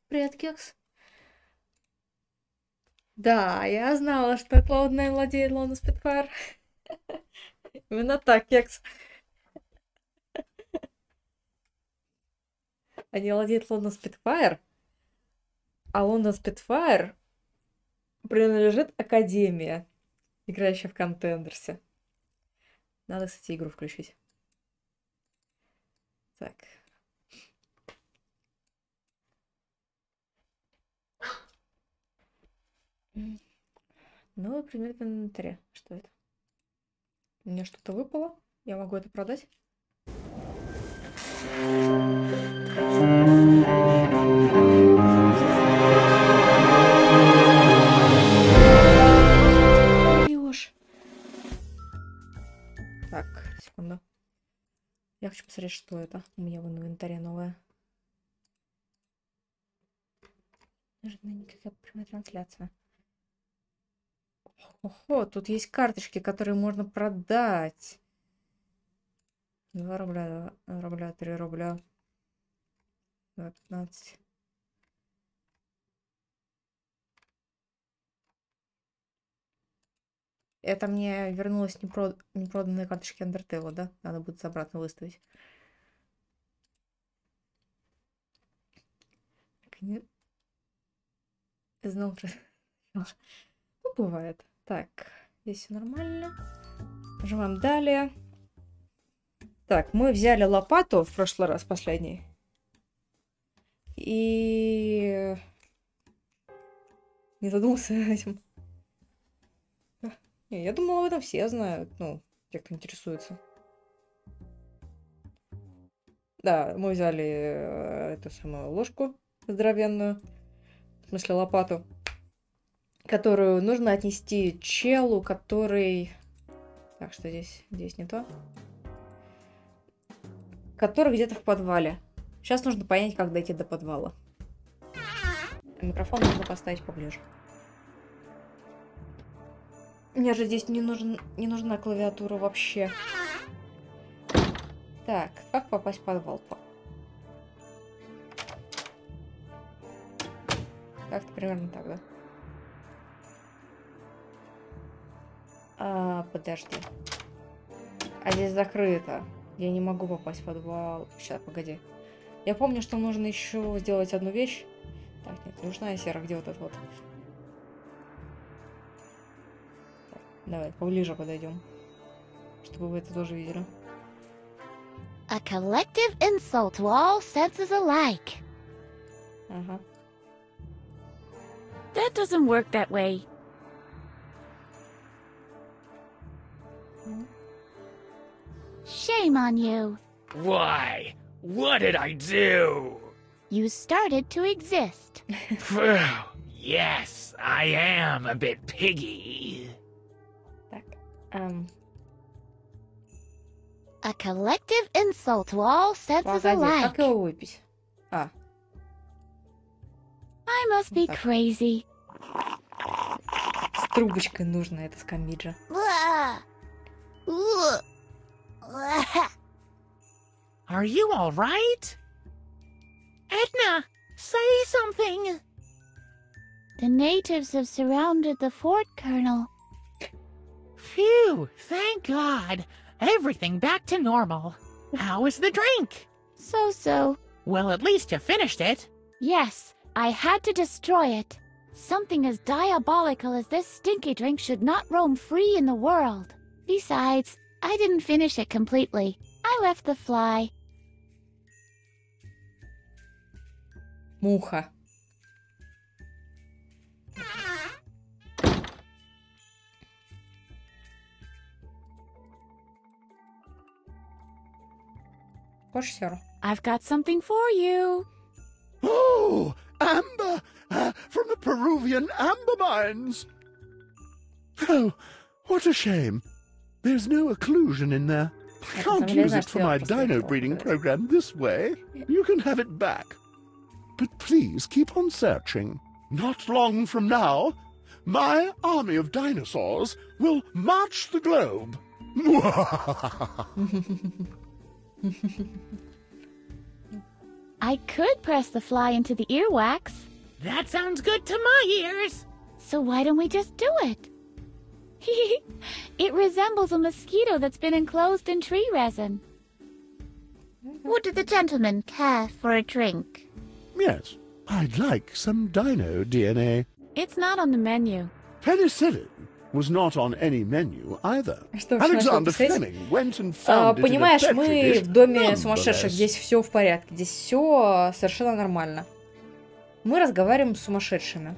Привет, Кекс. Да, я знала, что Cloud9 владеет Лондон Спитфайр. Именно так, Кекс. Они владеют Лондон Спитфайр, а Лондон Спитфайр принадлежит Академии, играющая в Контендерсе. Надо, кстати, игру включить. Так. Новый предмет в инвентаре. Что это? Мне что-то выпало? Я могу это продать? Даёшь. Так, секунду. Я хочу посмотреть, что это. У меня в инвентаре новое. Нужна никакая прямая трансляция. Ого, тут есть карточки, которые можно продать. 2 рубля, 2 рубля, 3 рубля. 2,15. Это мне вернулось непроданные карточки Undertale, да? Надо будет обратно выставить. Не знал, что... Ну, бывает. Так, здесь все нормально. Нажимаем далее. Так, мы взяли лопату в прошлый раз, последний. И... не задумался этим. Не, я думала, об этом все знают. Ну, те, кто интересуется. Да, мы взяли эту самую ложку здоровенную. В смысле, лопату. Которую нужно отнести челу, который... Так, что здесь? Здесь не то. Который где-то в подвале. Сейчас нужно понять, как дойти до подвала. Микрофон нужно поставить поближе. Мне же здесь не нужна клавиатура вообще. Так, как попасть в подвал? Как-то примерно так, да? Подожди. А здесь закрыто. Я не могу попасть в подвал. Сейчас, погоди. Я помню, что нужно еще сделать одну вещь. Так, нет, нужна сера. Где вот это вот? Так, давай, поближе подойдем. Чтобы вы это тоже видели. A collective insult to all senses alike. Ага. That doesn't work that way. Shame on you. Why? What did I do? You started to exist. Yes, I am a bit piggy. Так, A collective insult to all senses погоди, alike. как его выпить? А. I must be Так. crazy. С трубочкой нужно это скамиджа. Are you all right? Edna, say something. The natives have surrounded the fort, Colonel. Phew, thank God. Everything back to normal. How is the drink? So. Well, at least you finished it. Yes, I had to destroy it. Something as diabolical as this stinky drink should not roam free in the world. Besides, I didn't finish it completely. I left the fly. Муха. Хочешь серу? I've got something for you. Oh, amber! From the Peruvian amber mines! Oh, what a shame. There's no occlusion in there. I can't use it for my dino breeding program this way. You can have it back. But please keep on searching. Not long from now, my army of dinosaurs will march the globe. I could press the fly into the earwax. That sounds good to my ears. So why don't we just do it? It resembles a mosquito that's been enclosed in tree resin. Would the gentleman care for a drink? Yes, I'd like some dino DNA. It's not on the menu. Penicillin was not on any menu either. Что ж, Alexander начал писать? Fleming went and found it in a Понимаешь, petri мы dish. в доме сумасшедших, Nonetheless. здесь все в порядке, здесь все совершенно нормально. Мы разговариваем с сумасшедшими.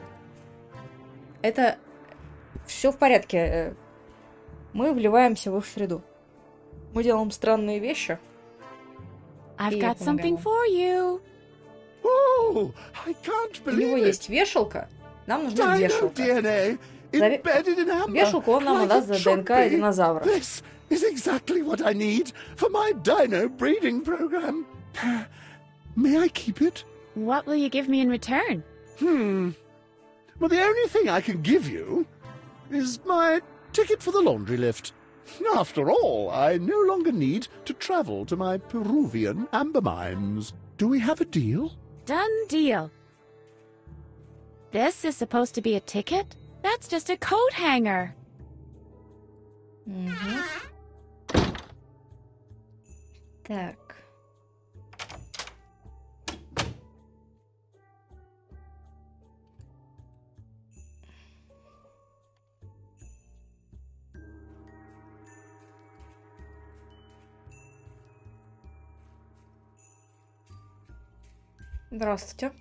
Это все в порядке. Мы вливаемся в их среду. Мы делаем странные вещи. I've И got something помогаем. for you. Oh, I can't У него believe it. есть вешалка, нам нужна Dino вешалка. DNA embedded in amber. Вешалку он нам like отдаст it за should ДНК be. динозавра. This is exactly what I need for my dino breeding program. May I keep it? What will you give me in return? Well, the only thing I can give you is my ticket for the laundry lift. After all, I no longer need to travel to my Peruvian amber mines. Do we have a deal? Done deal. This is supposed to be a ticket? That's just a coat hanger. Мгм. Так. Здравствуйте.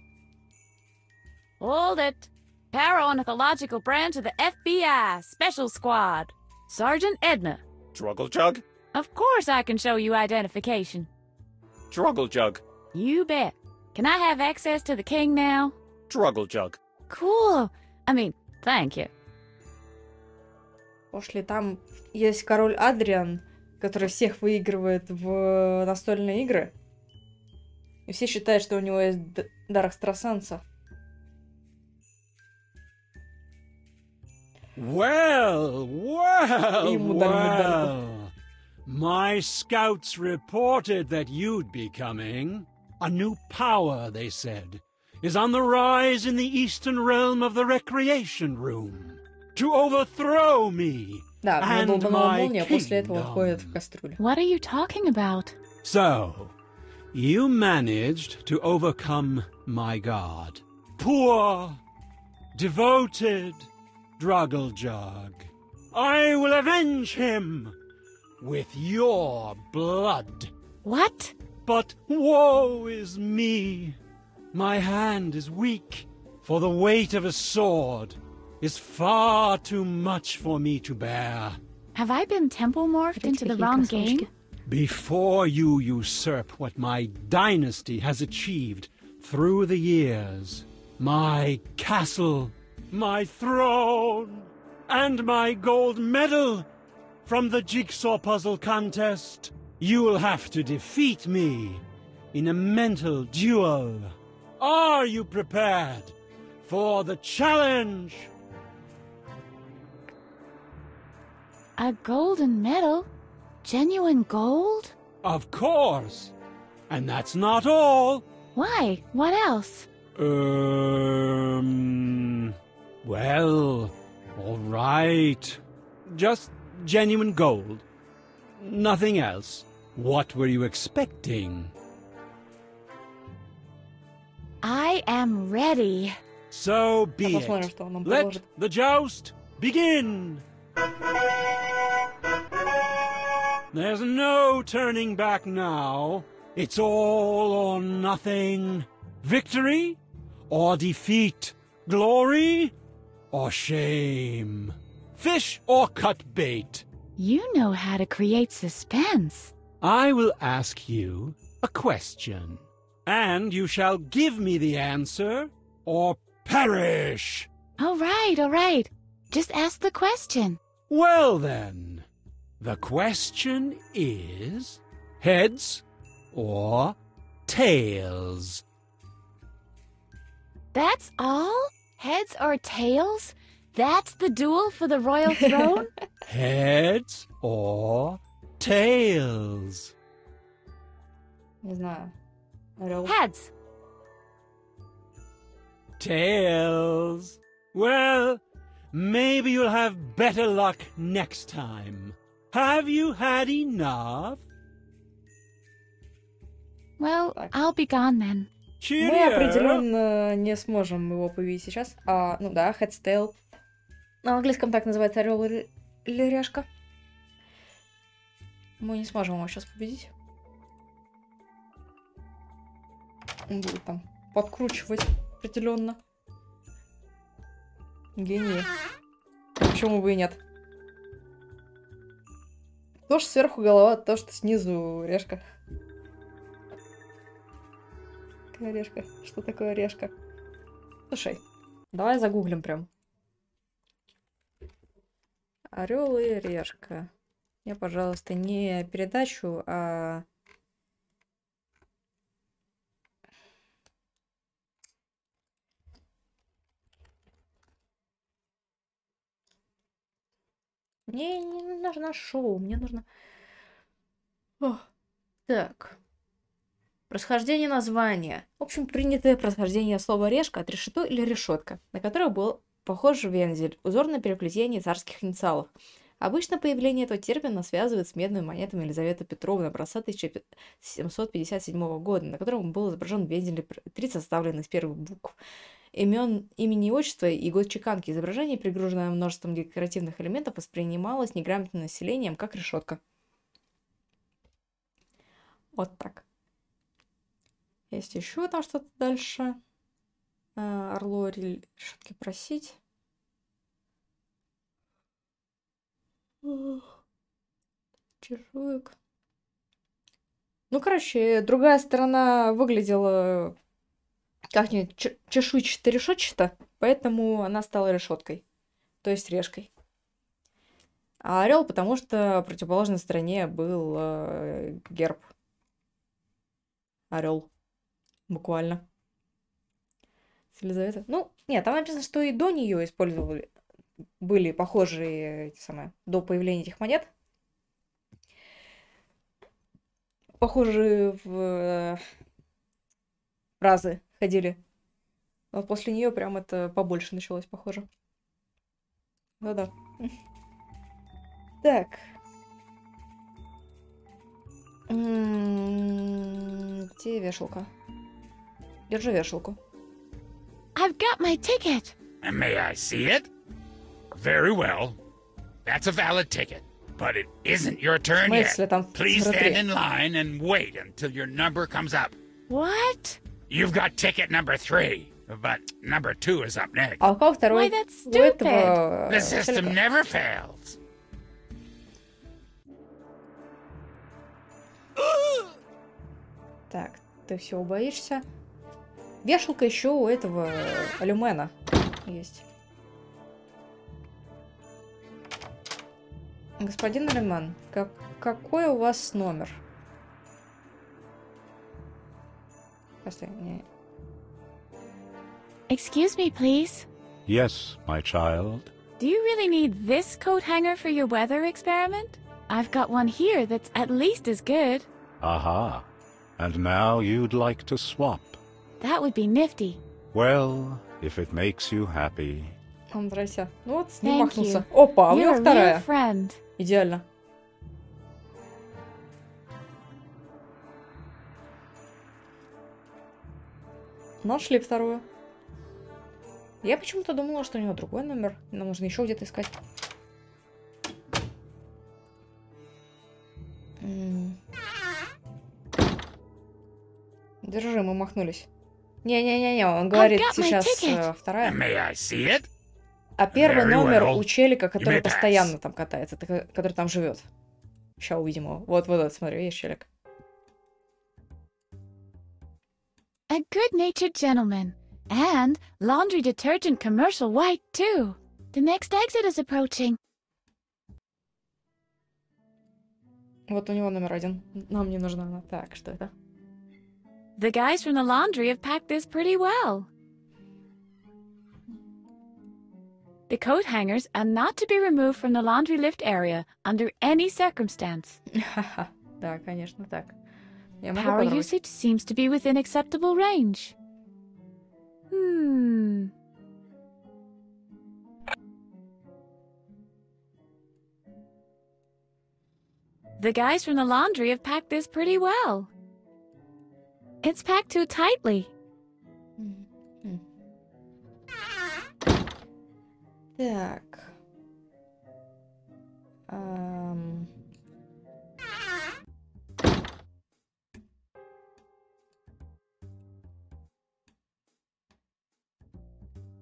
Hold it. Paraornithological branch of the FBI, Special Squad. Sergeant Edna. Druggle Jug? Of course I can show you identification. Druggle Jug. You bet. Can I have access to the king now? Druggle Jug. Cool. I mean, thank you. Пошли, там есть король Адриан, который всех выигрывает в настольные игры. И все считают, что у него есть дар экстрасенса. Well, well, Ему дали медальку. well. My scouts reported that you'd be coming. A new power, they said, is on the rise in the eastern realm of the recreation room. To overthrow me Да, у него and долбанула my молния, после этого входит в kingdom. кастрюлю. What are you talking about? So, you managed to overcome my god. Poor, devoted Druggle-Jug. I will avenge him with your blood. What? But woe is me. My hand is weak, for the weight of a sword is far too much for me to bear. Have I been temple morphed into the wrong game? Before you usurp what my dynasty has achieved through the years, my castle, my throne, and my gold medal from the jigsaw puzzle contest, you will have to defeat me in a mental duel. Are you prepared for the challenge? A golden medal? Genuine gold? Of course. And that's not all. Why? What else? Well, all right. Just genuine gold. Nothing else. What were you expecting? I am ready. So be Посмотрим, it. что он нам Let предложит. the joust begin. There's no turning back now. It's all or nothing. Victory or defeat. Glory or shame. Fish or cut bait. You know how to create suspense. I will ask you a question, and you shall give me the answer or perish. All right. Just ask the question. Well then, the question is heads or tails? That's all? Heads or tails? That's the duel for the royal throne? Heads or tails? Не знаю. Орел. Heads. Tails. Well, maybe you'll have better luck next time. Have you had enough? Well, I'll be gone then. Мы Cheerio. определенно не сможем его победить сейчас. Ну да, heads, tail. На английском так называется орел или решка. Мы не сможем его сейчас победить. Он будет там подкручивать определенно. Гений. Почему бы и нет? То, что сверху голова, то, что снизу решка. Какая решка? Что такое решка? Слушай, давай загуглим прям. Орел и решка. Мне, пожалуйста, не передачу, а... Мне не нужно шоу, мне нужно... О, так. Происхождение названия. В общем, принятое происхождение слова решка от решето или решетка, на которое был похож вензель, узор на переплетении царских инициалов. Обычно появление этого термина связывают с медными монетами Елизаветы Петровны образца 1757 года, на котором был изображен вензель 3, составленный из первых букв имени и отчества и год чеканки. Изображение, перегруженное множеством декоративных элементов, воспринималось неграмотным населением как решетка. Вот так. Есть еще там что-то дальше. Орло решетки просить. Чешуек. Ну, короче, другая сторона выглядела как-нибудь чешуйчато-решетчато, поэтому она стала решеткой, то есть решкой. А орел, потому что в противоположной стороне был герб. Орел. Буквально. Елизавета. Ну, нет, там написано, что и до нее использовали. Были похожие эти самые, до появления этих монет. Похожие фразы ходили. Вот после нее прям это побольше началось, похоже. Ну-да. Так. Где вешалка? Держи вешалку. I've got my ticket. May I see it? Very well. That's a valid ticket. But it isn't your turn yet. Мысли там Please смотри. stand in line and wait until your number comes up. What? You've got ticket number 3, but number 2 is up next. А у кого второй? Why, that's У этого... The system челика. never fails. Так, ты всего боишься. Вешалка еще у этого Алюмена есть. Господин Алюмен, какой у вас номер? Постой, не... Excuse me, please. Yes, my child. Do you really need this coat hanger for your weather experiment? I've got one here that's at least as good. Aha. And now you'd like to swap. That would be nifty. Well, if it makes you happy. Здрасте. Ну вот, с ним Thank махнулся. you. Опа, а у него You're a real вторая. friend. Идеально. Нашли вторую. Я почему-то думала, что у него другой номер. Нам нужно еще где-то искать. Держи, мы махнулись. Не-не-не, он говорит got my сейчас ticket. вторая. May I see it? А первый Very номер well. у челика, который You may pass. постоянно там катается, который там живет. Сейчас увидим его. Вот, смотри, есть челик. A good-natured gentleman. And laundry detergent commercial white, too. The next exit is approaching. Вот у него номер 1. Нам не нужна она. Так, что это? The guys from the laundry have packed this pretty well. The coat hangers are not to be removed from the laundry lift area under any circumstance. Да, конечно, так. Я могу Power попробовать. usage seems to be within acceptable range. The guys from the laundry have packed this pretty well. It's packed too tightly. Мгм. Так.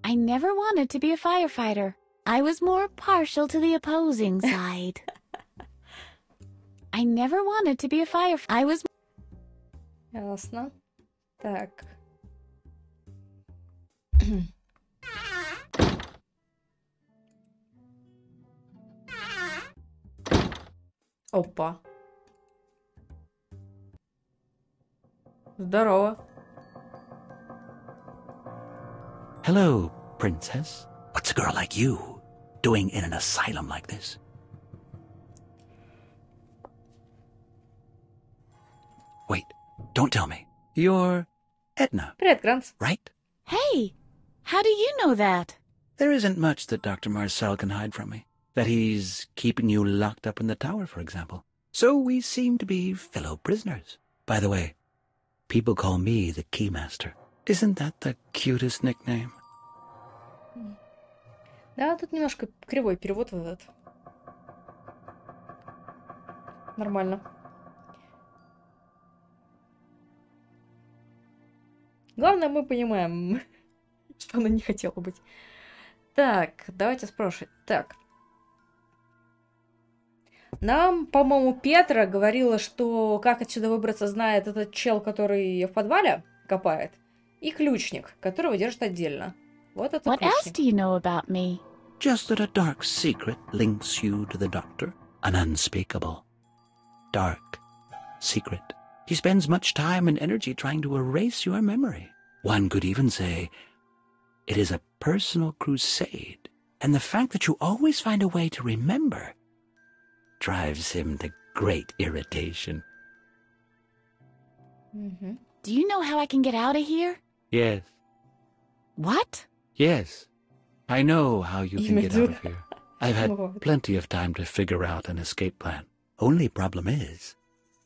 I never wanted to be a firefighter. I was more partial to the opposing side. I never wanted to be a firefighter. I was... Ясно. Так. Опа. Здорово. Hello, princess. What's a girl like you doing in an asylum like this? Wait, don't tell me. You're Edna, Привет, Грант. right? Hey, how do you know that? There isn't much that Dr. Marcel can hide from me. That he's keeping you locked up in the tower, for example. So we seem to be fellow prisoners. By the way, people call me the Keymaster. Isn't that the cutest nickname? Да, тут немножко кривой перевод вот этот. Нормально. Главное, мы понимаем, что она не хотела быть. Так, давайте спрашивать. Так. Нам, по-моему, Петра говорила, что как отсюда выбраться, знает этот чел, который в подвале копает, и ключник, которого держит отдельно. Вот это What else ключник. do you know about me? Just that a dark secret links you to the doctor. An unspeakable, dark secret. He spends much time and energy trying to erase your memory. One could even say it is a personal crusade. And the fact that you always find a way to remember drives him to great irritation. Мгм. Do you know how I can get out of here? Yes, What? yes. I know how you can get out of Имя here. I've had Вот. plenty of time to figure out an escape plan. Only problem is,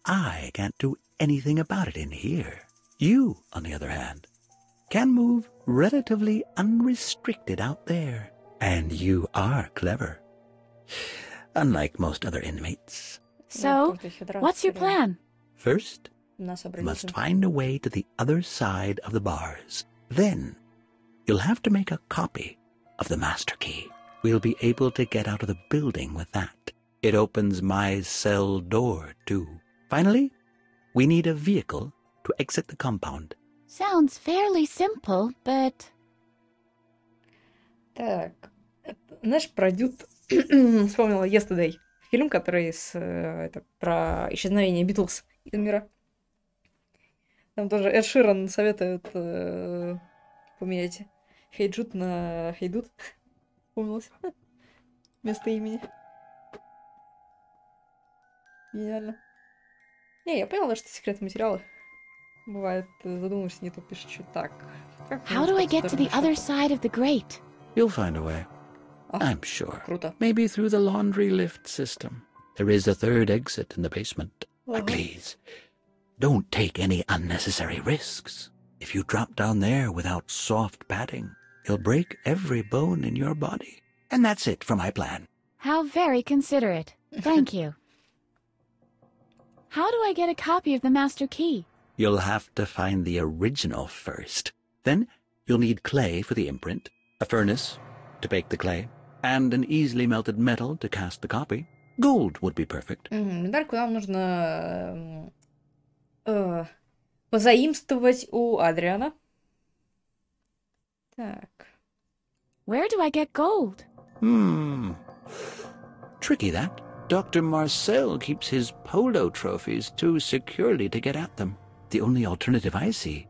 I can't do anything about it in here. You, on the other hand, can move relatively unrestricted out there. And you are clever. Unlike most other inmates. So, Просто хитра, what's your реально. plan? First, Нас you обрели. must find a way to the other side of the bars. Then, you'll have to make a copy of the master key. We'll be able to get out of the building with that. It opens my cell door, too. Finally, we need a vehicle to exit the compound. Sounds fairly simple, but... Так. Знаешь, про Дюд вспомнила Yesterday. Фильм, который это, про исчезновение Битлз из мира. Там тоже Эд Ширан советует поменять Хейджут на Хейдут. Вспомнилось. Вместо имени. Гениально. Не, я поняла, что секретные материалы. Бывает, задумаешься, не то пишешь, что так. Как How do I get to the other side of the grate? You'll find a way. Ах, I'm sure. круто. Maybe through the laundry lift system. There is a third exit in the basement. But Ага. please, don't take any unnecessary risks. If you drop down there without soft padding, you'll break every bone in your body. And that's it for my plan. How very considerate. Thank you. How do I get a copy of the master key? You'll have to find the original first. Then you'll need clay for the imprint, a furnace to bake the clay, and an easily melted metal to cast the copy. Gold would be perfect. Медальку нам нужно позаимствовать у Адриана. Так. Where do I get gold? Tricky, that. Dr. Marcel keeps his polo trophies too securely to get at them. The only alternative I see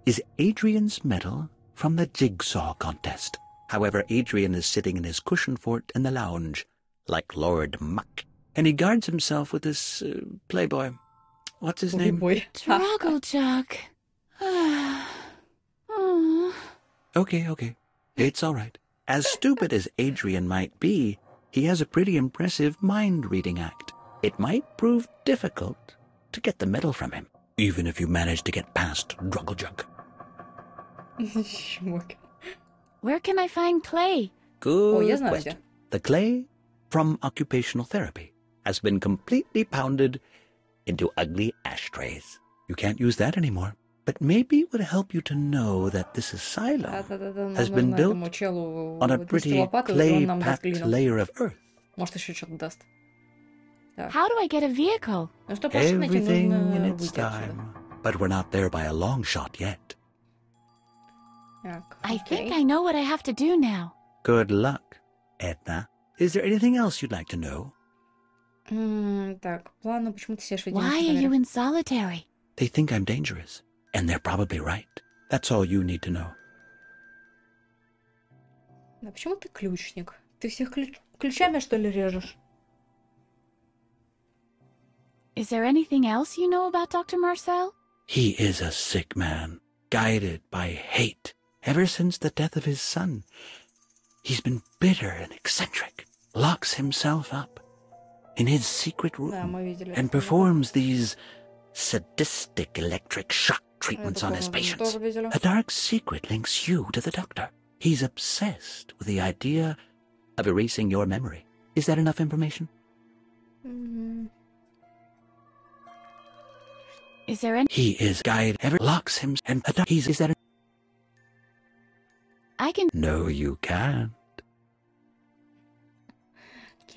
is Adrian's medal from the jigsaw contest. However, Adrian is sitting in his cushion fort in the lounge, like Lord Muck, and he guards himself with this playboy. What's his name? Boy. Struggle Jug. Okay. It's all right. As stupid as Adrian might be, he has a pretty impressive mind-reading act. It might prove difficult to get the medal from him, even if you manage to get past Druggle Jug. Where can I find clay? Good question. The clay from occupational therapy has been completely pounded into ugly ashtrays. You can't use that anymore. But maybe it would help you to know that this asylum has been built on a pretty clay-packed layer of earth. Может, еще что-то даст. How do I get a vehicle? Ну, чтобы машину найти, Everything нужно in its выйти отсюда. time. But we're not there by a long shot yet. Так, I think окей. I know what I have to do now. Good luck, Edna. Is there anything else you'd like to know? Так, ладно, почему ты сидишь в Why are одиночном you номере? in solitary? They think I'm dangerous, and they're probably right. That's all you need to know. Да, почему ты ключник? Ты всех ключами, что ли, режешь? Is there anything else you know about Dr. Marcel? He is a sick man, guided by hate. Ever since the death of his son, he's been bitter and eccentric, locks himself up in his secret Да, room, мы видели. and performs these sadistic electric shock treatments on his patients. Тоже видели. A dark secret links you to the doctor. He's obsessed with the idea of erasing your memory. Is that enough information? Is there any... He is guide, ever locks him, and he's is that. I can... No, you can't.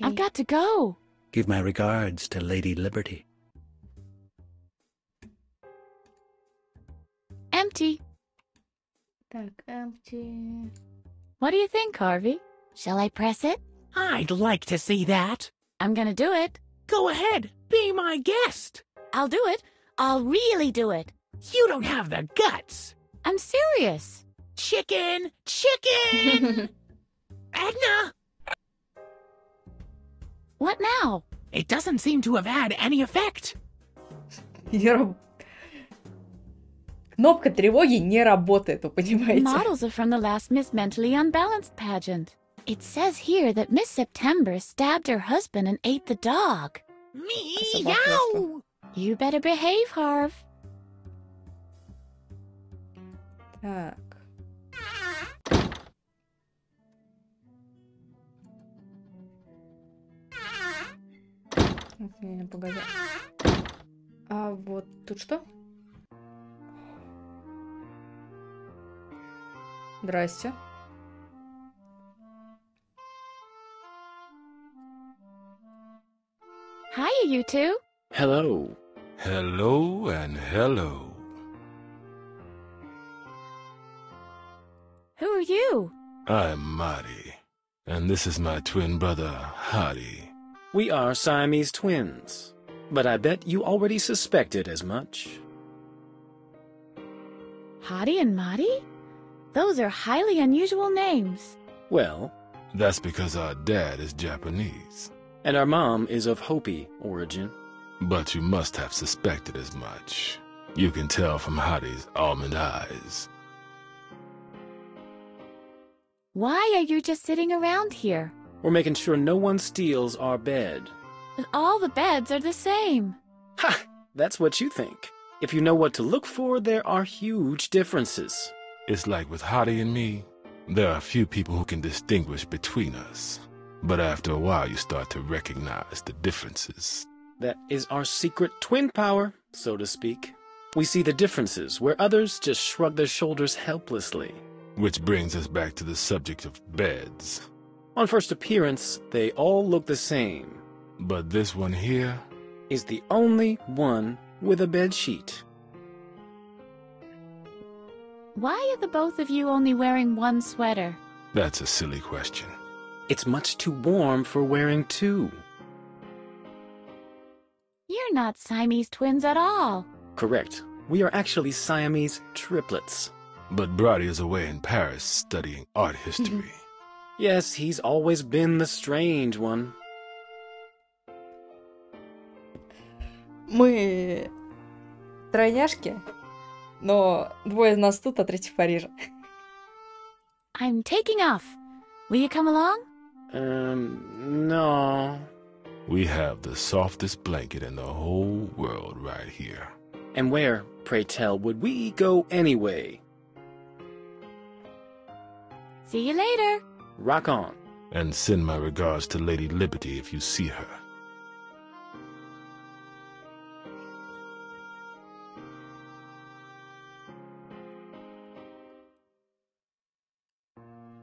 I've got to go. Give my regards to Lady Liberty. Empty. Так, empty. What do you think, Harvey? Shall I press it? I'd like to see that. I'm gonna do it. Go ahead, be my guest. I'll do it. I'll really do it. You don't have the guts. I'm serious. Chicken, chicken! Edna! What now? It doesn't seem to have had any effect. Кнопка тревоги не работает, вы понимаете? Models are from the last Miss Mentally Unbalanced pageant. It says here that Miss September stabbed her husband and ate the dog. Meow! You better behave, Harv. Так. Не, погоди. А вот тут что? Здрасте. Hiya, you two. Hello. Hello and hello. Who are you? I'm Marty, and this is my twin brother, Hadi. We are Siamese twins, but I bet you already suspected as much. Hadi and Madi? Those are highly unusual names. Well, That's because our dad is Japanese. and our mom is of Hopi origin. But you must have suspected as much. You can tell from Hadi's almond eyes. Why are you just sitting around here? We're making sure no one steals our bed. But all the beds are the same. Ha! That's what you think. If you know what to look for, there are huge differences. It's like with Hadi and me, there are few people who can distinguish between us. But after a while, you start to recognize the differences. That is our secret twin power, so to speak. We see the differences where others just shrug their shoulders helplessly. Which brings us back to the subject of beds. On first appearance, they all look the same. But this one here, Is the only one with a bed sheet. Why are the both of you only wearing one sweater? that's a silly question. It's much too warm for wearing two. You're not Siamese twins at all. Correct. We are actually Siamese triplets. But Brody is away in Paris studying art history. Yes, he's always been the strange one. Мы тройняшки, но двое из нас тут, а третий в Париже. I'm taking off. Will you come along? No. We have the softest blanket in the whole world right here. And where, pray tell, would we go anyway? See you later. Rock on. And send my regards to Lady Liberty if you see her.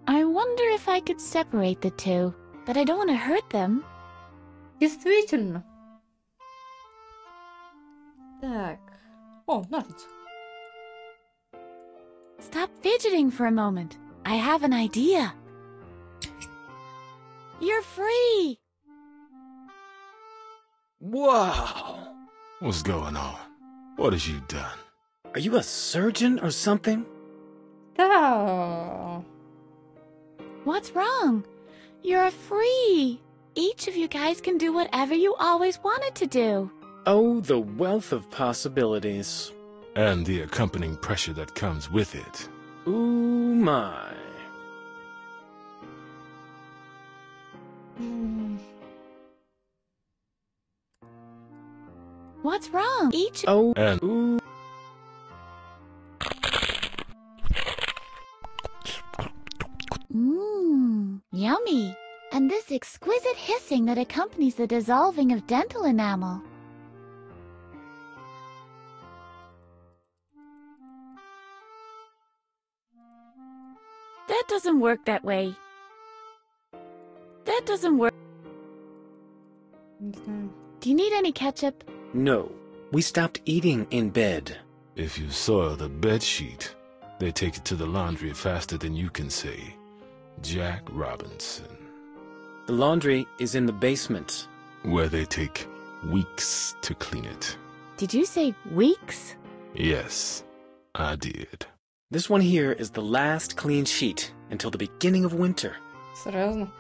I wonder if I could separate the two, but I don't want to hurt them. Действительно. Так. О, ножницы. Stop fidgeting for a moment. I have an idea. You're free! Whoa! What's going on? What have you done? Are you a surgeon or something? Да. What's wrong? You're free! Each of you guys can do whatever you always wanted to do. Oh, the wealth of possibilities. And the accompanying pressure that comes with it. Ooh, my. What's wrong? Each... Oh, And ooh. Mmm, yummy. And this exquisite hissing that accompanies the dissolving of dental enamel. That doesn't work that way. That doesn't work. Не знаю. Do you need any ketchup? No, we stopped eating in bed. if you soil the bed sheet, they take it to the laundry faster than you can say. Jack Robinson. The laundry is in the basement. Where they take weeks to clean it. Did you say weeks? Yes, I did. This one here is the last clean sheet until the beginning of winter. Серьезно?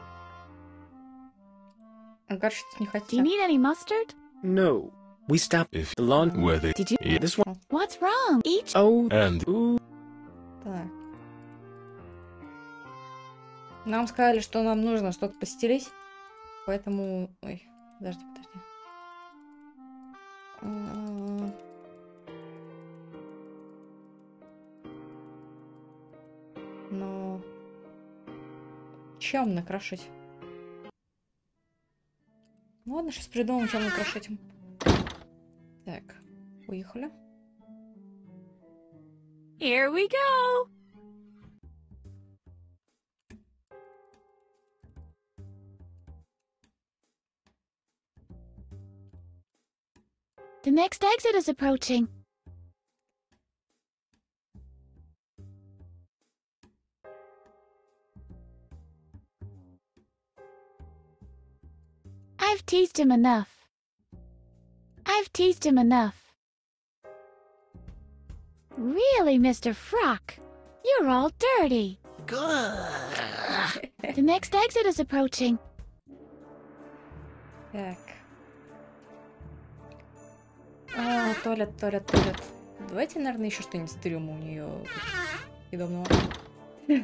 Короче, не Do you хотел. need any mustard? No, we stopped If the laundry. where they Did you? Yeah. This one. What's wrong? Each. Oh, and ooh. Так. Нам сказали, что нам нужно что-то постелить. Поэтому... Ой, подожди. Но... Чем накрошить? Ну ладно, сейчас придумаем, чем накрошить. Так, уехали. Here we go. The next exit is approaching. I've teased him enough. I've teased him enough. Really, Mr. Frock? You're all dirty. The next exit is approaching. Так. Туалет. Давайте, наверное, еще что-нибудь с трюма у нее съедобного.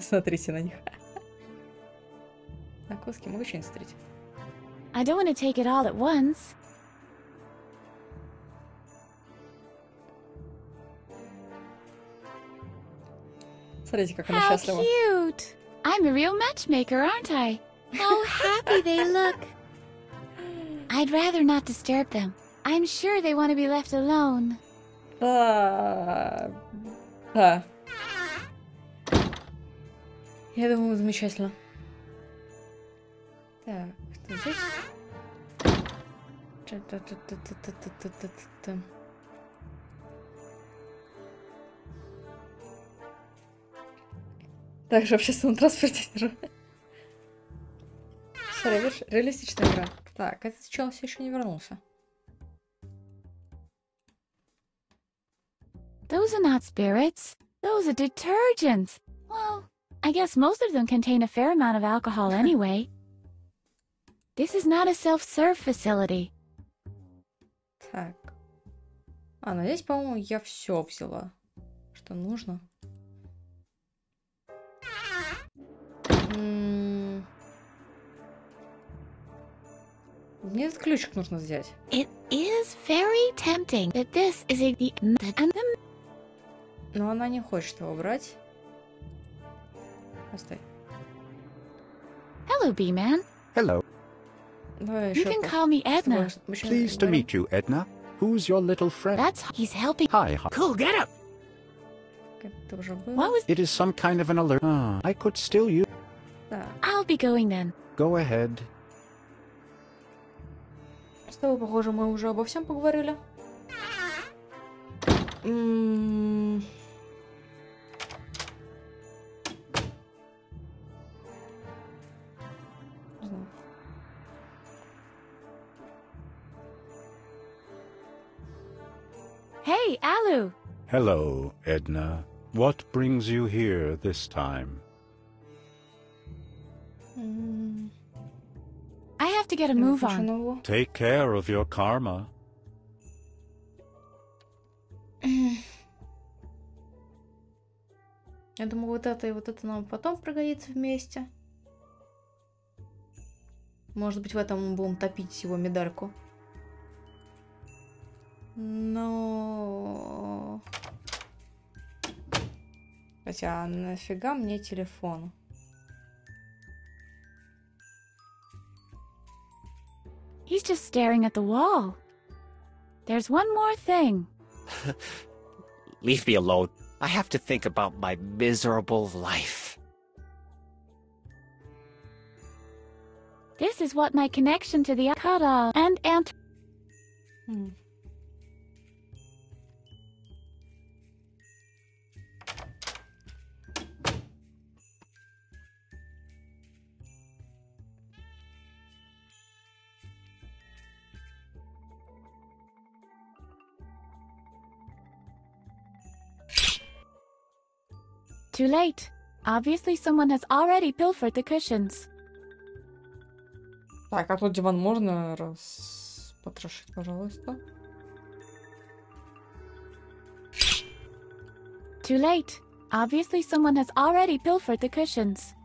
Смотрите на них. На куски могу что-нибудь смотреть? I don't want to take it all at once. Смотрите, как она How счастлива. cute! I'm a real matchmaker, aren't I? How happy they look! I'd rather not disturb them. I'm sure they want to be left alone. Да. Я думаю, замечательно. Так, что здесь? Также в общественном транспорте держу. Смотри, видишь, реалистичная игра. Так, этот чел все еще не вернулся. Those are not spirits. Those are detergents. Well, I guess most of them contain a fair amount of alcohol anyway. This is not a self-serve facility. Так. А, ну здесь, по-моему, я все взяла, что нужно. Мне этот ключик нужно взять. It is very tempting that this is Но она не хочет его брать. Постой. Hello, B-Man. Hello. Давай You еще can call me Edna. Pleased to meet you, Edna. Who's your little friend? He's helping. Hi. Cool, get up! Это уже было. What was? It is some kind of an alert. I could still use. Да. I'll be going then. Go ahead. С тобой, похоже, мы уже обо всем поговорили. Hey, Alu. Hello, Edna. What brings you here this time? I have to get a move on. Take care of your karma. Я думаю, вот это и вот это нам потом пригодится вместе. Может быть, в этом мы будем топить его медальку. Но... Хотя, нафига мне телефон? He's just staring at the wall. There's one more thing. Leave me alone. I have to think about my miserable life. This is what my connection to the Akada and Ant. Too late. Obviously someone has already pilfered the cushions. Так, а тут диван можно потрошить, пожалуйста? Too late. Obviously someone has already pilfered the cushions.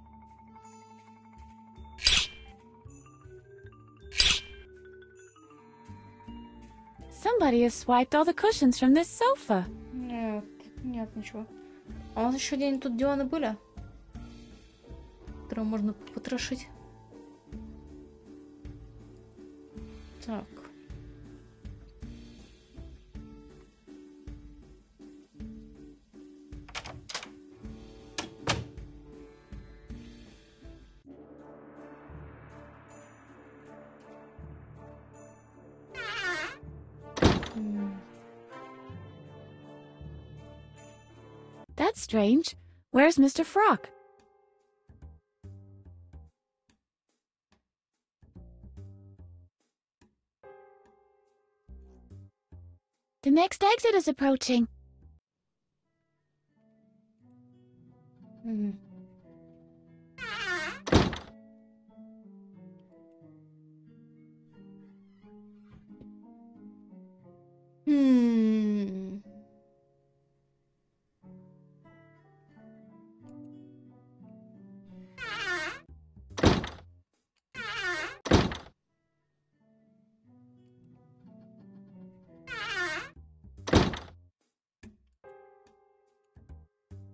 Somebody has swiped all the cushions from this sofa. Нет, нет, ничего. А у нас еще где-нибудь тут диваны были? Которые можно потрошить. Так. That's strange. Where's Mr. Frock? The next exit is approaching.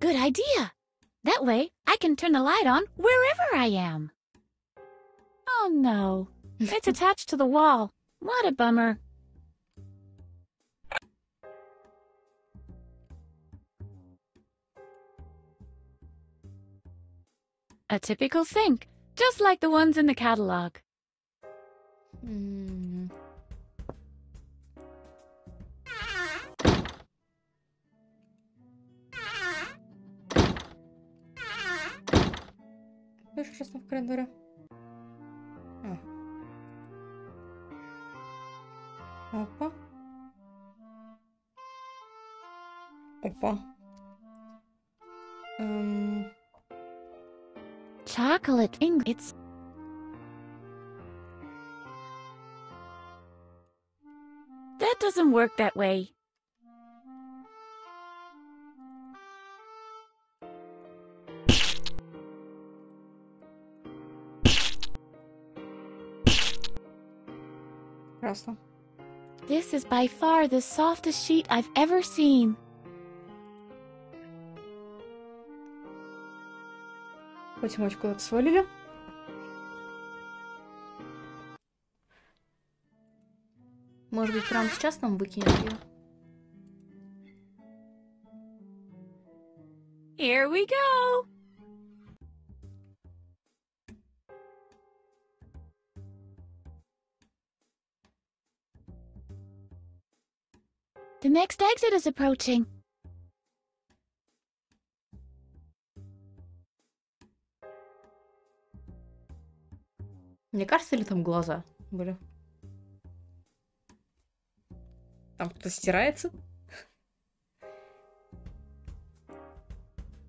Good idea. That way, I can turn the light on wherever I am. Oh no, it's attached to the wall. What a bummer. A typical sink, just like the ones in the catalog. Еще раз в коридоре. Опа. Опа. Chocolate ingots. That doesn't work that way. Прекрасно. This is by far the softest sheet I've ever seen. Потихонечку куда-то свалили. Может быть, прямо сейчас нам выкинет ее? Here we go! The next exit is approaching. Мне кажется, или там глаза были? Там кто-то стирается?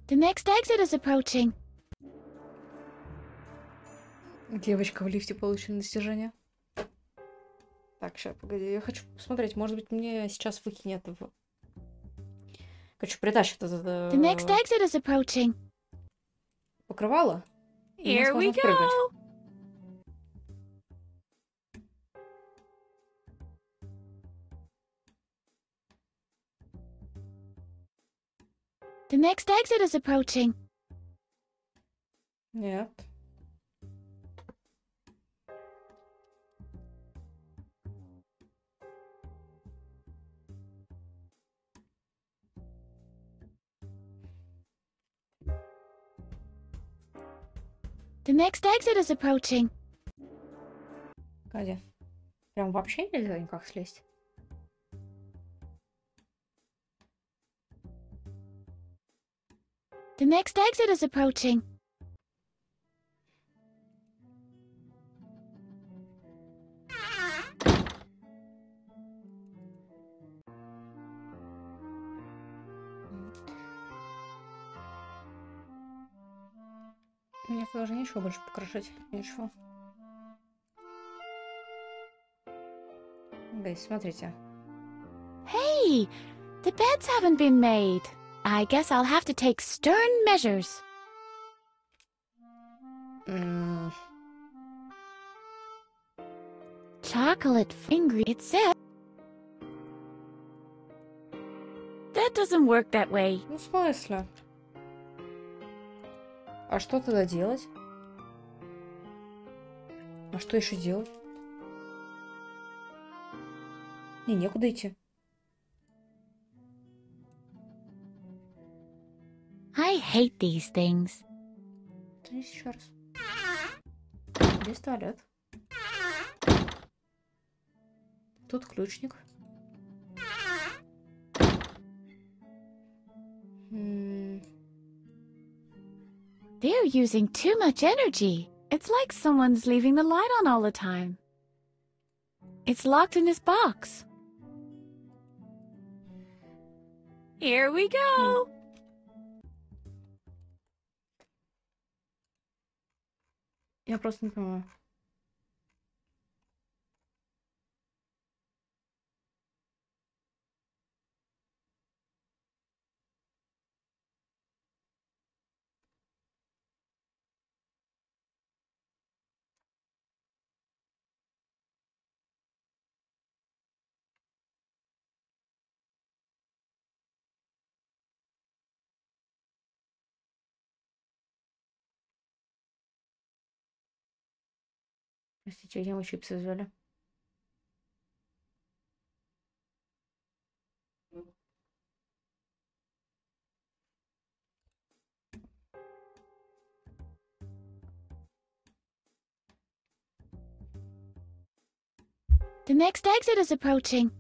The next exit is approaching. Девочка в лифте получила достижение. Так, сейчас, погоди, я хочу посмотреть, может быть, мне сейчас выкинет в... Короче, притащит это... The next exit is approaching. Покрывало. И мы Here we сможем впрыгнуть. go! The next exit is approaching. Нет. The next exit is approaching. Катя, прям вообще нельзя никак слезть? The next exit is approaching. Мне тоже нечего больше покрошить. Ничего. Да, смотрите. Hey, the beds haven't been made. I guess I'll have to take stern measures. Chocolate fingering, it said. That doesn't work that way. Ну, в смысле? А что тогда делать? А что еще делать? Не, некуда идти. I hate these things. Здесь еще раз. Здесь туалет. Тут ключник. They're using too much energy. It's like someone's leaving the light on all the time. It's locked in this box. Here we go. Я просто не понимаю. Простите, где мы чипсы взяли? The next exit is approaching.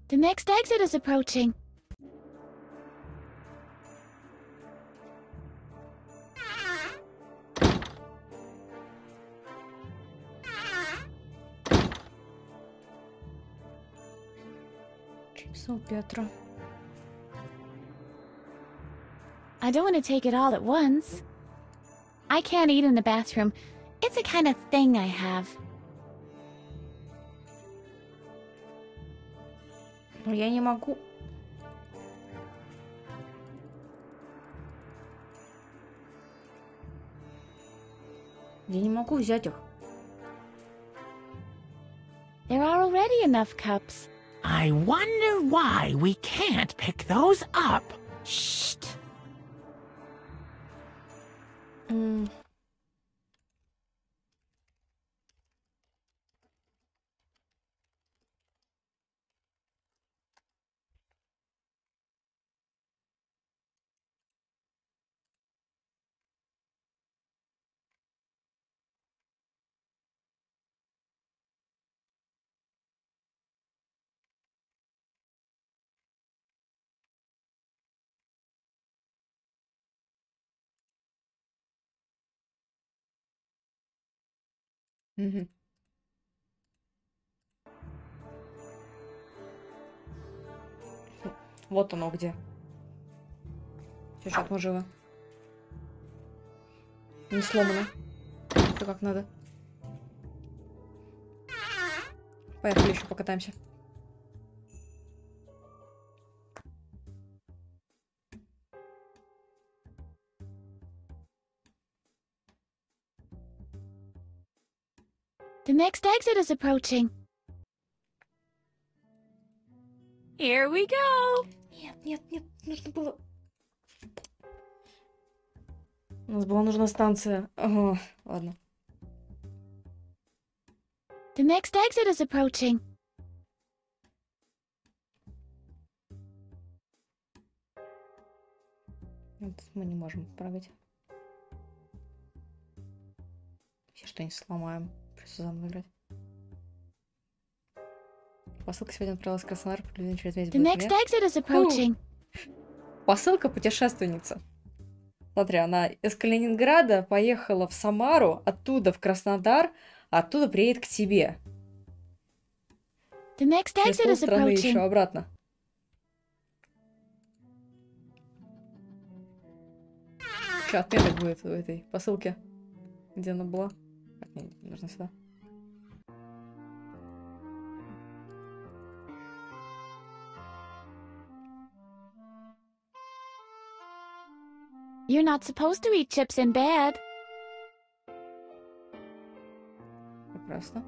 The next exit is approaching. Чипсы у Петра. I don't want to take it all at once. I can't eat in the bathroom. It's a kind of thing I have. Ну, я не могу. Я не могу взять их. There are already enough cups. I wonder why we can't pick those up. Shh. Мгм. Вот оно где. Сейчас мы живы. Не сломано. Все как надо. Поехали еще покатаемся. The next exit is approaching. Here we go. Нет, нужно было... У нас была нужна станция. Ага, ладно. The next exit is approaching. Вот мы не можем прыгать. Все что-нибудь сломаем. Просто заново играть. Посылка сегодня отправилась в Краснодар. Через месяц The next exit is approaching. Посылка путешественница. Смотри, она из Калининграда поехала в Самару, оттуда в Краснодар, а оттуда приедет к тебе. The next Через exit is полстраны еще approaching. обратно. Что, отметок будет в этой посылке? Где она была? Так, не, нужно сюда. You're not supposed to eat chips in bed. Прекрасно.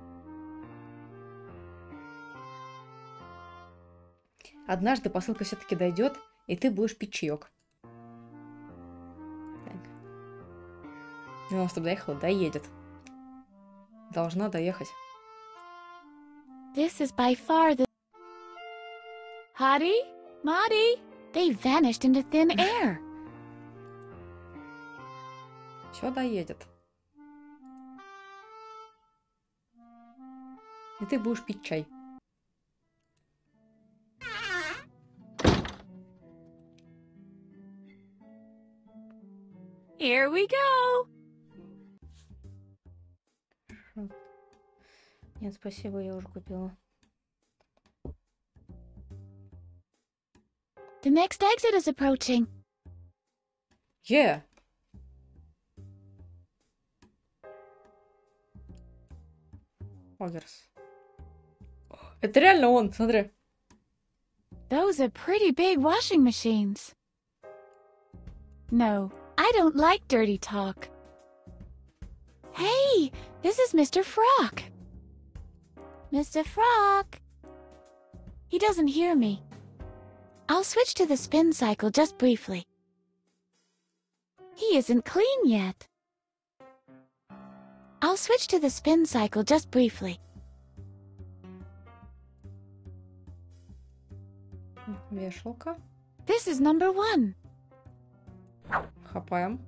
Однажды посылка все-таки дойдет, и ты будешь пить чаек. Так. Ну, чтобы доехала, доедет. Должна доехать. This is by far the... Hottie? Marty? They vanished into thin air. Все доедет. И ты будешь пить чай. Here we go. Нет, спасибо, я уже купила. The next exit is approaching. Yeah. Огерс. Это реально он, смотри. Those are pretty big washing machines. No, I don't like dirty talk. Hey, this is Mr. Frock. Mr. Frock. He doesn't hear me. I'll switch to the spin cycle just briefly. He isn't clean yet. I'll switch to the spin cycle just briefly. Вешалка. This is number 1. Хапаем.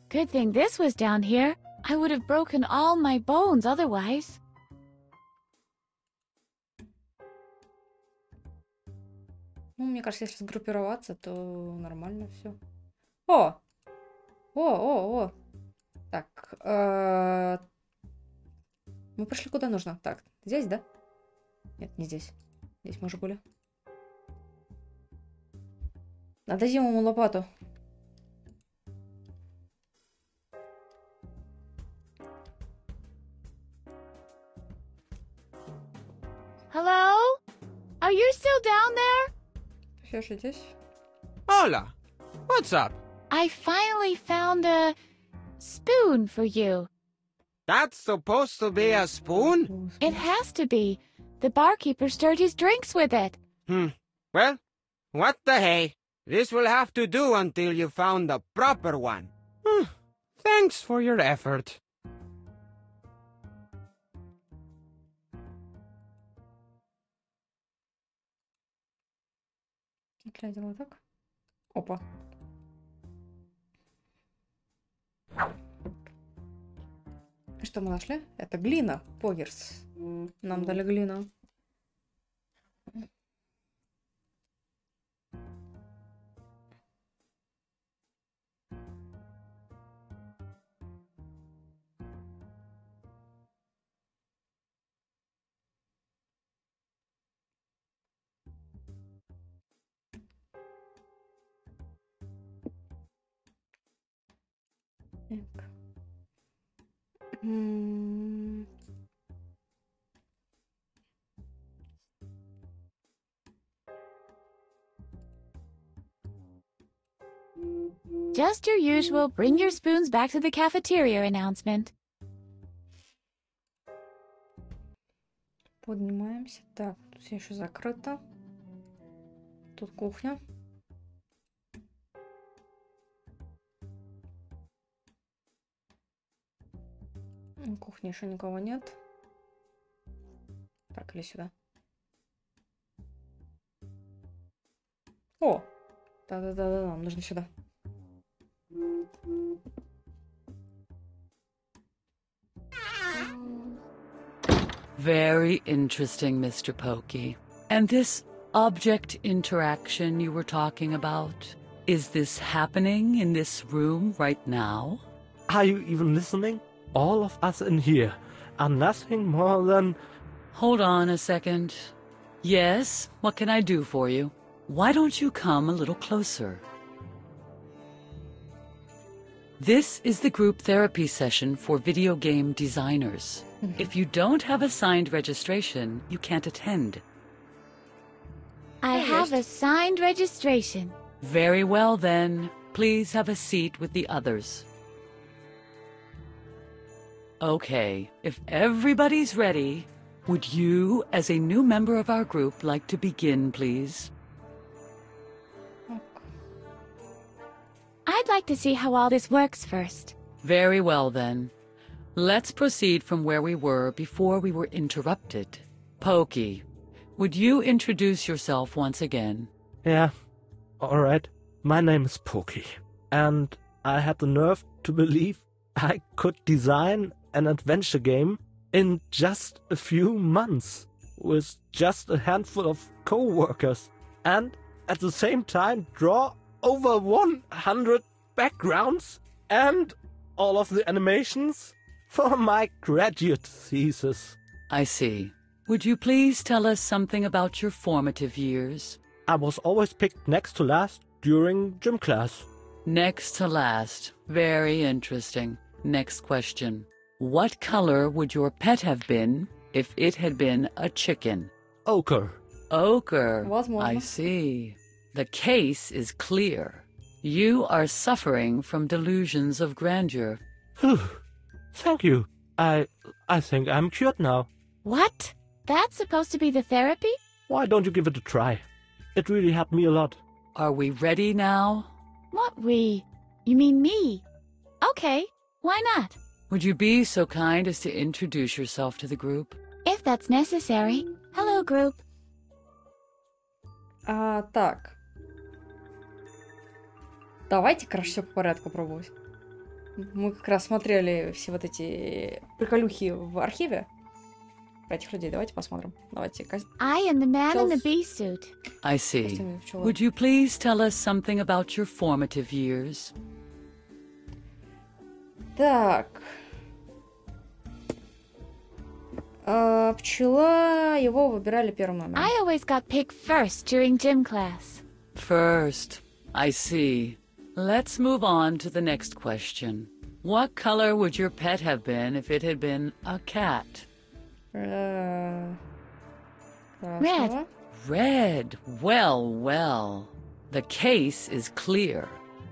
Good thing this was down here. I would have broken all my bones otherwise. Ну, мне кажется, если сгруппироваться, то нормально все. О! О! Так. Мы пришли куда нужно. Так, здесь, да? Нет, не здесь. Здесь мы уже были. Отдадим ему лопату. Hello? Are you still down there? Все же здесь. Hola. What's up? I finally found a spoon for you. That's supposed to be a spoon? It has to be. The barkeeper stirred his drinks with it. Well, what the hey? This will have to do until you found the proper one. Thanks for your effort. Я делаю так. Опа. Что мы нашли? Это глина. Погерс. Нам дали глину. Так. Just your usual bring your spoons back to the cafeteria announcement. Поднимаемся. Так, тут все еще закрыто. Тут кухня. На кухне еще никого нет. Так, или сюда. О! Да-да-да, нам нужно сюда. Very interesting, Mr. Pokey. And this object interaction you were talking about, is this happening in this room right now? Are you even listening? All of us in here are nothing more than... Hold on a second. Yes, what can I do for you? Why don't you come a little closer? This is the group therapy session for video game designers. If you don't have a signed registration, you can't attend. I have a signed registration. Very well then. Please have a seat with the others. Okay, if everybody's ready, would you, as a new member of our group, like to begin, please? I'd like to see how all this works first. Very well then. Let's proceed from where we were before we were interrupted. Pokey, would you introduce yourself once again? Yeah, alright. My name is Pokey, and I had the nerve to believe I could design an adventure game in just a few months, with just a handful of co-workers, and at the same time draw over 100 backgrounds and all of the animations for my graduate thesis. I see. Would you please tell us something about your formative years? I was always picked next to last during gym class. Next to last. Very interesting. Next question. What color would your pet have been if it had been a chicken? Ochre. Ochre. Возможно. I see. The case is clear. You are suffering from delusions of grandeur. Thank you. I think I'm cured now. What? That's supposed to be the therapy? Why don't you give it a try? It really helped me a lot. Are we ready now? What we? You mean me? Okay, why not? Would you be so kind as to introduce yourself to the group? If that's necessary. Hello, group. Так. Давайте, короче, все по порядку пробовать. Мы как раз смотрели все вот эти приколюхи в архиве про этих людей. Давайте посмотрим. Давайте. I am the man in the bee suit. I see. Would you please tell us something about your formative years? Так. Пчела, его выбирали первым номером. I always got picked first during gym class. First. I see. Let's move on to the next question. What color would your pet have been if it had been a cat? Red. Red. Well, well. The case is clear.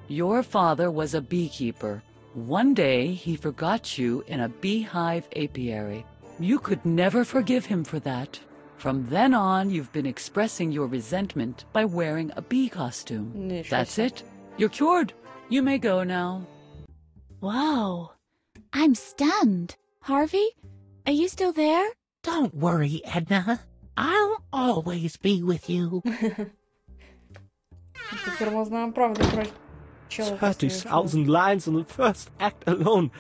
Your father was a beekeeper. One day he forgot you in a beehive apiary. You could never forgive him for that. From then on, you've been expressing your resentment by wearing a bee costume. That's it. You're cured. You may go now. Wow. I'm stunned. Harvey, are you still there? Don't worry, Edna. I'll always be with you. 30,000 lines in the first act alone.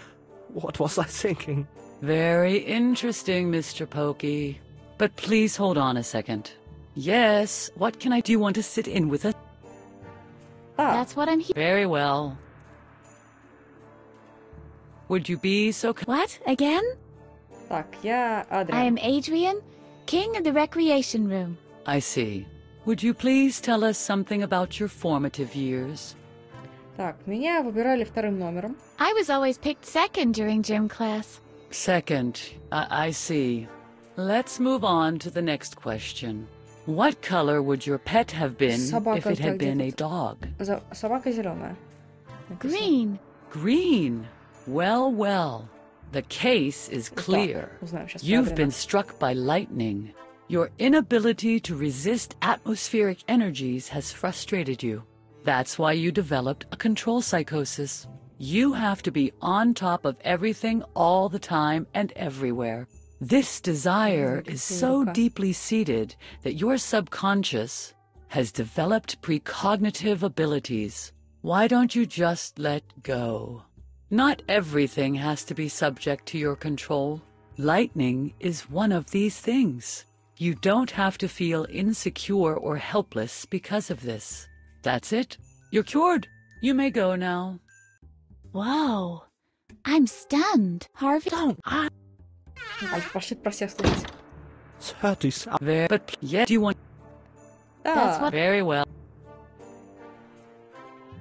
What was I thinking? Very interesting, Mr. Pokey. But please hold on a second. Yes, what can I do? You want to sit in with us? That's what I'm here. Very well. Would you be so... What? Again? Так, я Адриан. I am Adrian, king of the recreation room. I see. Would you please tell us something about your formative years? Так, меня выбирали вторым номером. I was always picked second during gym class. Second. I see. Let's move on to the next question. What color would your pet have been if it had been a dog? Собака зеленая. Green. Green. Well, well. The case is clear. You've been struck by lightning. Your inability to resist atmospheric energies has frustrated you. That's why you developed a control psychosis. You have to be on top of everything all the time and everywhere. This desire is so deeply seated that your subconscious has developed precognitive abilities. Why don't you just let go? Not everything has to be subject to your control. Lightning is one of these things. You don't have to feel insecure or helpless because of this. That's it. You're cured. You may go now. Wow. I'm stunned. Harvey. Пошли про всех слушать. 30,000. But yeah, do you want... That's what... Very well.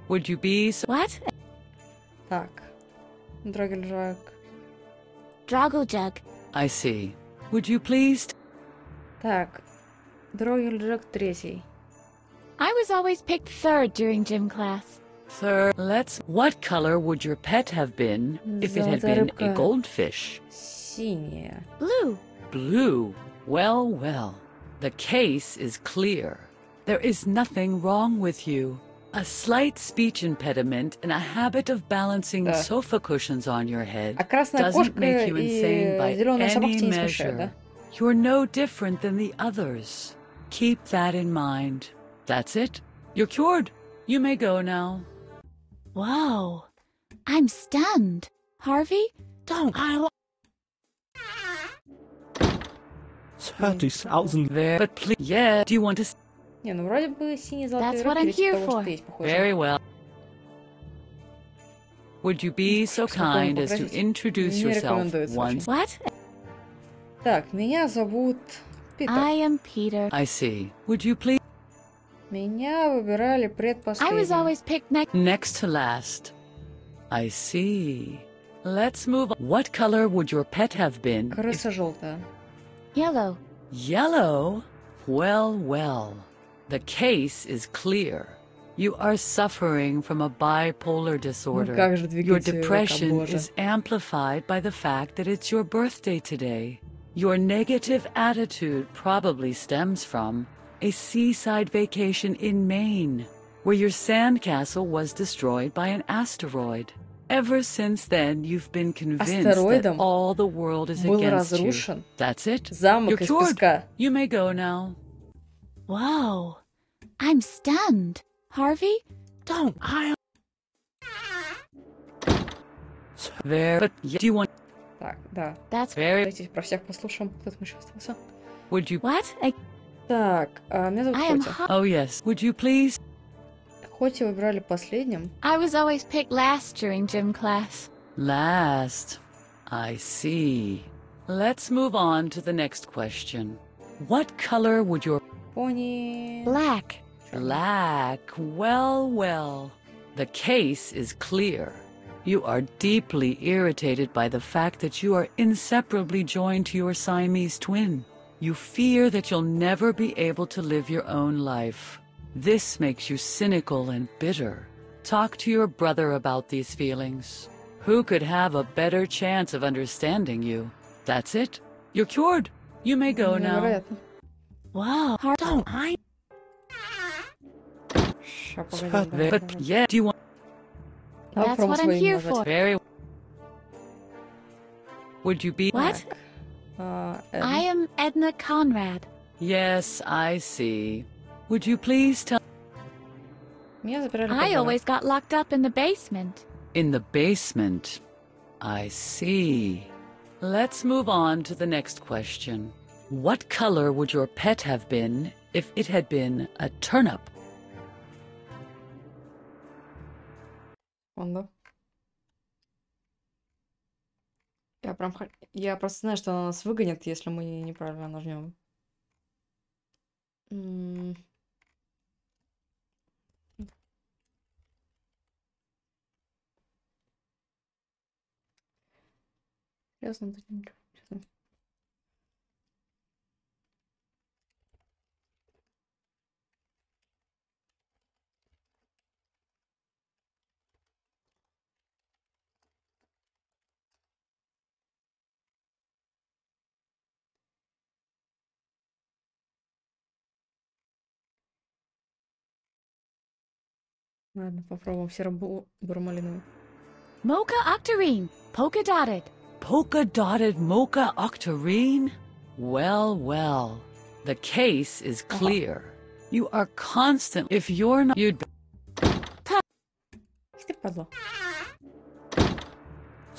Would you be so... What? Так. Драгельжак. Dragojug. I see. Would you please... Так. Драгельжак третий. I was always picked third during gym class. Third, what color would your pet have been if it had been a goldfish? Синяя. Blue. Blue. Well, well. The case is clear. There is nothing wrong with you. A slight speech impediment and a habit of balancing sofa cushions on your head doesn't make you insane by any measure. You're no different than the others. Keep that in mind. That's it. You're cured. You may go now. Wow. I'm stunned. Harvey? Don't. 30,000. But please, yeah, do you want to... Не, ну вроде бы синий золотой That's what I'm here for. Very well. Would you be so kind as to introduce yourself once? What? Так, меня зовут Питер. I am Peter. I see. Would you please... Меня выбирали предпоследним. I was always picked next to last. I see. Let's move on. What color would your pet have been? Крыса желтая. Yellow. Yellow? Well, well. The case is clear. You are suffering from a bipolar disorder. Your depression is amplified by the fact that it's your birthday today. Your negative attitude probably stems from a seaside vacation in Maine, where your sandcastle was destroyed by an asteroid. Ever since then, you've been convinced that all the world is against you. That's it. You're cured. You may go now. Wow. I'm stunned. Harvey? Don't. But do you want... Так, да. That's very... Давайте про всех послушаем. Кто там еще остался? Would you... What? Так, меня зовут Хотя. Oh, yes. Would you please... Хотя выбирали последним. I was always picked last during gym class. Last. I see. Let's move on to the next question. What color would your... Пони... Black. Black. Well, well. The case is clear. You are deeply irritated by the fact that you are inseparably joined to your Siamese twin. You fear that you'll never be able to live your own life. This makes you cynical and bitter. Talk to your brother about these feelings. Who could have a better chance of understanding you? That's it. You're cured. You may go now. Wow, don't I? But yeah, do you want? That's what I'm here for. Very. Would you be? What? I am Edna Conrad. Yes, I see. Would you please tell? I always got locked up in the basement. In the basement. I see. Let's move on to the next question. What color would your pet have been if it had been a turnip? Я просто знаю, что она нас выгонит, если мы неправильно нажмем. Серьезно, тут ничего. Ладно, попробуем серо-бурмалиновый. Mocha octarine, polka dotted. Polka dotted mocha octarine? Well, well. The case is clear. You are constant. If you're not, you'd.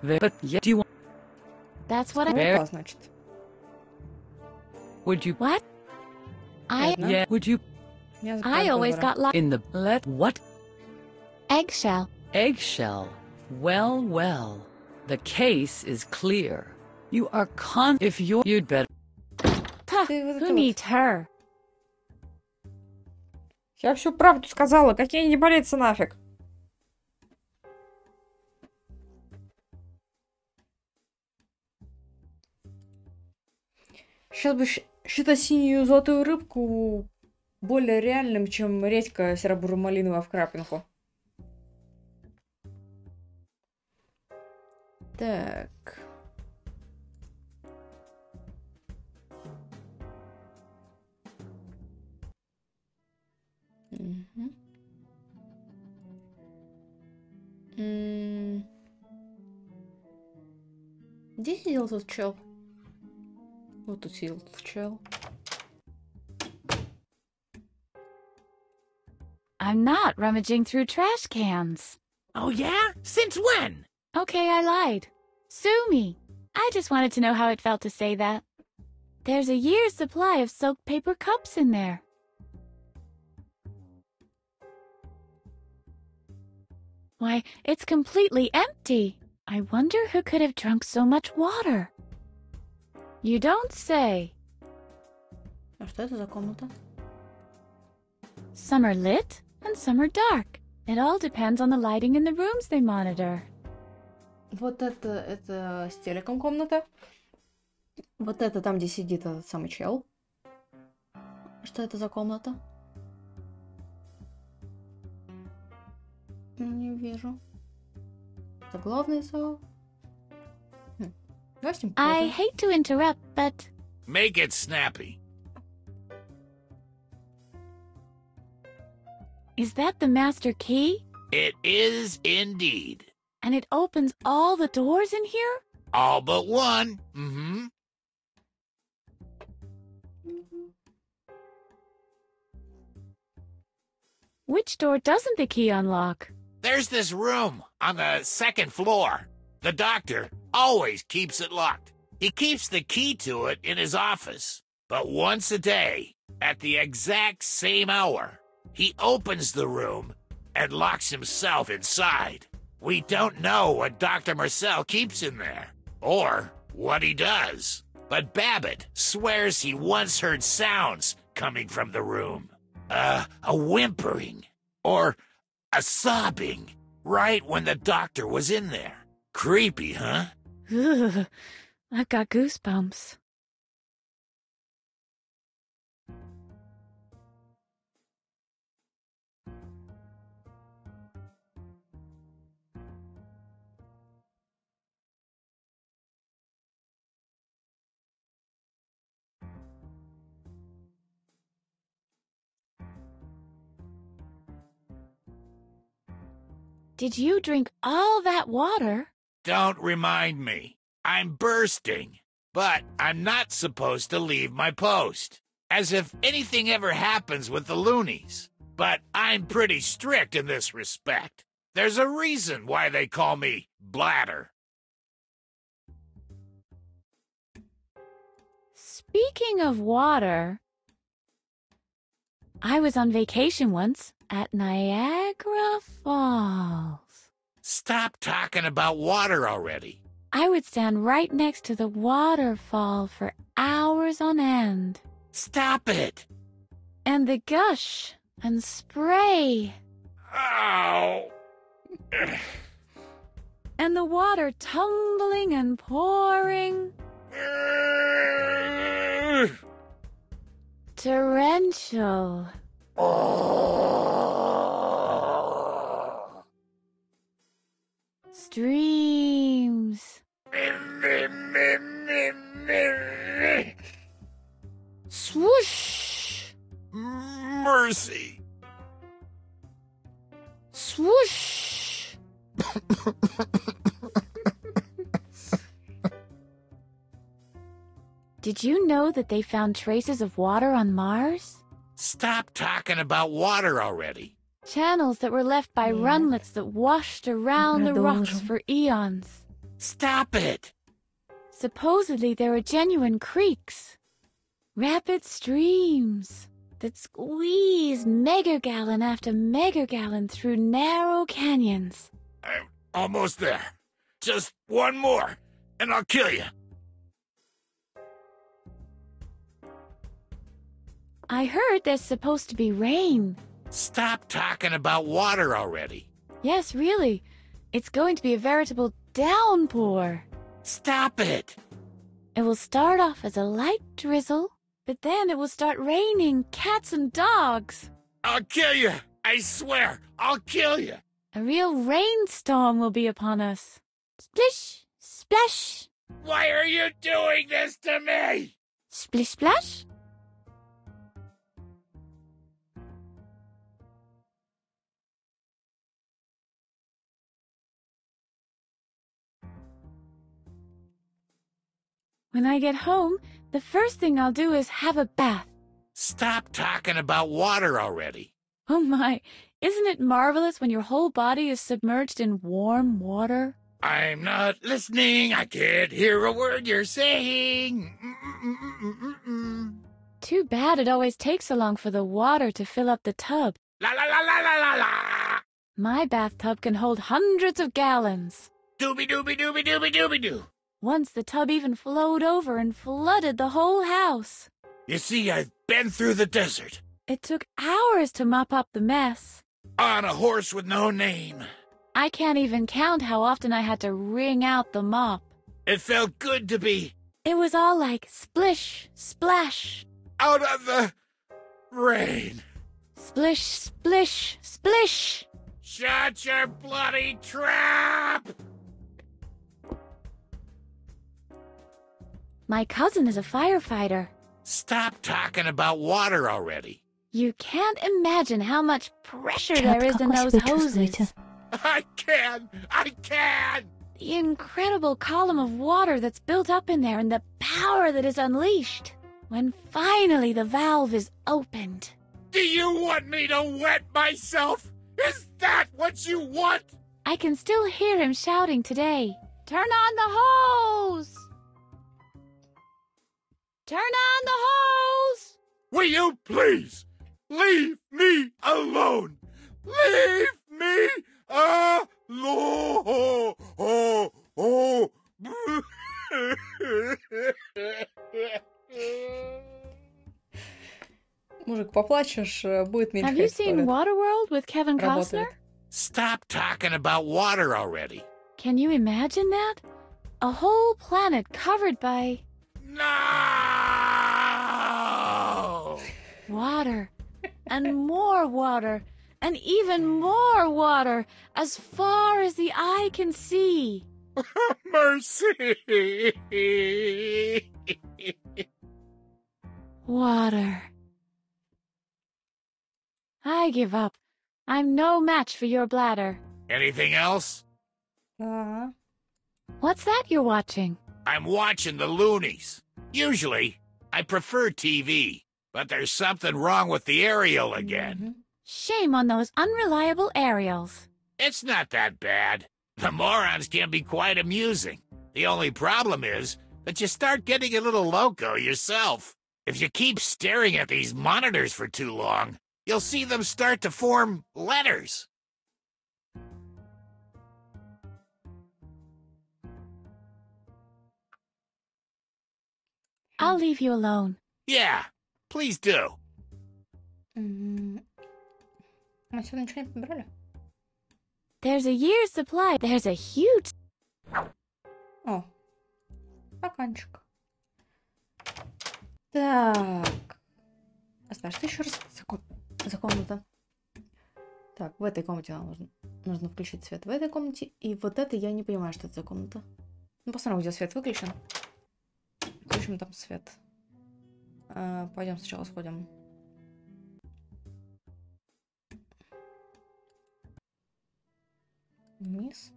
But yeah, do you want? That's what I. Would you? What? Yeah. Would you? I always got locked in the what? Eggshell. Eggshell. Well, well. The case is clear. You are if you'd better. Who needs her? Я всю правду сказала. Какие не болеться нафиг. Сейчас бы считать синюю золотую рыбку более реальным, чем редька серо-бурмалиновая в крапинку. Так. Где сидел тот чел? Вот тут сидел тот чел. I'm not rummaging through trash cans. Oh yeah? Since when? Okay, I lied. Sue me. I just wanted to know how it felt to say that. There's a year's supply of soaked paper cups in there. Why, it's completely empty. I wonder who could have drunk so much water. You don't say. А что это за комната? Some are lit and some are dark. It all depends on the lighting in the rooms they monitor. Вот это с телеком комната. Вот это там, где сидит этот самый чел. Что это за комната? Не вижу. Это главный зал. I hate to interrupt, but... Make it snappy. Is that the master key? It is indeed. And it opens all the doors in here? All but one. Mm-hmm. Which door doesn't the key unlock? There's this room on the second floor. The doctor always keeps it locked. He keeps the key to it in his office. But once a day, at the exact same hour, he opens the room and locks himself inside. We don't know what Dr. Marcel keeps in there, or what he does. But Babbitt swears he once heard sounds coming from the room. A whimpering, or a sobbing, right when the doctor was in there. Creepy, huh? Ugh, I've got goosebumps. Did you drink all that water? Don't remind me. I'm bursting. But I'm not supposed to leave my post. As if anything ever happens with the loonies. But I'm pretty strict in this respect. There's a reason why they call me Bladder. Speaking of water, I was on vacation once at Niagara Falls. Stop talking about water already. I would stand right next to the waterfall for hours on end. Stop it! And the gush and spray. Ow! And the water tumbling and pouring. Torrential. Streams. Swoosh. Mercy. Swoosh. Did you know that they found traces of water on Mars? Stop talking about water already. Channels that were left by runlets that washed around the rocks for eons. Stop it! Supposedly there are genuine creeks. Rapid streams that squeeze megagallon after megagallon through narrow canyons. I'm almost there. Just one more, and I'll kill you. I heard there's supposed to be rain. Stop talking about water already. Yes, really. It's going to be a veritable downpour. Stop it! It will start off as a light drizzle, but then it will start raining cats and dogs. I'll kill you! I swear, I'll kill you! A real rainstorm will be upon us. Splish, splash. Why are you doing this to me? Splish, splash. When I get home, the first thing I'll do is have a bath. Stop talking about water already. Oh my, isn't it marvelous when your whole body is submerged in warm water? I'm not listening. I can't hear a word you're saying. Too bad it always takes so long for the water to fill up the tub. La la la la la la la. My bathtub can hold hundreds of gallons. Doobie doobie doobie doobie doobie doo. Once the tub even flowed over and flooded the whole house. You see, I've been through the desert. It took hours to mop up the mess. On a horse with no name. I can't even count how often I had to wring out the mop. It felt good to be... It was all like splish, splash. Out of the rain. Splish, splish, splish. Shut your bloody trap! My cousin is a firefighter. Stop talking about water already. You can't imagine how much pressure there is in those hoses. I can! The incredible column of water that's built up in there and the power that is unleashed when finally the valve is opened. Do you want me to wet myself? Is that what you want? I can still hear him shouting today. Turn on the hose! Turn on the hose! Will you please leave me alone? Leave me alone! Мужик, поплачешь, будет меньше. Have you seen Waterworld with Kevin Costner? Stop talking about water already. Can you imagine that? A whole planet covered by... No! Water. And more water. And even more water. As far as the eye can see. Mercy! Water. I give up. I'm no match for your bladder. Anything else? What's that you're watching? I'm watching the Loonies. Usually, I prefer TV, but there's something wrong with the aerial again. Shame on those unreliable aerials. It's not that bad. The morons can be quite amusing. The only problem is that you start getting a little loco yourself. If you keep staring at these monitors for too long, you'll see them start to form letters. I'll leave you alone. Yeah, please do. Мы сюда ничего не побрали? There's a year's supply. There's a huge... О, стаканчик. Так. Что еще раз за комната? Так, в этой комнате нам нужно включить свет. В этой комнате. И вот это я не понимаю, что это за комната. Ну, посмотрим, где свет выключен. Включим там свет. Пойдем сначала сходим. Вниз.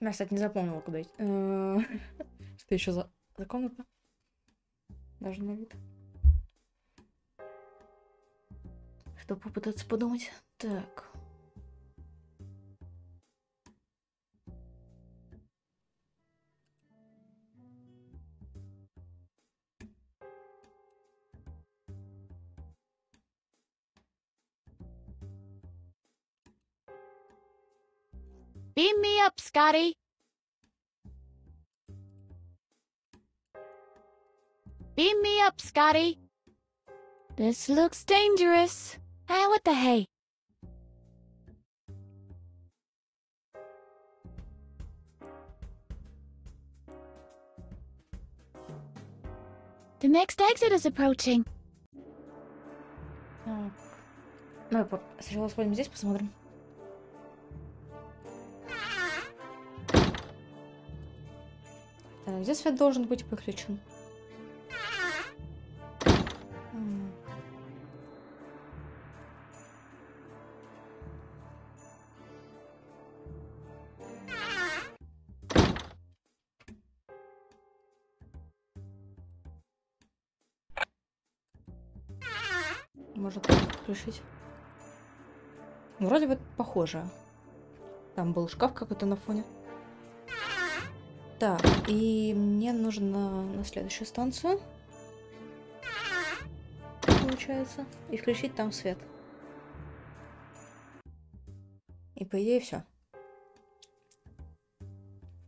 Я, кстати, не запомнила, куда идти. Что еще за комната? Даже на вид. Чтобы попытаться подумать. Так. Beam me up, Scotty. Beam me up, Scotty. This looks dangerous. Hey, what the hey? The next exit is approaching. Ну, сначала сходим здесь, посмотрим. Так, здесь свет должен быть выключен. Может включить. Вроде бы похоже. Там был шкаф какой-то на фоне. Так, и мне нужно на следующую станцию. Получается. И включить там свет. И по идее все.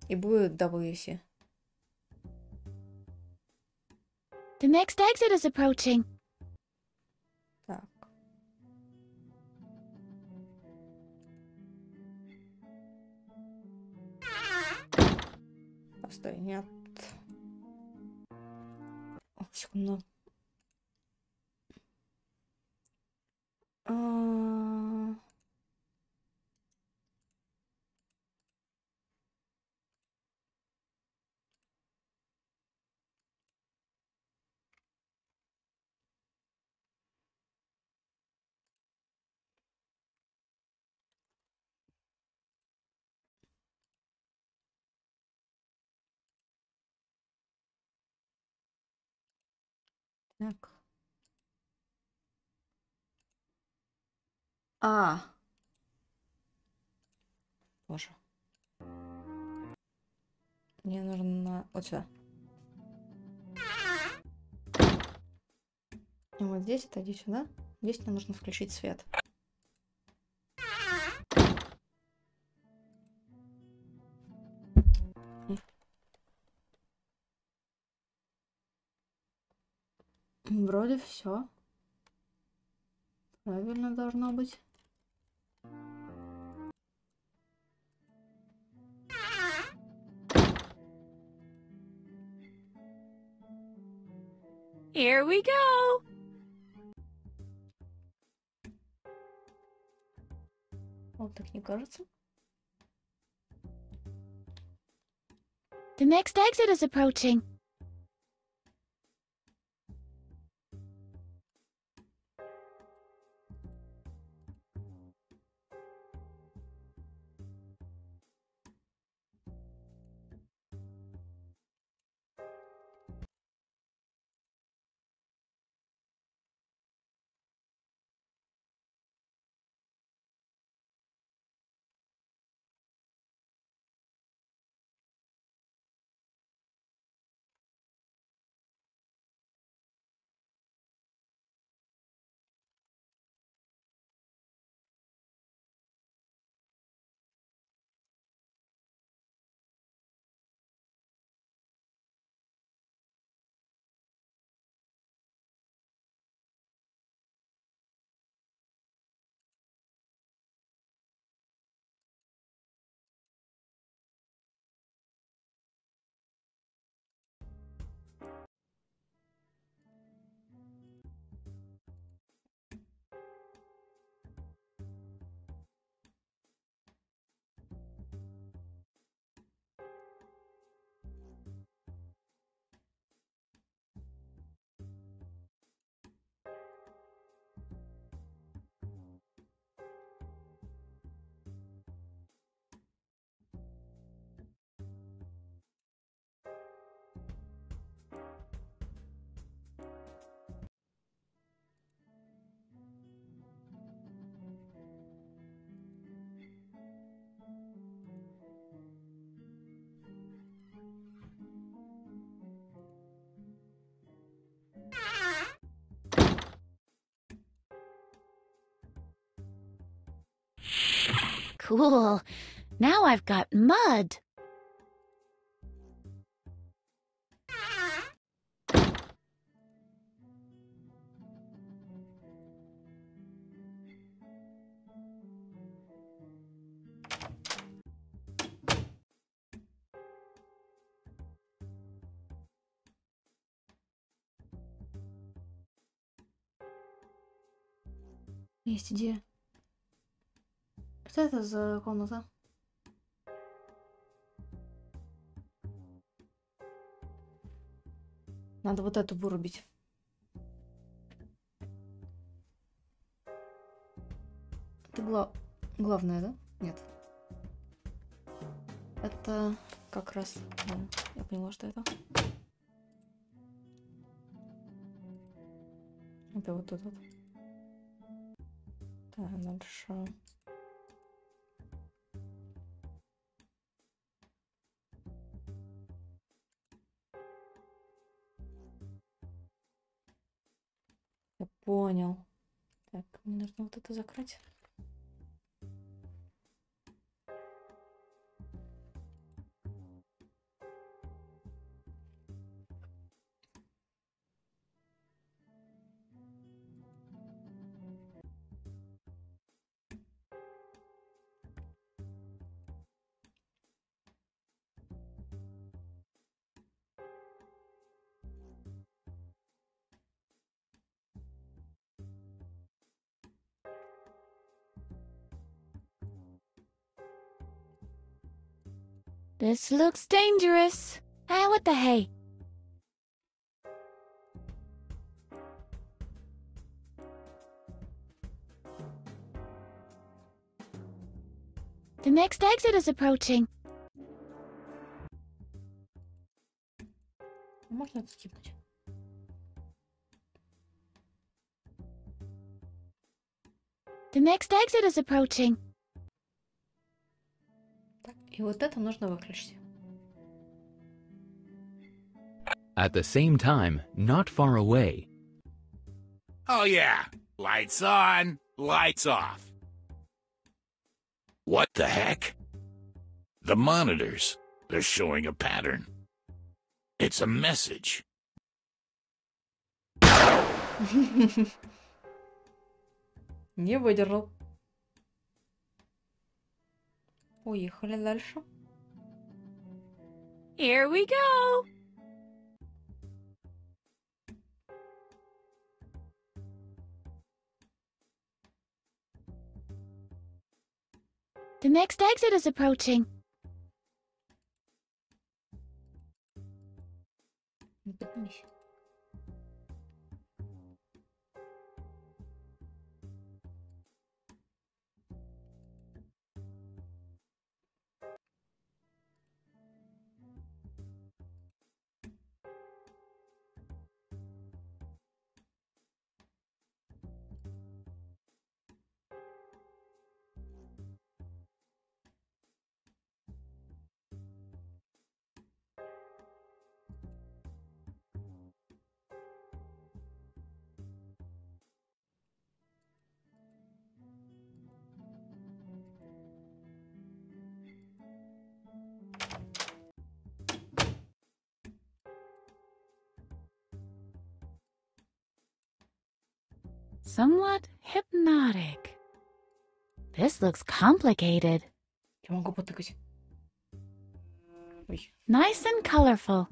И будет WC. The next exit is approaching. Так. Постой, нет. Секунду. Так. Боже. Мне нужно вот сюда. И вот здесь, это иди сюда. Здесь мне нужно включить свет. Вроде все. Правильно должно быть. Here we go. Вот так не кажется. The next exit is approaching. Cool. Now I've got mud. Есть идея. Что это за комната? Надо вот эту вырубить. Это главное, да? Нет. Это как раз... Да, я поняла, что это. Это вот тут вот. Так, дальше... Я понял. Так, мне нужно вот это закрыть. This looks dangerous. Ah, what the hey? The next exit is approaching. Можно это скипнуть? The next exit is approaching. И вот это нужно выключить. At the same time, not far away. Oh yeah, lights on, lights off. What the heck? The monitors, they're showing a pattern. It's a message. Не выдержал. Уехали дальше. Here we go. The next exit is approaching. Поднимись. Somewhat hypnotic. This looks complicated. Я могу потыкать. Ой. Nice and colorful.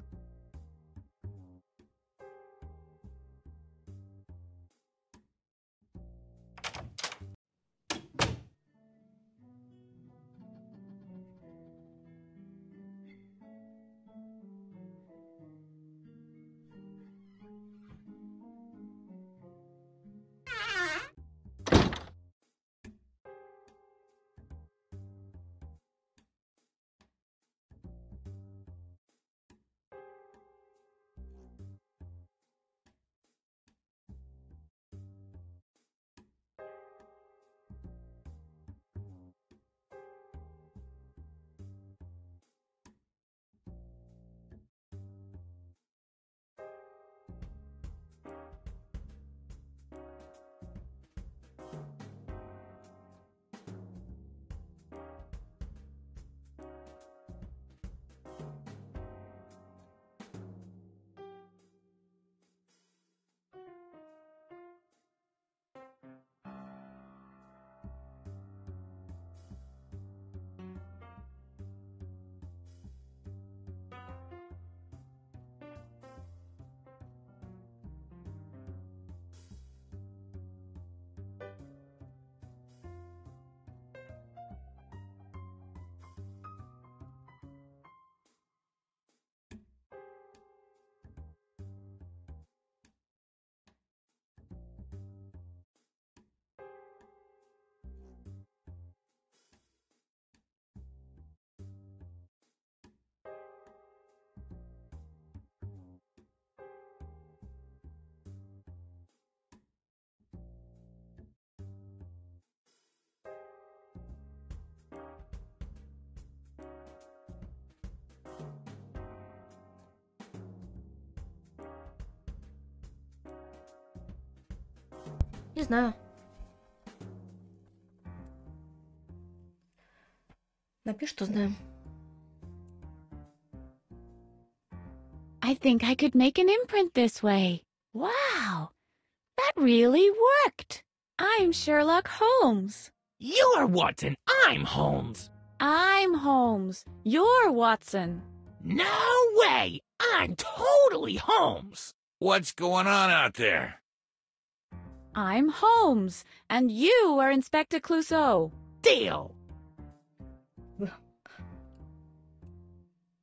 Не знаю. Напиши, что знаем. I think I could make an imprint this way. Wow, that really worked. I'm Sherlock Holmes. You're Watson. I'm Holmes. I'm Holmes. You're Watson. No way. I'm totally Holmes. What's going on out there? I'm Holmes, and you are Inspector Clouseau. Deal.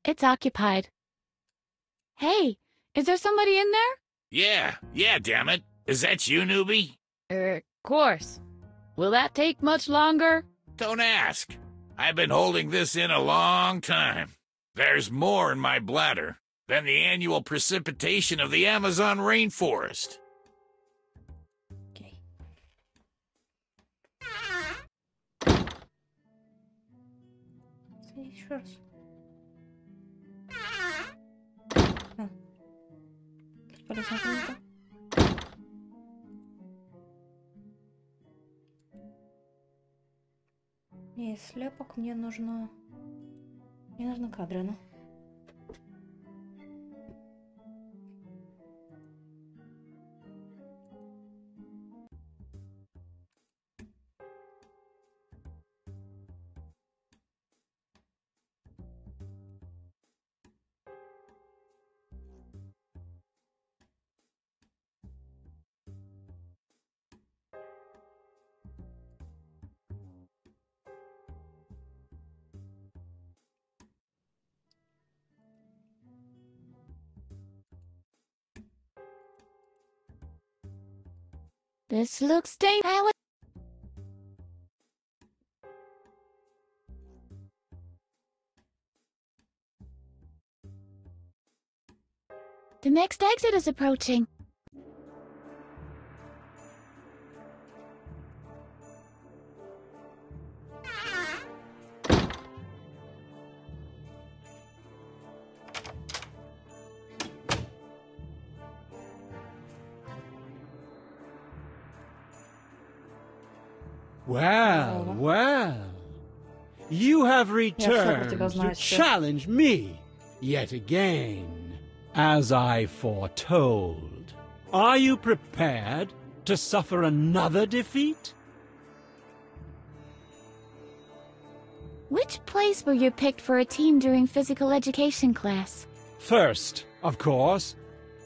It's occupied. Hey, is there somebody in there? Yeah, damn it. Is that you, newbie? Course. Will that take much longer? Don't ask. I've been holding this in a long time. There's more in my bladder than the annual precipitation of the Amazon rainforest. Okay. Еще раз. Бесполезная комната. Не, слепок мне нужно... Мне нужны кадры, ну. This looks dangerous. The next exit is approaching. Well, well. You have returned to challenge me yet again, as I foretold. Are you prepared to suffer another defeat? Which place were you picked for a team during physical education class? First, of course.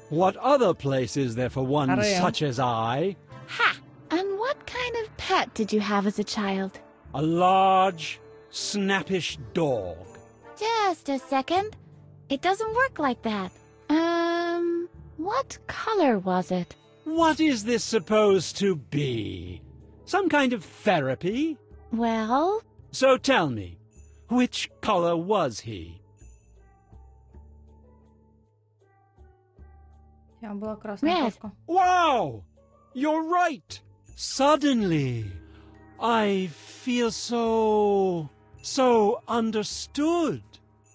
What other place is there for one such as I? Ha! And what kind of pet did you have as a child? A large, snappish dog. Just a second. It doesn't work like that. What color was it? What is this supposed to be? Some kind of therapy? Well? So tell me, which color was he? Red. Wow! You're right! Suddenly, I feel so understood.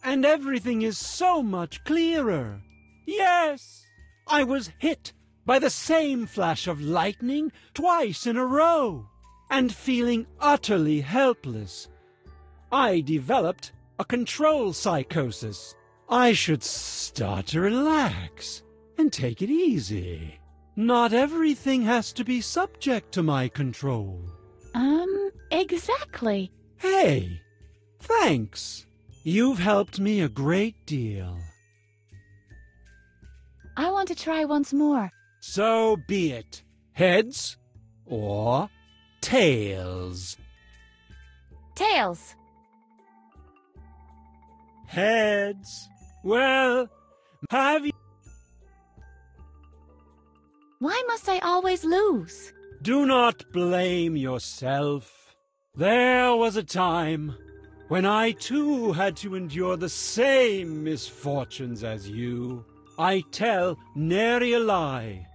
And everything is so much clearer. Yes, I was hit by the same flash of lightning twice in a row. And feeling utterly helpless, I developed a control psychosis. I should start to relax and take it easy. Not everything has to be subject to my control. Exactly. Hey, thanks. You've helped me a great deal. I want to try once more. So be it. Heads or tails? Tails. Heads. Well, have you... Why must I always lose? Do not blame yourself. There was a time when I too had to endure the same misfortunes as you. I tell nary a lie.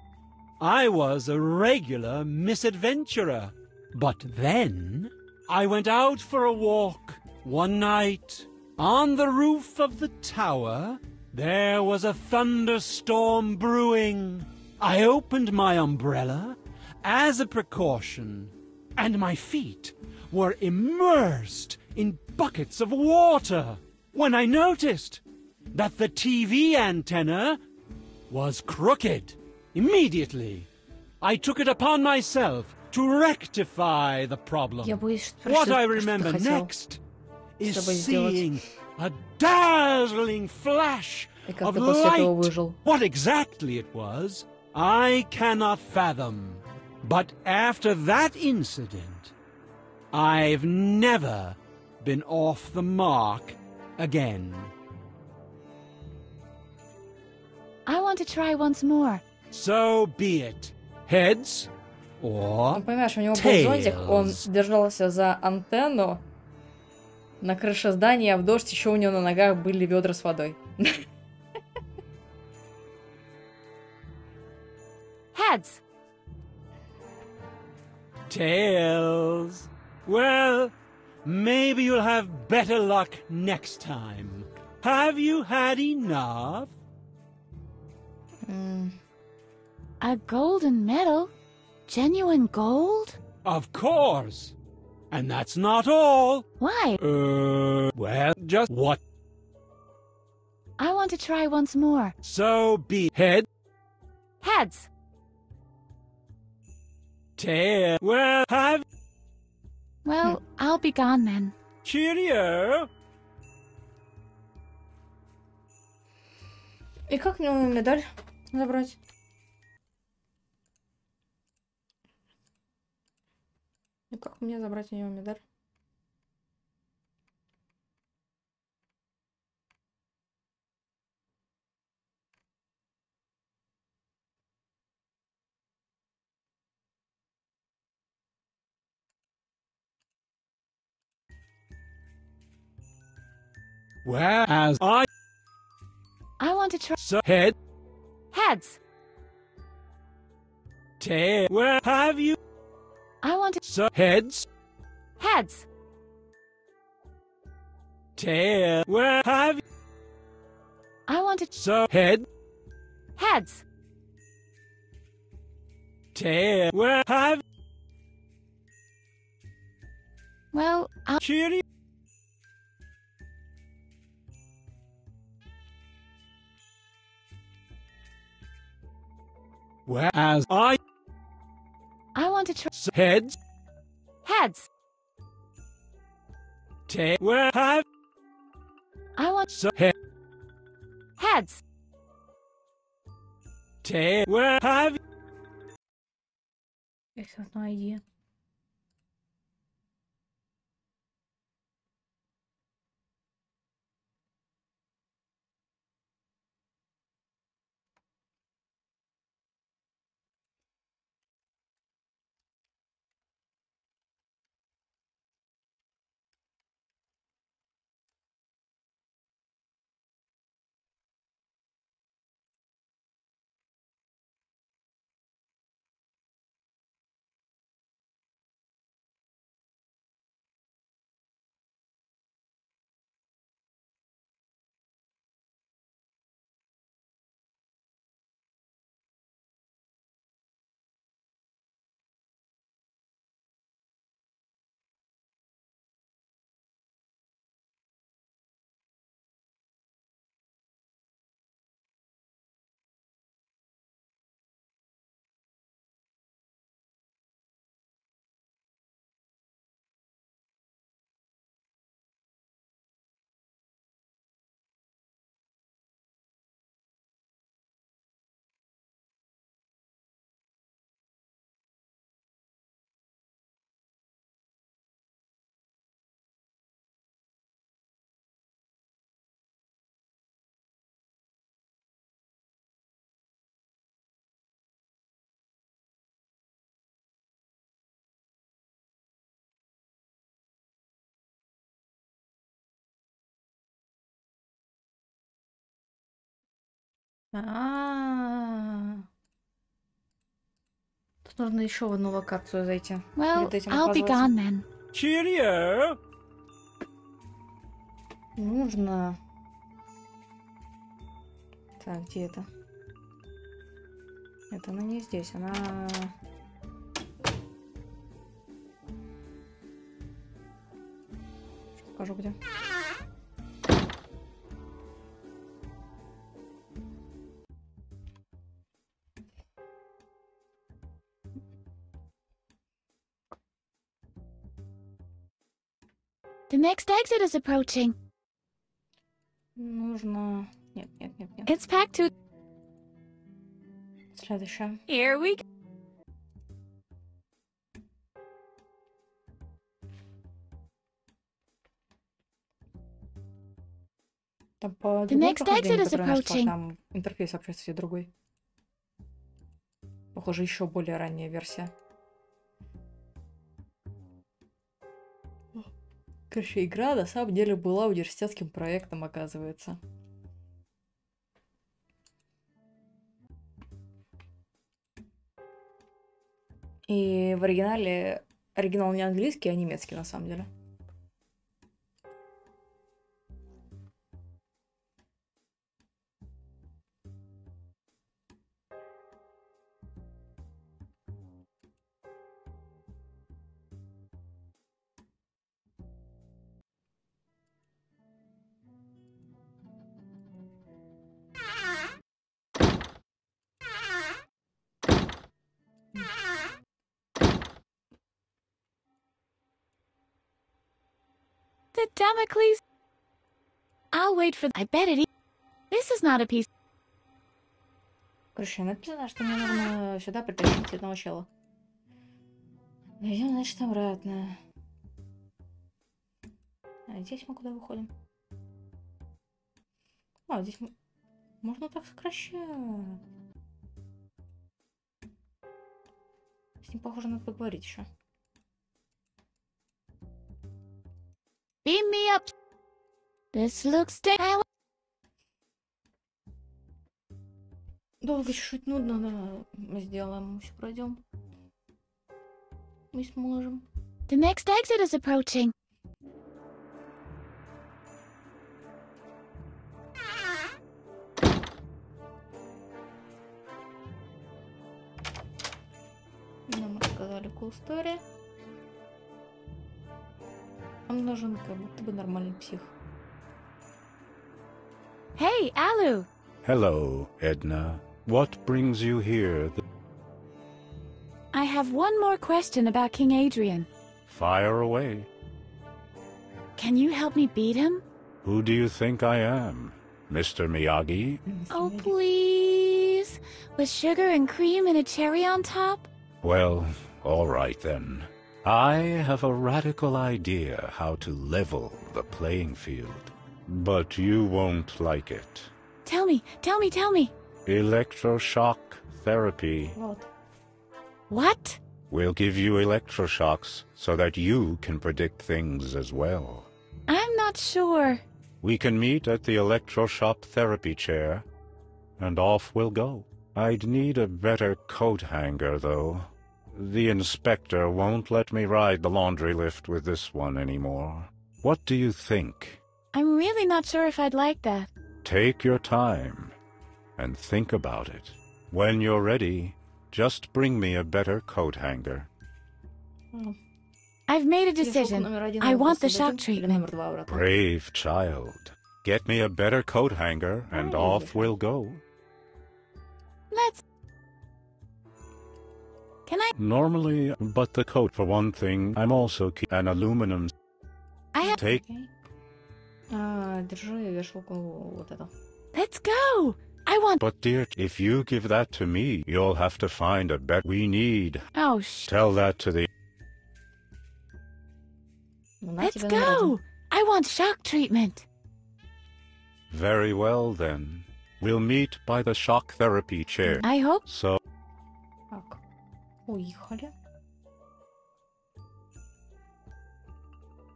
I was a regular misadventurer. But then I went out for a walk one night. On the roof of the tower, there was a thunderstorm brewing. I opened my umbrella as a precaution, and my feet were immersed in buckets of water when I noticed that the TV antenna was crooked. Immediately, I took it upon myself to rectify the problem. What I remember next is seeing a dazzling flash of light. What exactly it was, I cannot fathom. But after that incident, I've never been off the mark again. I want to try once more. So be it. Heads or понимаешь, у него был зонтик, он держался за антенну на крыше здания, а в дождь еще у него на ногах были ведра с водой. Heads. Tails. Well, maybe you'll have better luck next time. Have you had enough? A golden medal? Genuine gold? Of course. And that's not all. Why? Well, just what? I want to try once more. So be head. Heads. Tail. Well, have... Well, I'll be gone then. Cheerio. И как мне медаль забрать? И как мне забрать у него медаль? Whereas I want to try. So head. Heads. Tail. Where have you? I want to. So heads. Heads. Tail. Where have you? I want to. So head. Heads. Tail. Where have? Well, I'll. Cheery. Whereas I want to try. Heads. Heads. Tail. Where have? I want. So head. Heads. Tail. Where have? I have no idea. Тут нужно еще в одну локацию зайти. Well, Перед этим I'll be gone then. Cheerio. Нужно... Так, где это? Это она не здесь, она... Сейчас покажу, где. The next exit is approaching. Нужно... Нет. It's packed to... Следующее. Here we go. Там по The next exit is которое approaching. там интерфейс вообще, кстати, другой. Похоже, еще более ранняя версия. Короче, игра на самом деле была университетским проектом, оказывается. И в оригинале... Оригинал не английский, а немецкий, на самом деле. The Damocles. I'll wait for... I bet it... This is not a piece... Короче, написано, что мне нужно сюда притащить одного чела. Идем, значит, обратно. А здесь мы куда выходим? А, здесь мы... Можно так сокращать. С ним, похоже, надо поговорить еще. Beam me up. This looks Долго чуть-чуть нудно, да. Мы сделаем, мы все пройдем. Мы сможем. The next exit is approaching. Нам рассказали cool story. Нам нужен как будто бы нормальный псих. Hey, Alu! Hello, Edna. What brings you here? I have one more question about King Adrian. Fire away. Can you help me beat him? Who do you think I am? Mr. Miyagi? Oh, please. With sugar and cream and a cherry on top? Well, all right then. I have a radical idea how to level the playing field. But you won't like it. Tell me, tell me, tell me. Electroshock therapy. What? We'll give you electroshocks so that you can predict things as well. I'm not sure. We can meet at the electroshock therapy chair, and off we'll go. I'd need a better coat hanger, though. The inspector won't let me ride the laundry lift with this one anymore. What do you think? I'm really not sure if I'd like that. Take your time and think about it. When you're ready, just bring me a better coat hanger. I've made a decision. I want the shock treatment. Brave child. Get me a better coat hanger and off we'll go. Let's... Can I... Normally, but the coat for one thing, I'm also an aluminum... I have... Take... Держи вешалку вот эту. Let's go! I want... But dear, if you give that to me, you'll have to find a bet we need. Oh, Tell that to the... Let's go! I want shock treatment. Very well, then. We'll meet by the shock therapy chair. I hope... So... Так, уехали.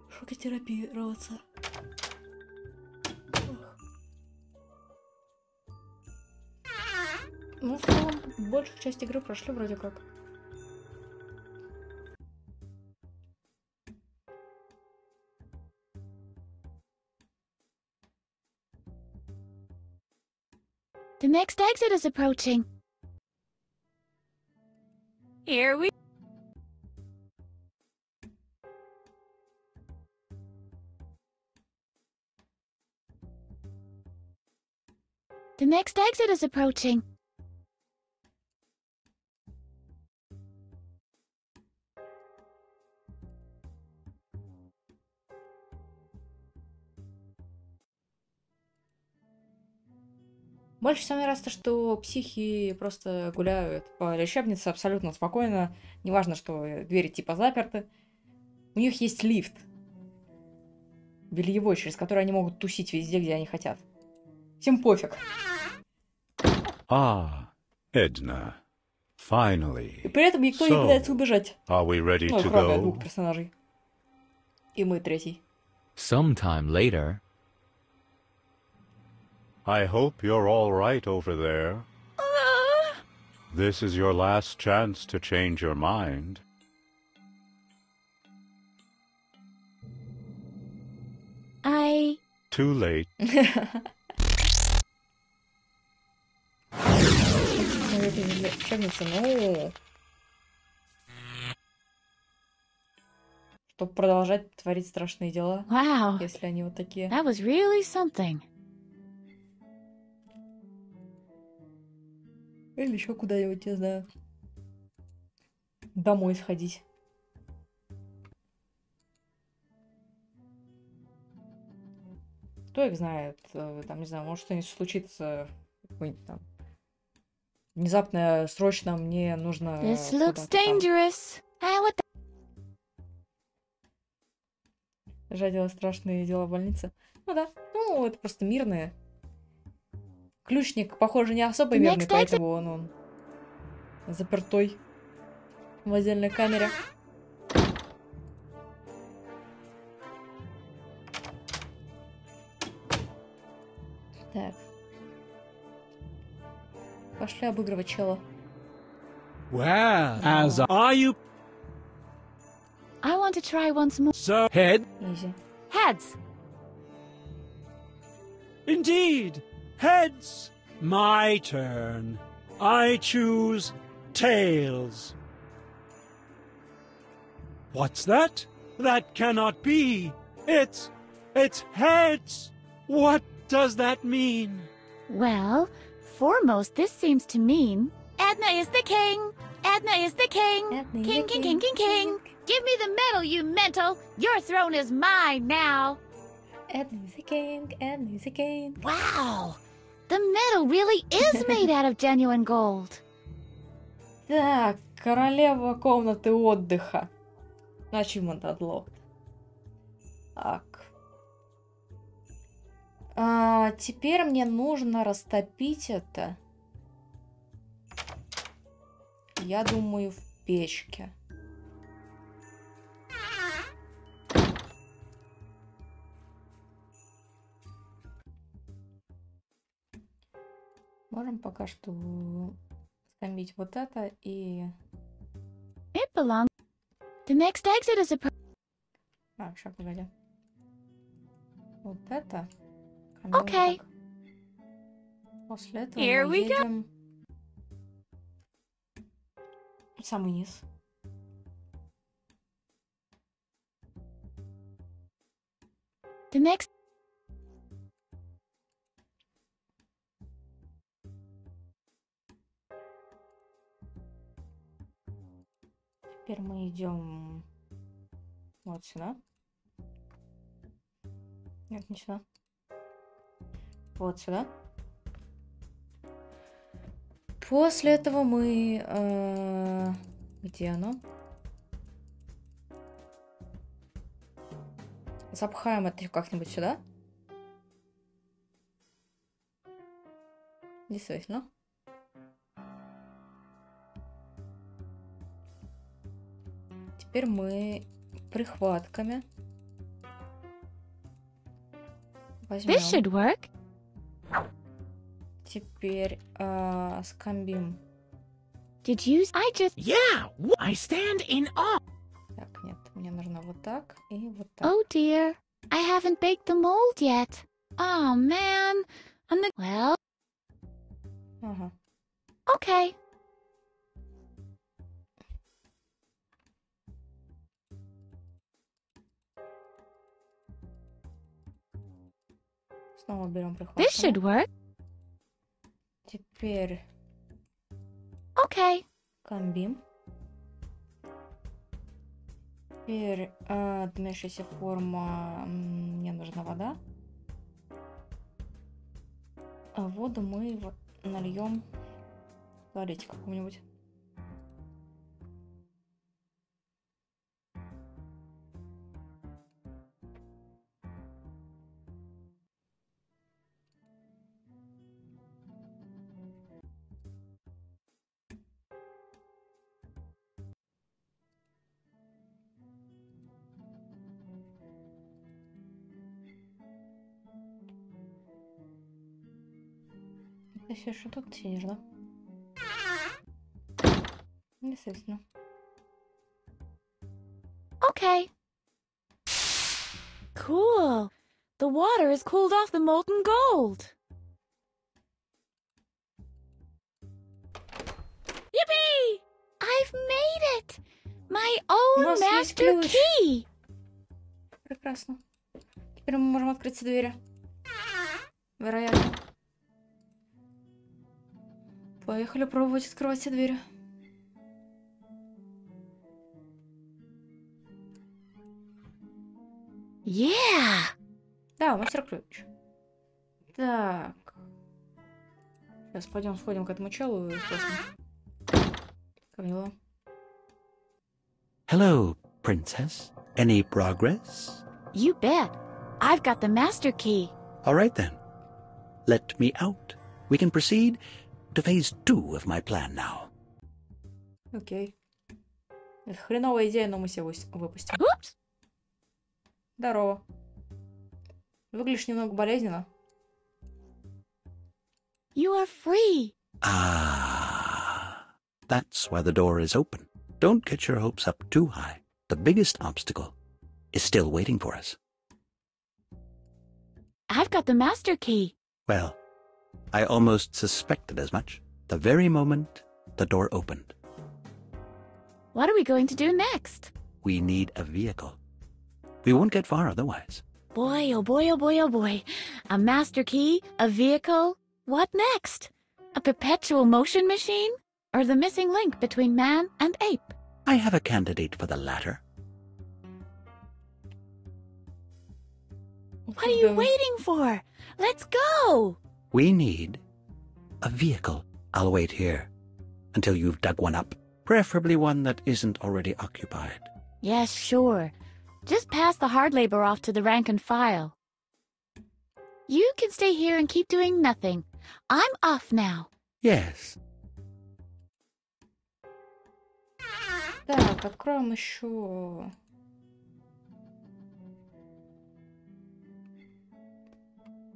Шокотерапироваться. Ну, в целом, большую часть игры прошли вроде как. The next exit is approaching. Here we... The next exit is approaching. Больше всего мне нравится, что психи просто гуляют по лечебнице абсолютно спокойно. Неважно, что двери типа заперты. У них есть лифт. Бельевой, через который они могут тусить везде, где они хотят. Всем пофиг. Edna. Finally. И при этом никто не пытается убежать. Are we ready to кроме go? двух персонажей. И мы третий. Sometime later. I hope you're all right over there. This is your last chance to change your mind. Too late. Ну, чтобы продолжать творить страшные дела. Wow. Если они вот такие. That was really something. Или еще куда-нибудь, не знаю. Домой сходить. Кто их знает? Там, не знаю, может что-нибудь случится. Какой-нибудь там. Внезапно, срочно мне нужно... This looks dangerous. Решать делать страшные дела в больнице. Ну да. Ну, это просто мирные. Ключник, похоже, не особо мирный, поэтому он запертой в отдельной камере. Так. Пошли обыгрывать чела. Well, as are you? I want to try once more. So, head? Easy. Heads. Indeed, heads. My turn. I choose tails. What's that? That cannot be. It's heads. What does that mean? Well, foremost, this seems to mean Edna is the king. Edna is the king. Edna is King, the king, king, king, king. Give me the medal, you mental. Your throne is mine now. Edna is the king. Edna is the king. Wow. The medal really is made out of genuine gold. Так, королева комнаты отдыха. Achievement unlocked. Так. Теперь мне нужно растопить это. Я думаю, в печке. Можем пока что скамбить вот это и... It belongs. The next exit is a... Сейчас, погоди. Вот это. Okay. После этого Here мы we go. едем в самый низ. The next... Теперь мы идем вот сюда. Нет, не сюда. Вот сюда. После этого мы... где оно? Запхаем это как-нибудь сюда. Действительно. Теперь мы прихватками возьмем. This should work. Теперь скамбим. Did you... I just... Yeah, I stand in awe. Так, нет, мне нужно вот так и вот так. Oh dear. I haven't baked the mold yet. Oh man. And the... Well... Ага. Okay. Снова берем прихватку. This should work. Теперь Okay. комбим. Теперь дымящаяся форма. Мне нужна вода. А воду мы вот нальем в туалете каком-нибудь. Ты все что тут сидишь, да? Естественно. Okay. Cool. The water has cooled off the molten gold. Yippee! I've made it! My own master key! Прекрасно. Теперь мы можем открыть все двери. Вероятно. Поехали пробовать открывать все двери. Yeah! Да, мастер-ключ. Так. Сейчас пойдем сходим к этому челу и спросим. Как дела? Hello, princess. Any progress? You bet. I've got the master key. All right then. Let me out. We can proceed to phase 2 of my plan now. Окей. Это хреновая идея, но мы себя выпустим. Oops. Здорово. Выглядишь немного болезненно. You are free. Ah, that's why the door is open. Don't get your hopes up too high. The biggest obstacle is still waiting for us. I've got the master key. Well, I almost suspected as much. The very moment the door opened. What are we going to do next? We need a vehicle. We won't get far otherwise. Boy, oh boy, oh boy, oh boy. A master key, a vehicle. What next? A perpetual motion machine? Or the missing link between man and ape? I have a candidate for the latter. What are you waiting for? Let's go! We need a vehicle. I'll wait here until you've dug one up. Preferably one that isn't already occupied. Yes, sure. Just pass the hard labor off to the rank and file. You can stay here and keep doing nothing. I'm off now. Yes. Так, откроем еще...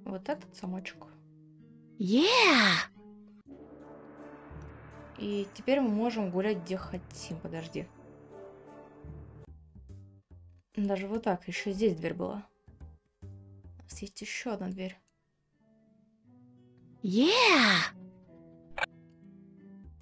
Вот этот замочек. Yeah! И теперь мы можем гулять где хотим. Подожди. Даже вот так. Еще здесь дверь была. У нас есть еще одна дверь. Yeah!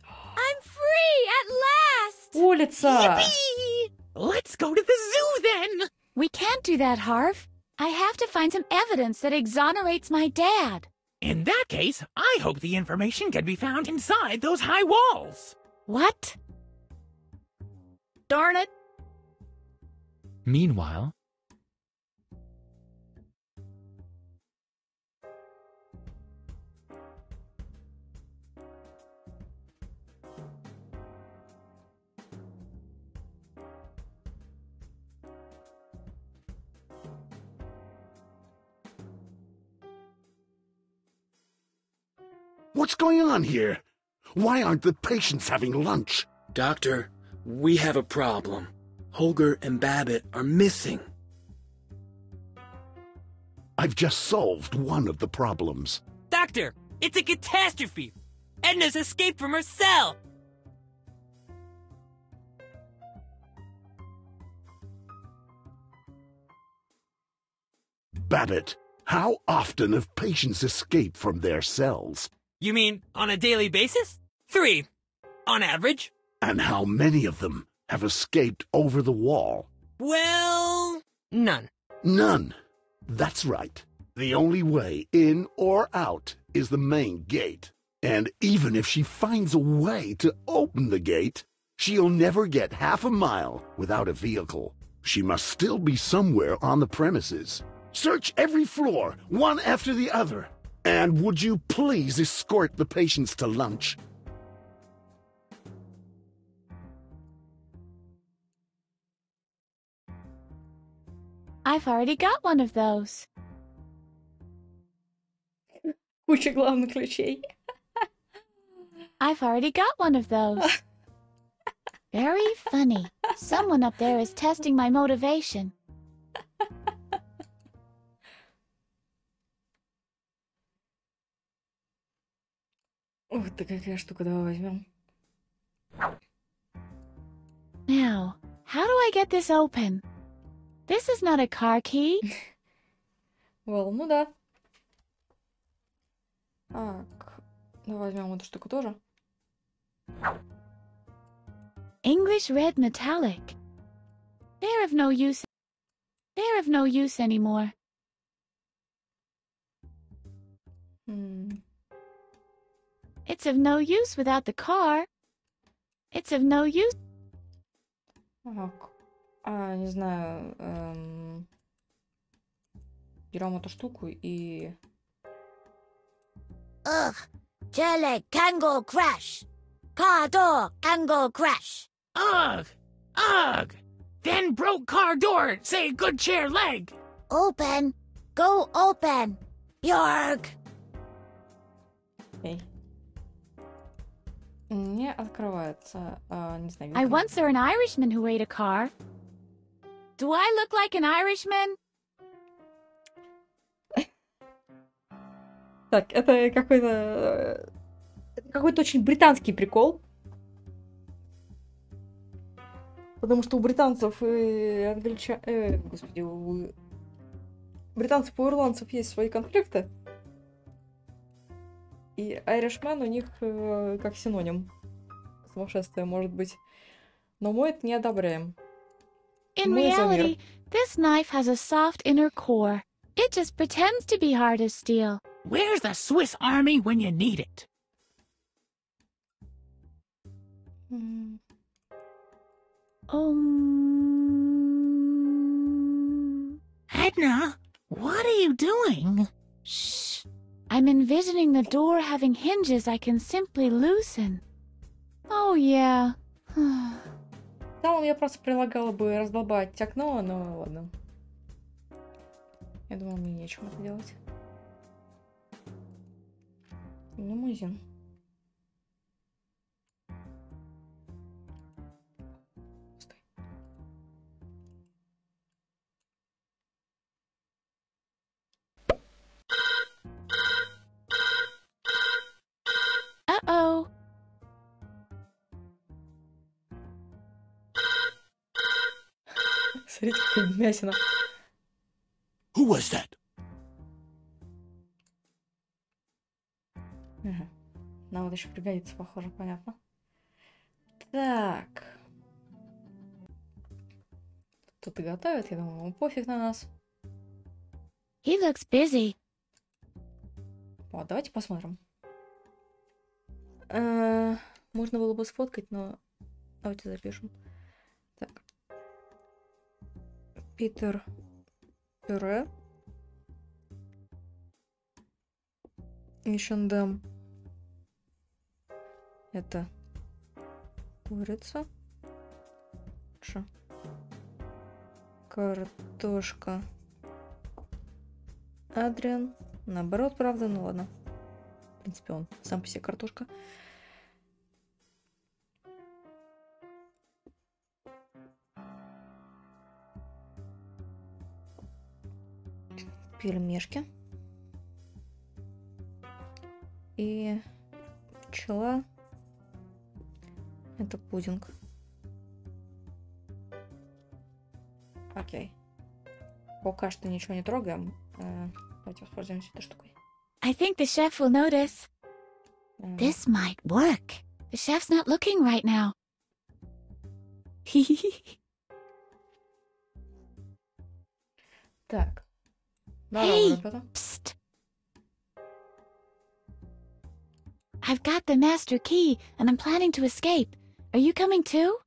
I'm free at last! Улица! Yippee! Let's go to the zoo then! We can't do that, Harv. I have to find some evidence that exonerates my dad. In that case, I hope the information can be found inside those high walls. What? Darn it. Meanwhile, What's going on here? Why aren't the patients having lunch? Doctor, we have a problem. Holger and Babbitt are missing. I've just solved one of the problems. Doctor, it's a catastrophe! Edna's escaped from her cell! Babbitt, how often have patients escaped from their cells? You mean on a daily basis? 3, on average. And how many of them have escaped over the wall? Well, none. None. That's right. The only way in or out is the main gate. And even if she finds a way to open the gate, she'll never get half a mile without a vehicle. She must still be somewhere on the premises. Search every floor, one after the other. And would you please escort the patients to lunch? I've already got one of those. Куча главных ключей. I've already got one of those. Very funny. Someone up there is testing my motivation. Вот такая штука, давай возьмем. Now, how do I get this open? This is not a car key. Well, ну да. Так, давай возьмем эту штуку тоже. English red metallic. They're of no use. They're of no use anymore. It's of no use without the car. It's of no use. Не знаю. Берем эту штуку и... Ugh, Jelly can go crash. Car door can go crash. Ugh! Ugh! Then broke car door, say good chair leg. Open. Go open. York. Эй. Не открывается. Не знаю. I once saw an Irishman who ate a car. Do I look like an Irishman? Так, это какой-то очень британский прикол. Потому что у британцев и англичан... господи, у британцев и у ирландцев есть свои конфликты. И Irishman у них как синоним сумасшествия может быть. Но мы это не одобряем. In reality, this knife has a soft inner core. It just pretends to be hard as steel. Where's the Swiss Army when you need it? Edna, what are you doing? Shh. I'm envisioning the door having hinges I can simply loosen. Oh, yeah. Там я просто предлагала бы раздолбать окно, но ладно. Я думала, мне нечем это делать. Лимузин. Стой. Uh-oh. Смотрите, какая мясина. Who was that? Ага. Нам вот еще пригодится, похоже, понятно. Так. Кто-то готовит, я думаю, ему пофиг на нас. He looks busy. О, давайте посмотрим. Можно было бы сфоткать, но давайте запишем. Так. Питер пюре. И шандам. Это курица. Картошка. Адриан. Наоборот, правда, ну ладно. В принципе, он сам по себе картошка. Пельмешки. И пчела. Это пудинг. Окей. Пока что ничего не трогаем. Давайте воспользуемся этой штукой. I think the chef will notice. This might work. The chef's not looking right now. Так. Hey, psst. I've got the master key, and I'm planning to escape. Are you coming too?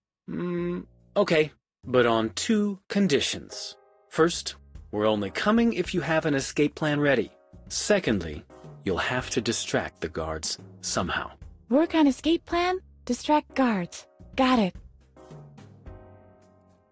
Okay, but on 2 conditions. First, we're only coming if you have an escape plan ready. Secondly, you'll have to distract the guards somehow. Work on escape plan, distract guards. Got it.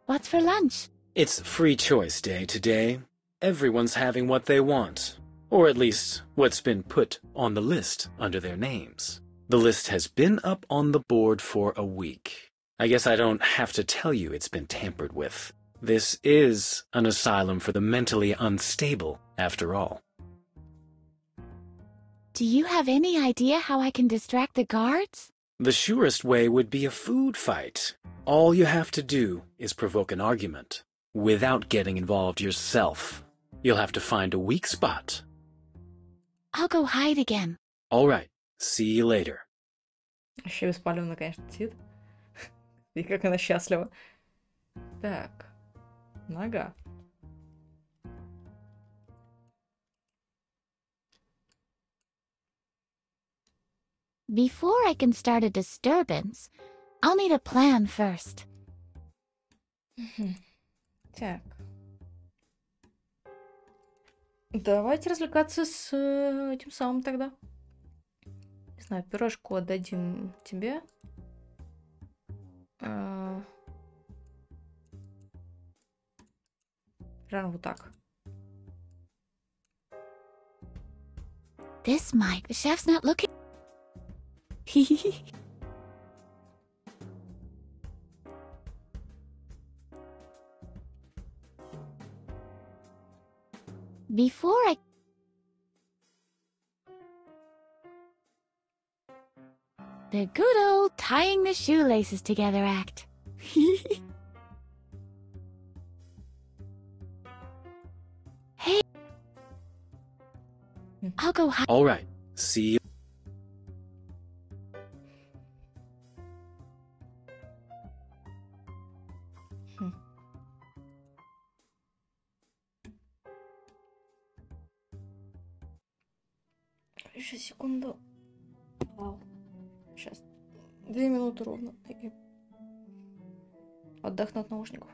What's for lunch? It's free choice day today. Everyone's having what they want. Or at least, what's been put on the list under their names. The list has been up on the board for a week. I guess I don't have to tell you it's been tampered with. This is an asylum for the mentally unstable, after all. Do you have any idea how I can distract the guards? The surest way would be a food fight. All you have to do is provoke an argument, without getting involved yourself. You'll have to find a weak spot. I'll go hide again. All right. See you later. Вообще беспалевно, конечно, сидит. И как она счастлива. Так. Нога. Before I can start a disturbance, I'll need a plan first. Так. Давайте развлекаться с этим самым тогда. Не знаю, пюрешку отдадим тебе. Прям вот так. This might. The chef's not looking. Before I... The good old tying the shoelaces together act. Hey. I'll go hide. All right. See you. Еще секунду. Вау. Сейчас. 2 минуты ровно. И отдохну от наушников.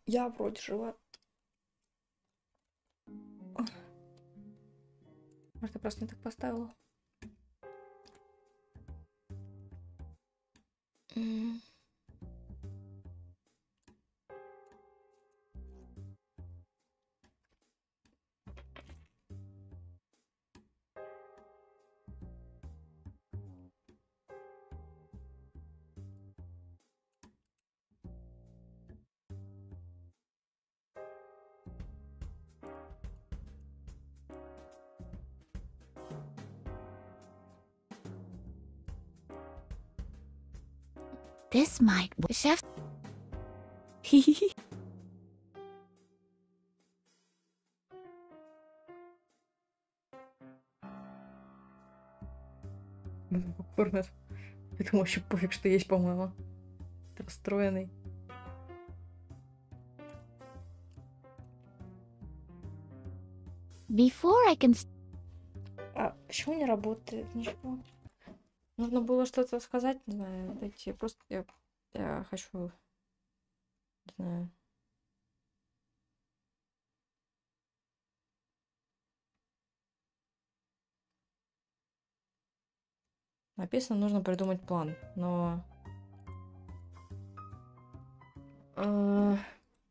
Я вроде жива. Может, я просто не так поставила. This might chef. Попкорн. Этому вообще пофиг, что есть, по-моему. Расстроенный. Before I can... А почему не работает? Ничего. Нужно было что-то сказать, не знаю, дайте. Просто я хочу, не знаю. Написано, нужно придумать план, но...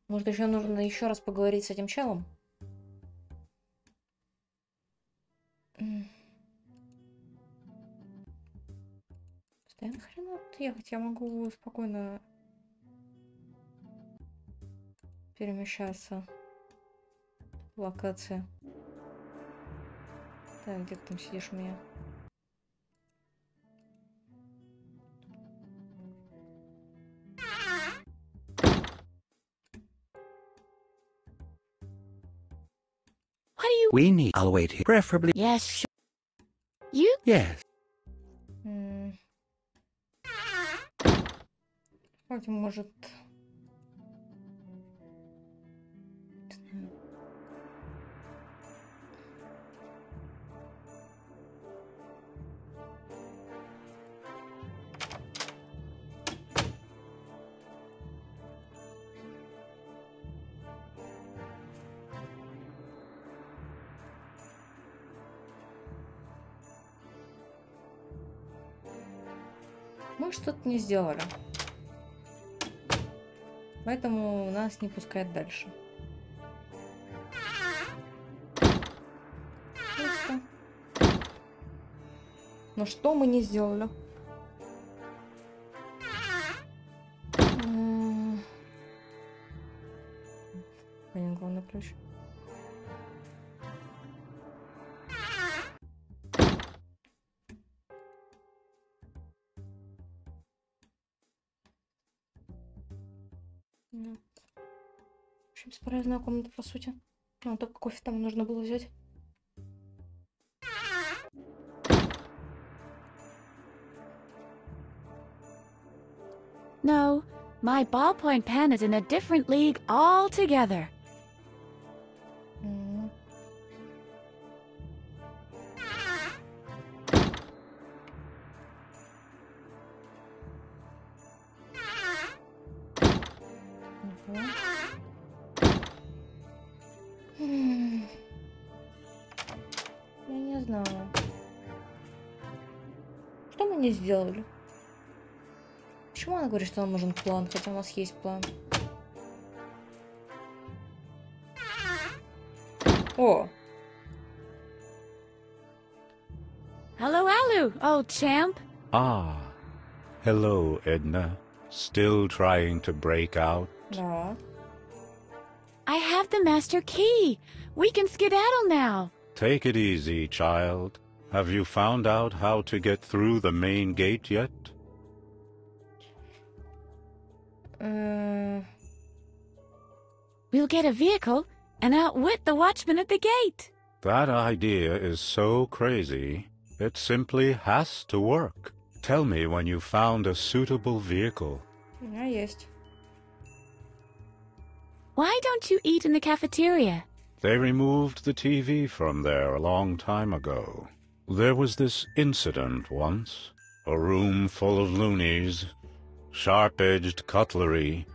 может, еще нужно еще раз поговорить с этим челом? Постоянно хрена тут ехать, я могу спокойно перемещаться в локации. Так, где ты там сидишь у меня? We need. I'll wait here. Preferably. Yes, sure. You? Yes. Хоть, может... Мы что-то не сделали. Поэтому нас не пускает дальше. Просто. Но что мы не сделали? Блин, главный ключ. Нет. В общем, бесполезная комната, по сути. Ну, только кофе там нужно было взять. No, my ballpoint pen is in a different league altogether. Я не знаю. Что мы не сделали? Почему она говорит, что нам нужен план, хотя у нас есть план? О! Hello, Alu, old champ. Ah. Hello, Edna. Still trying to break out? Да. I have the master key. We can skedaddle now. Take it easy, child. Have you found out how to get through the main gate yet? We'll get a vehicle and outwit the watchman at the gate. That idea is so crazy, it simply has to work. Tell me when you found a suitable vehicle. У меня есть. Why don't you eat in the cafeteria? They removed the TV from there a long time ago. There was this incident once. A room full of loonies, sharp-edged cutlery,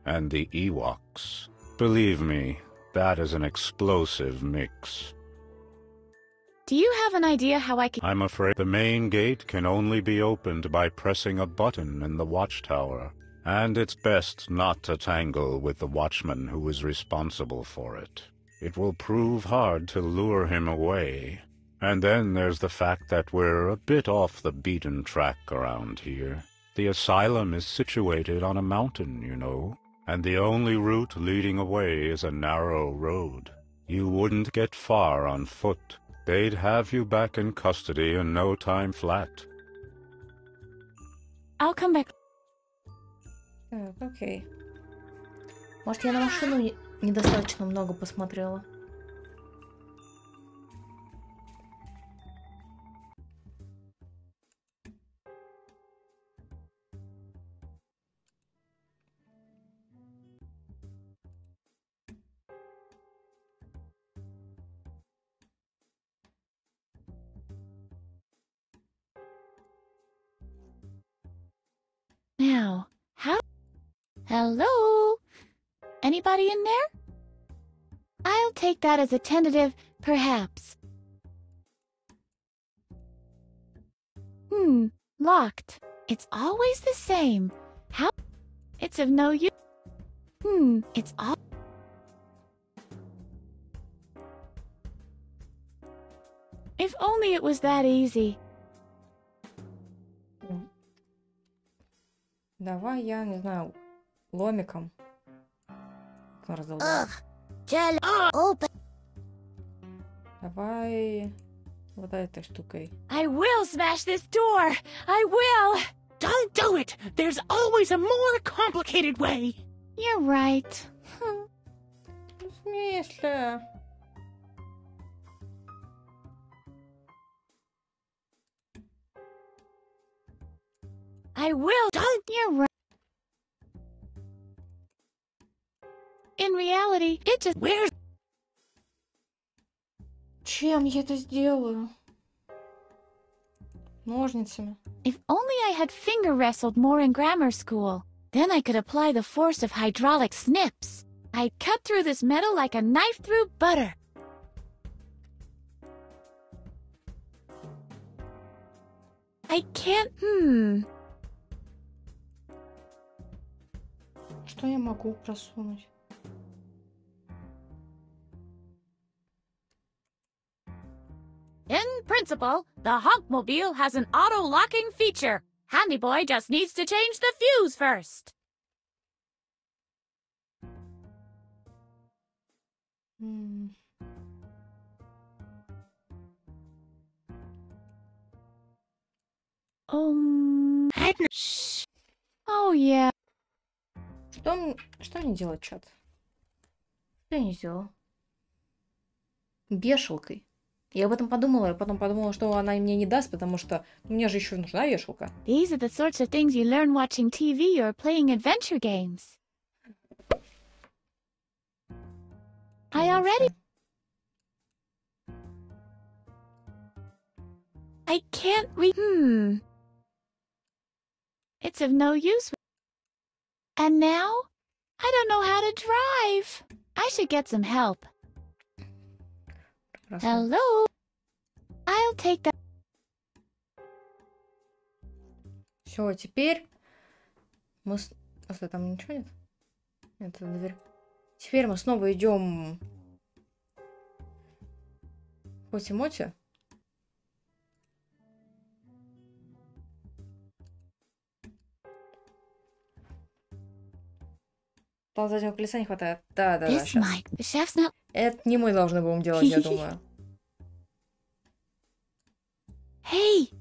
and the Ewoks. Believe me, that is an explosive mix. Do you have an idea how I can... I'm afraid the main gate can only be opened by pressing a button in the watchtower, and it's best not to tangle with the watchman who is responsible for it. It will prove hard to lure him away. And then there's the fact that we're a bit off the beaten track around here. The asylum is situated on a mountain, you know, and the only route leading away is a narrow road. You wouldn't get far on foot. They'd have you back in custody in no time flat. I'll come back. Так, окей. Может, я на машину недостаточно много посмотрела. Now, how... Hello? Anybody in there? I'll take that as a tentative, perhaps. Locked. It's always the same. How? It's of no use. It's all... If only it was that easy. Давай я, не знаю, ломиком. Давай вот этой штукой. I will smash this door! I will! Don't do it! There's always a more complicated way! You're right. В смысле? I will. Don't. You're right. In reality, it just... Where's... Чем я это сделаю? Ножницами. If only I had finger wrestled more in grammar school. Then I could apply the force of hydraulic snips. I'd cut through this metal like a knife through butter. I can't... что я могу просунуть? In principle, the Honkmobile has an auto-locking feature. Handy Boy just needs to change the fuse first. Shh. Oh, yeah. Что они делают, чат? Что я не сделала? Вешалкой. Я об этом подумала, и потом подумала, что она мне не даст, потому что мне же еще нужна вешалка. These are the sorts of things you learn watching TV or playing adventure games. I can't read. It's of no use. And now, I don't know how to drive. I should get some help. Hello? I'll take that. Все, теперь мы... А там ничего нет? Нет, это дверь. Теперь мы снова идем в Хоти-Моти. Там заднего колеса не хватает. Да, сейчас. Это не мы должны будем делать, я думаю. Hey!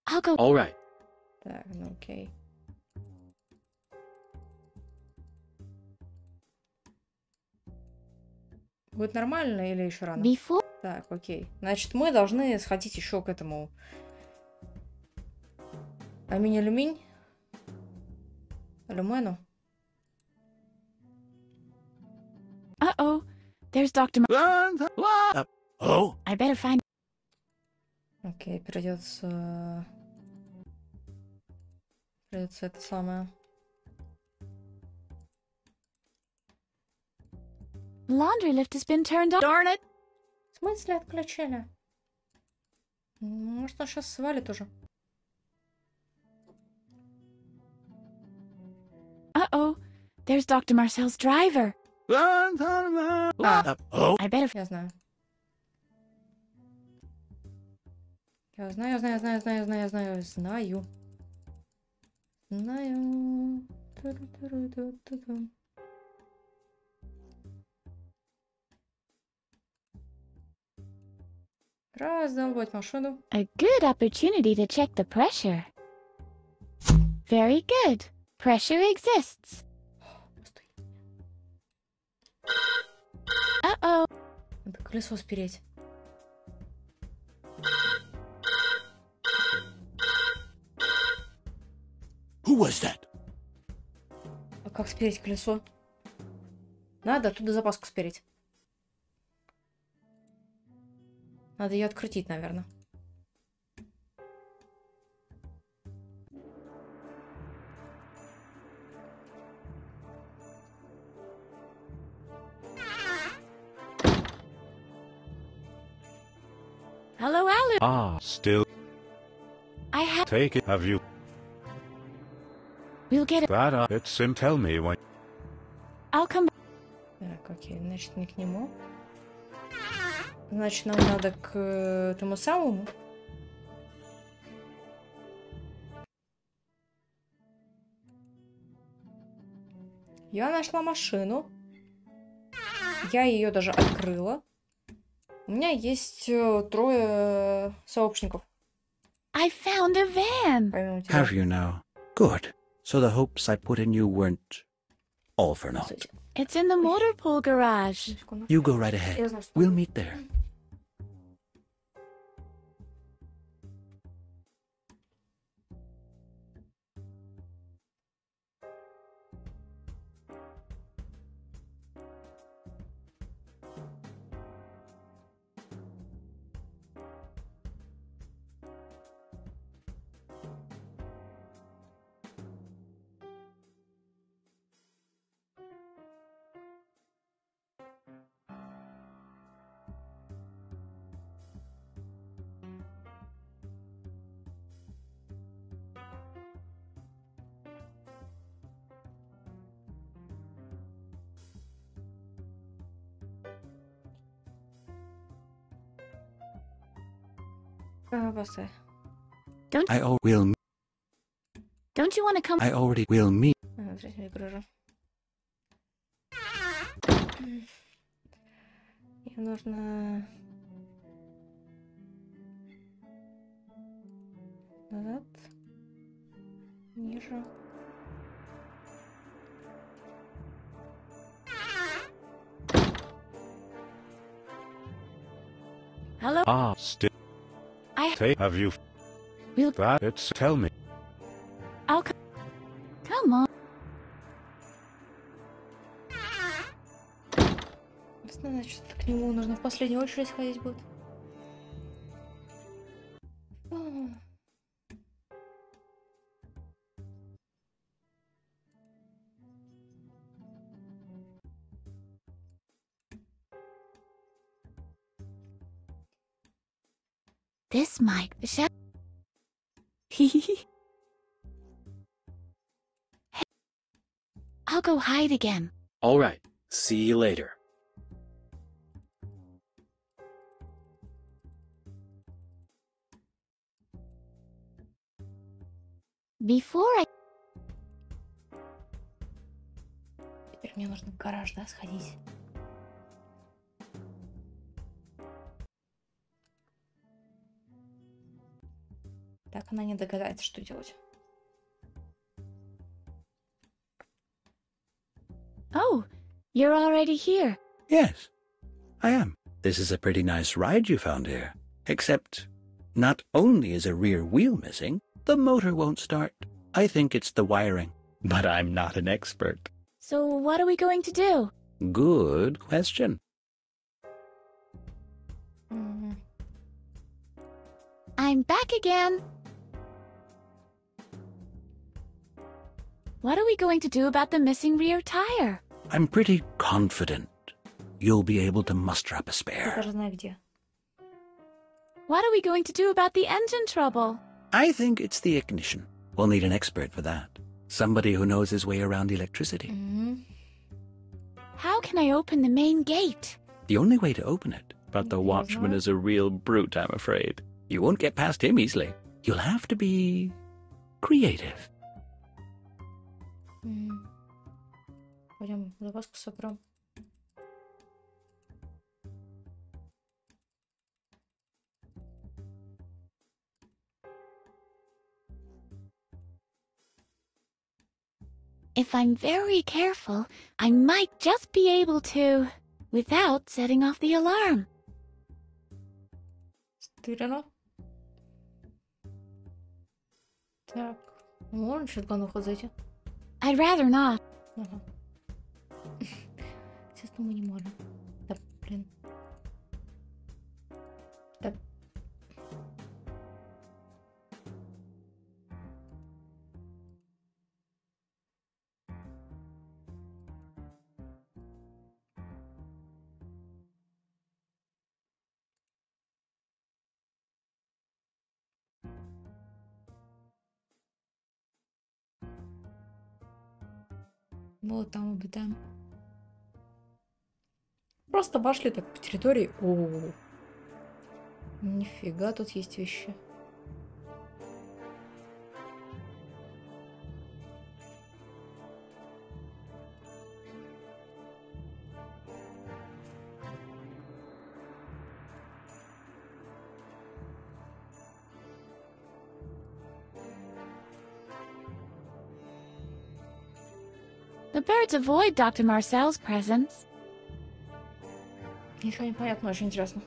I'll go. All right. Так, ну окей. Будет нормально или еще рано? Before... Так, окей. Значит, мы должны сходить еще к этому алюминь. Алюмену. Uh-oh. There's Dr. Oh? I better find... Окей, придется это самое. Laundry lift has been turned on. Darn it! В смысле отключили? Может, он сейчас свалит уже. Uh-oh. There's Dr. Marcel's driver. Oh? I better... Я знаю. Я знаю. Раздолбать машину. A good opportunity to check the pressure. Very good. Pressure exists. Uh-oh. Надо колесо спереть. Who was that? А как спереть колесо? Надо оттуда запаску спереть. Надо ее открутить, наверное. Hello, Alu. Ah, still. I have... Take it. Have you? We'll get it. That it's in. Tell me when. I'll come... Так, окей, значит, не к нему. Значит, нам надо к тому самому. Я нашла машину. Я ее даже открыла. У меня есть 3 сообщников. I found a van. Have you now? Good. So the hopes I put in you weren't all for naught. It's in the motor pool garage. You go right ahead. We'll meet there. Поставь. Don't I will. Don't you want to come? I already will meet. Сейчас я гружу. Мне нужно... Назад. Ниже. Hello. Still. I Have you? We'll... That it's tell me. I'll come on. Значит, к нему нужно в последнюю очередь ходить будет. This might be I'll go hide again. All right. See you later. Before I... Теперь мне нужно в гараж, да, сходить. Так она не догадается, что делать. Oh, you're already here. Yes, I am. This is a pretty nice ride you found here. Except, not only is a rear wheel missing, the motor won't start. I think it's the wiring. But I'm not an expert. So what are we going to do? Good question. I'm back again. What are we going to do about the missing rear tire? I'm pretty confident you'll be able to muster up a spare. Я даже знаю где. What are we going to do about the engine trouble? I think it's the ignition. We'll need an expert for that. Somebody who knows his way around electricity. How can I open the main gate? The only way to open it. But the watchman is a real brute, I'm afraid. You won't get past him easily. You'll have to be creative. Пойдем запаску соберем. If I'm very careful, I might just be able to, without setting off the alarm. Стырено. Так, можно через главный вход зайти? I'd rather not. Ага. Естественно, мы не можем. Да, блин. Да. Вот там обитаем. Просто обошли так по территории. О, нифига, тут есть вещи. The birds avoid Dr. Marcel's presence. Ничего не понятно, очень интересно.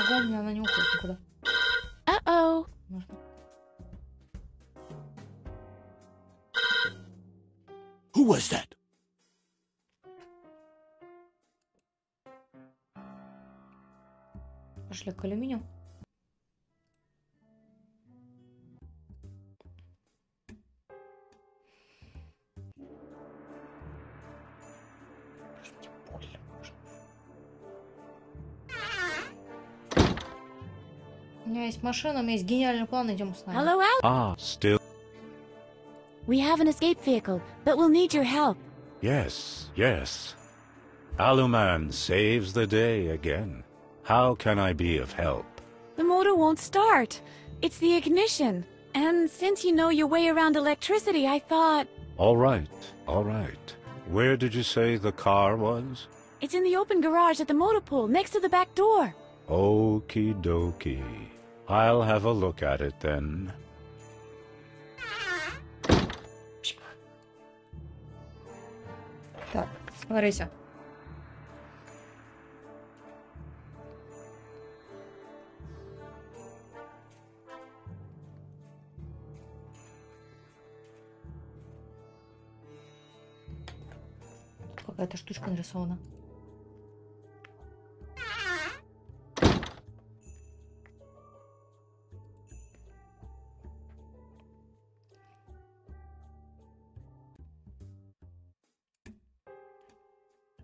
Главное, она не уходит никуда. Uh-oh. Можно. Who was that? Пошли к алюминию. У меня есть машина, у меня есть гениальный план, идем с нами. Hello, Al. Ah, still. We have an escape vehicle, but we'll need your help. Yes, yes. Aluman saves the day again. How can I be of help? The motor won't start. It's the ignition. And since you know your way around electricity, I thought... All right, all right. Where did you say the car was? It's in the open garage at the motor pool, next to the back door. Okie dokie. I'll have a look at it then. Так, смотрите. Тут какая-то штучка нарисована.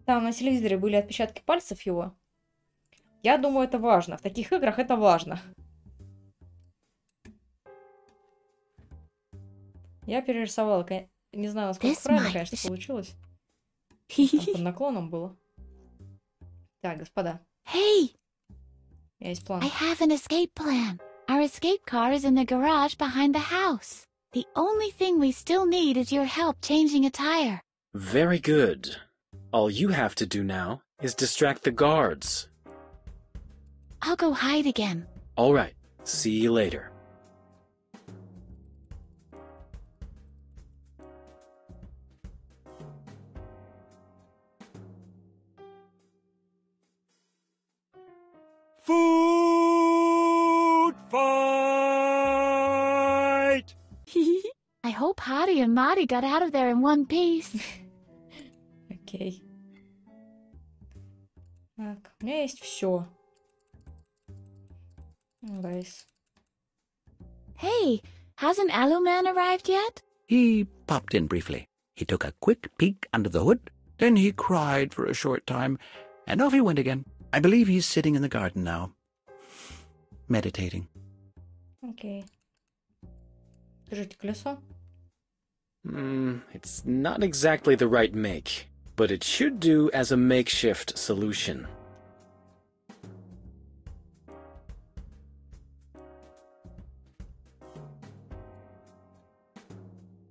Там на телевизоре были отпечатки пальцев его. Я думаю, это важно. В таких играх это важно. Я перерисовала. Не знаю, насколько правильно, конечно, получилось. Там под наклоном было. Так, господа. Hey! У меня есть план. I have an escape plan. Our escape car is in the garage behind the house. The only thing we still need is your help changing a tire. Very good. All you have to do now is distract the guards. I'll go hide again. All right. See you later. Food fight! I hope Hottie and Marty got out of there in one piece. Окей. Так, у меня есть все. Nice. Hey, hasn't Aluman arrived yet? He popped in briefly. He took a quick peek under the hood, then he cried for a short time, and off he went again. I believe he's sitting in the garden now, meditating. Окей. Держите колесо. It's not exactly the right make, but it should do as a makeshift solution.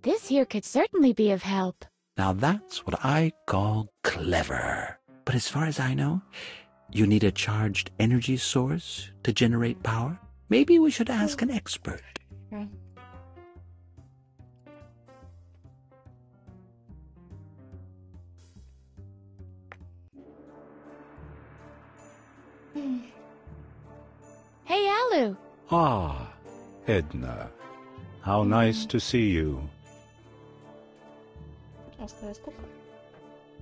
This here could certainly be of help. Now that's what I call clever. But as far as I know, you need a charged energy source to generate power. Maybe we should ask an expert. Yeah. Hey, Alu. Ah, Edna. How nice to see you. Оставить сколько?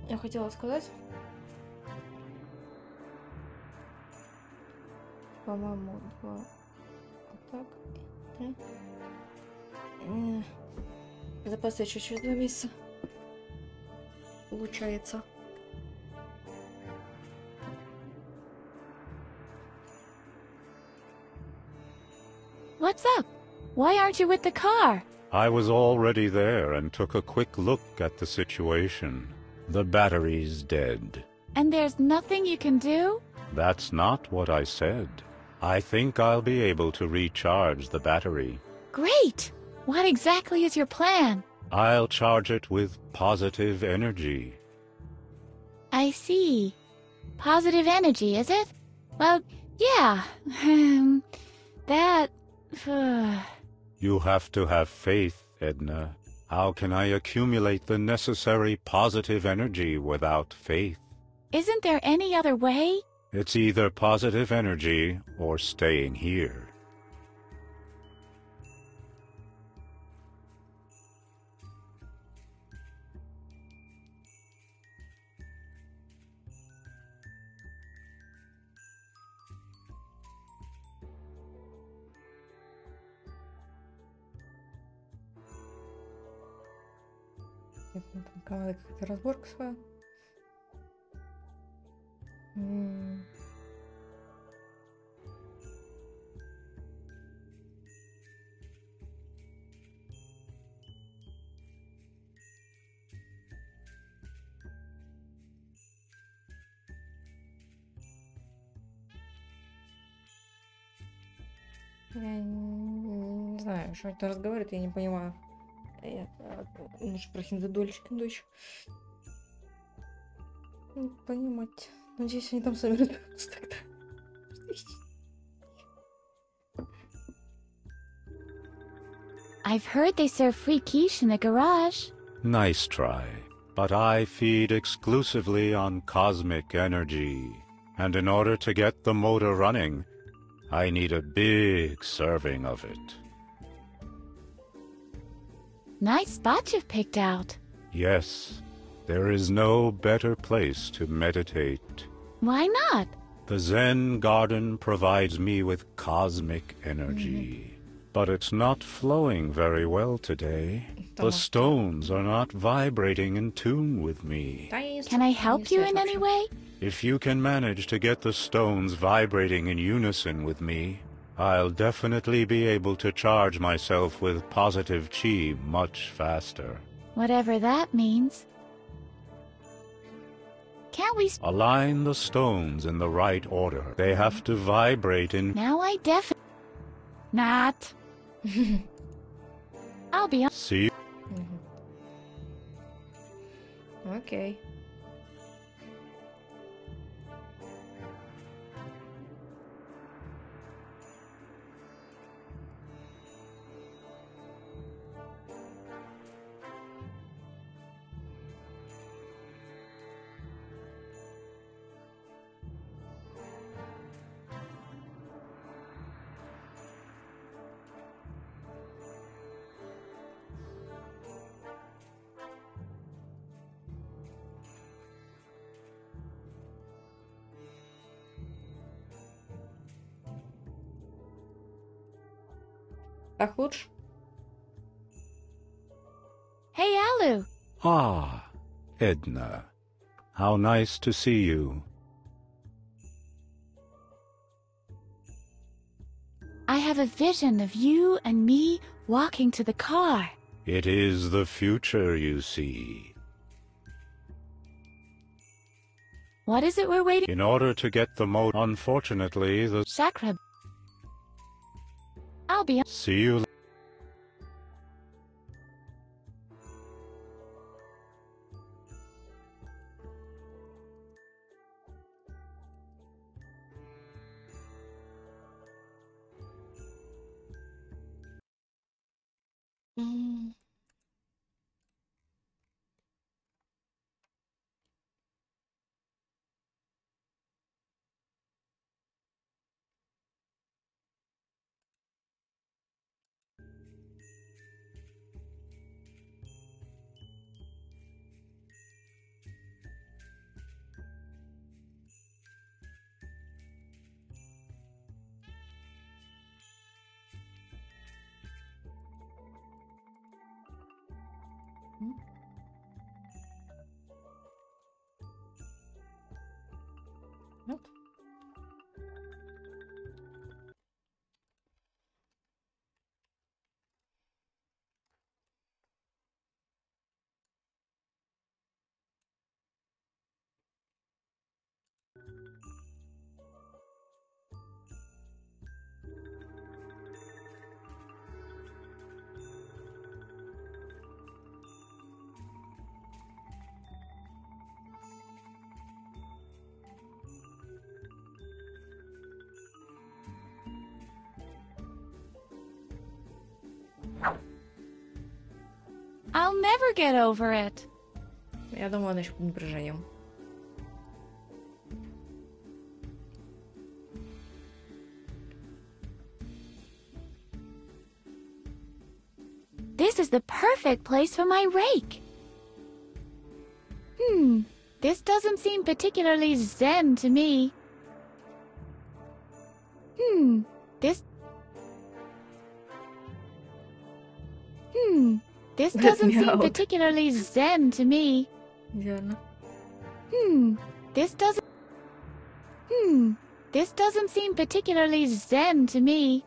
Я хотела сказать. По-моему, 2. Вот так. 3. Запасы еще через 2 месяца. Получается. What's up? Why aren't you with the car? I was already there and took a quick look at the situation. The battery's dead. And there's nothing you can do? That's not what I said. I think I'll be able to recharge the battery. Great! What exactly is your plan? I'll charge it with positive energy. I see. Positive energy, is it? Well, yeah. That... You have to have faith, Edna. How can I accumulate the necessary positive energy without faith? Isn't there any other way? It's either positive energy or staying here. Команда какая-то разборка своя. Я не знаю, что это разговаривает, я не понимаю. Лучше про хиндудольщик, индуч. Не понимать. Надеюсь, они там сами разберутся тогда. I've heard they serve free quiche in the garage. Nice try. But I feed exclusively on cosmic energy. And in order to get the motor running, I need a big serving of it. Nice spot you've picked out. Yes, there is no better place to meditate. Why not? The Zen garden provides me with cosmic energy. But it's not flowing very well today. The stones are not vibrating in tune with me. Can I help you in any way? If you can manage to get the stones vibrating in unison with me, I'll definitely be able to charge myself with positive chi much faster. Whatever that means. Can't we align the stones in the right order? They have to vibrate in... Now I not. I'll be on. See? Okay. Так лучше? Hey, Alu. Ah, Edna. How nice to see you. I have a vision of you and me walking to the car. It is the future you see. What is it we're waiting? In order to get the motor, unfortunately, the... Sakra. I'll be on. See you. Нет? I'll never get over it. Я думаю, она еще не проживем. This is the perfect place for my rake. This doesn't seem particularly zen to me. This doesn't seem particularly zen to me. Идеально. This doesn't seem particularly zen to me.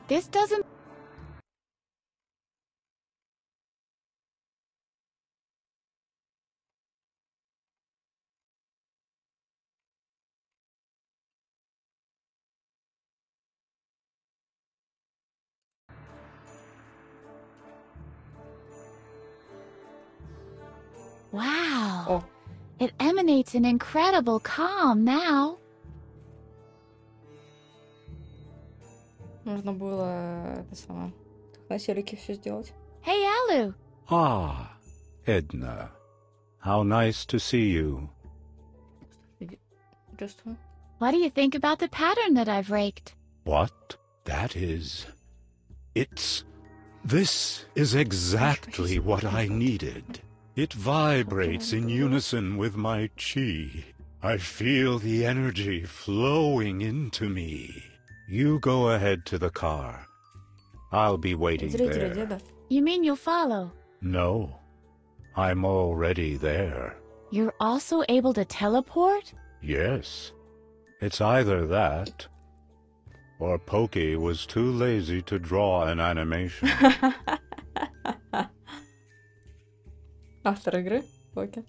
This doesn't. Wow. О, It emanates an incredible calm now. нужно было это самое на телеке все сделать. Hey, Alu. Ah, Edna. How nice to see you. Чувствую. What do you think about the pattern that I've raked? What? That is... This is exactly what I needed. It vibrates in unison with my chi. I feel the energy flowing into me. You go ahead to the car. I'll be waiting there. You mean you'll follow? No. I'm already there. You're also able to teleport? Yes. It's either that, or Pokey was too lazy to draw an animation. Автор игры? Окей.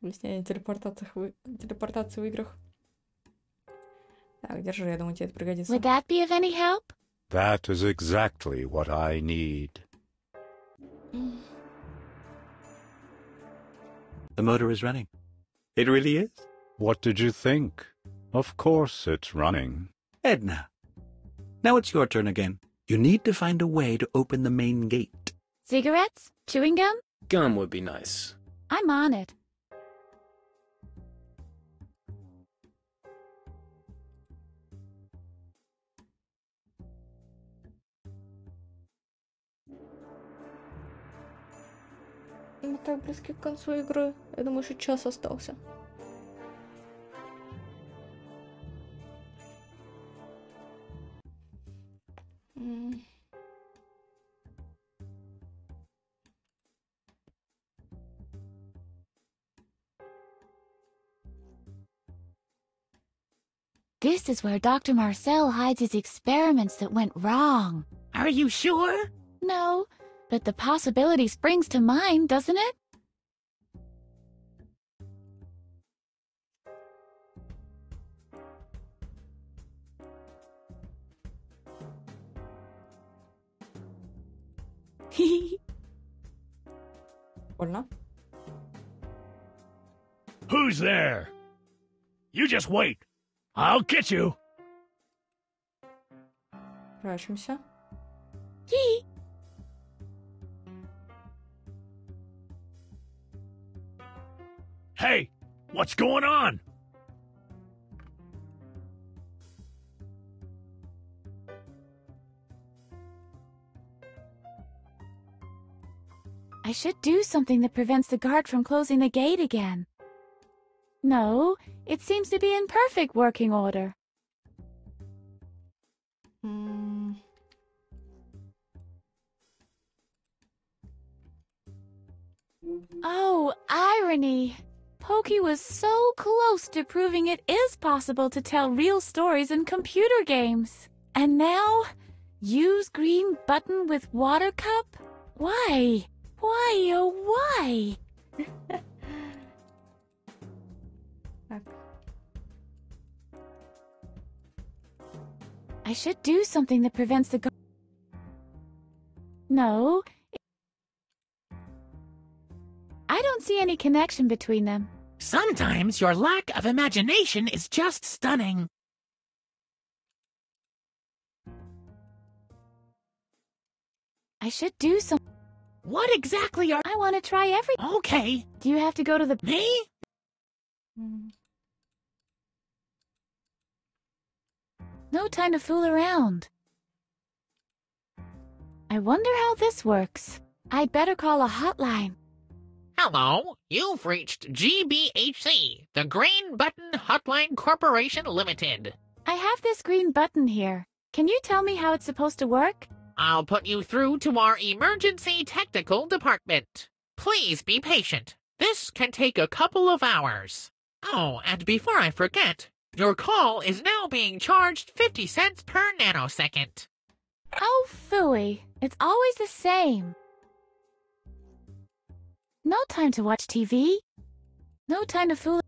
Объяснение телепортации в играх. Так, держи, я думаю, тебе это пригодится. Would that be of any help? That is exactly what I need. The motor is running. It really is? What did you think? Of course it's running. Edna, now it's your turn again. You need to find a way to open the main gate. Cigarettes? Chewing gum? Gum would be nice. I'm on it. Мы так близки к концу игры. Я думаю, еще час остался. This is where Dr. Marcel hides his experiments that went wrong. Are you sure? No, but the possibility springs to mind, doesn't it? Больно? Who's there? You just wait. I'll get you. Прячемся. Hey, what's going on? I should do something that prevents the guard from closing the gate again. No, it seems to be in perfect working order. Oh, irony! Pokey was so close to proving it is possible to tell real stories in computer games. And now, use green button with water cup? Why? Why, oh why? I should do something that prevents the No. I don't see any connection between them. Sometimes your lack of imagination is just stunning. I should do some... What exactly are... I want to try everything. Okay. Do you have to go to the... Me? No time to fool around. I wonder how this works. I'd better call a hotline. Hello, you've reached GBHC, the Green Button Hotline Corporation Limited. I have this green button here. Can you tell me how it's supposed to work? I'll put you through to our emergency technical department. Please be patient. This can take a couple of hours. Oh, and before I forget, your call is now being charged 50 cents per nanosecond. Oh, phooey. It's always the same. No time to watch TV. No time to fool.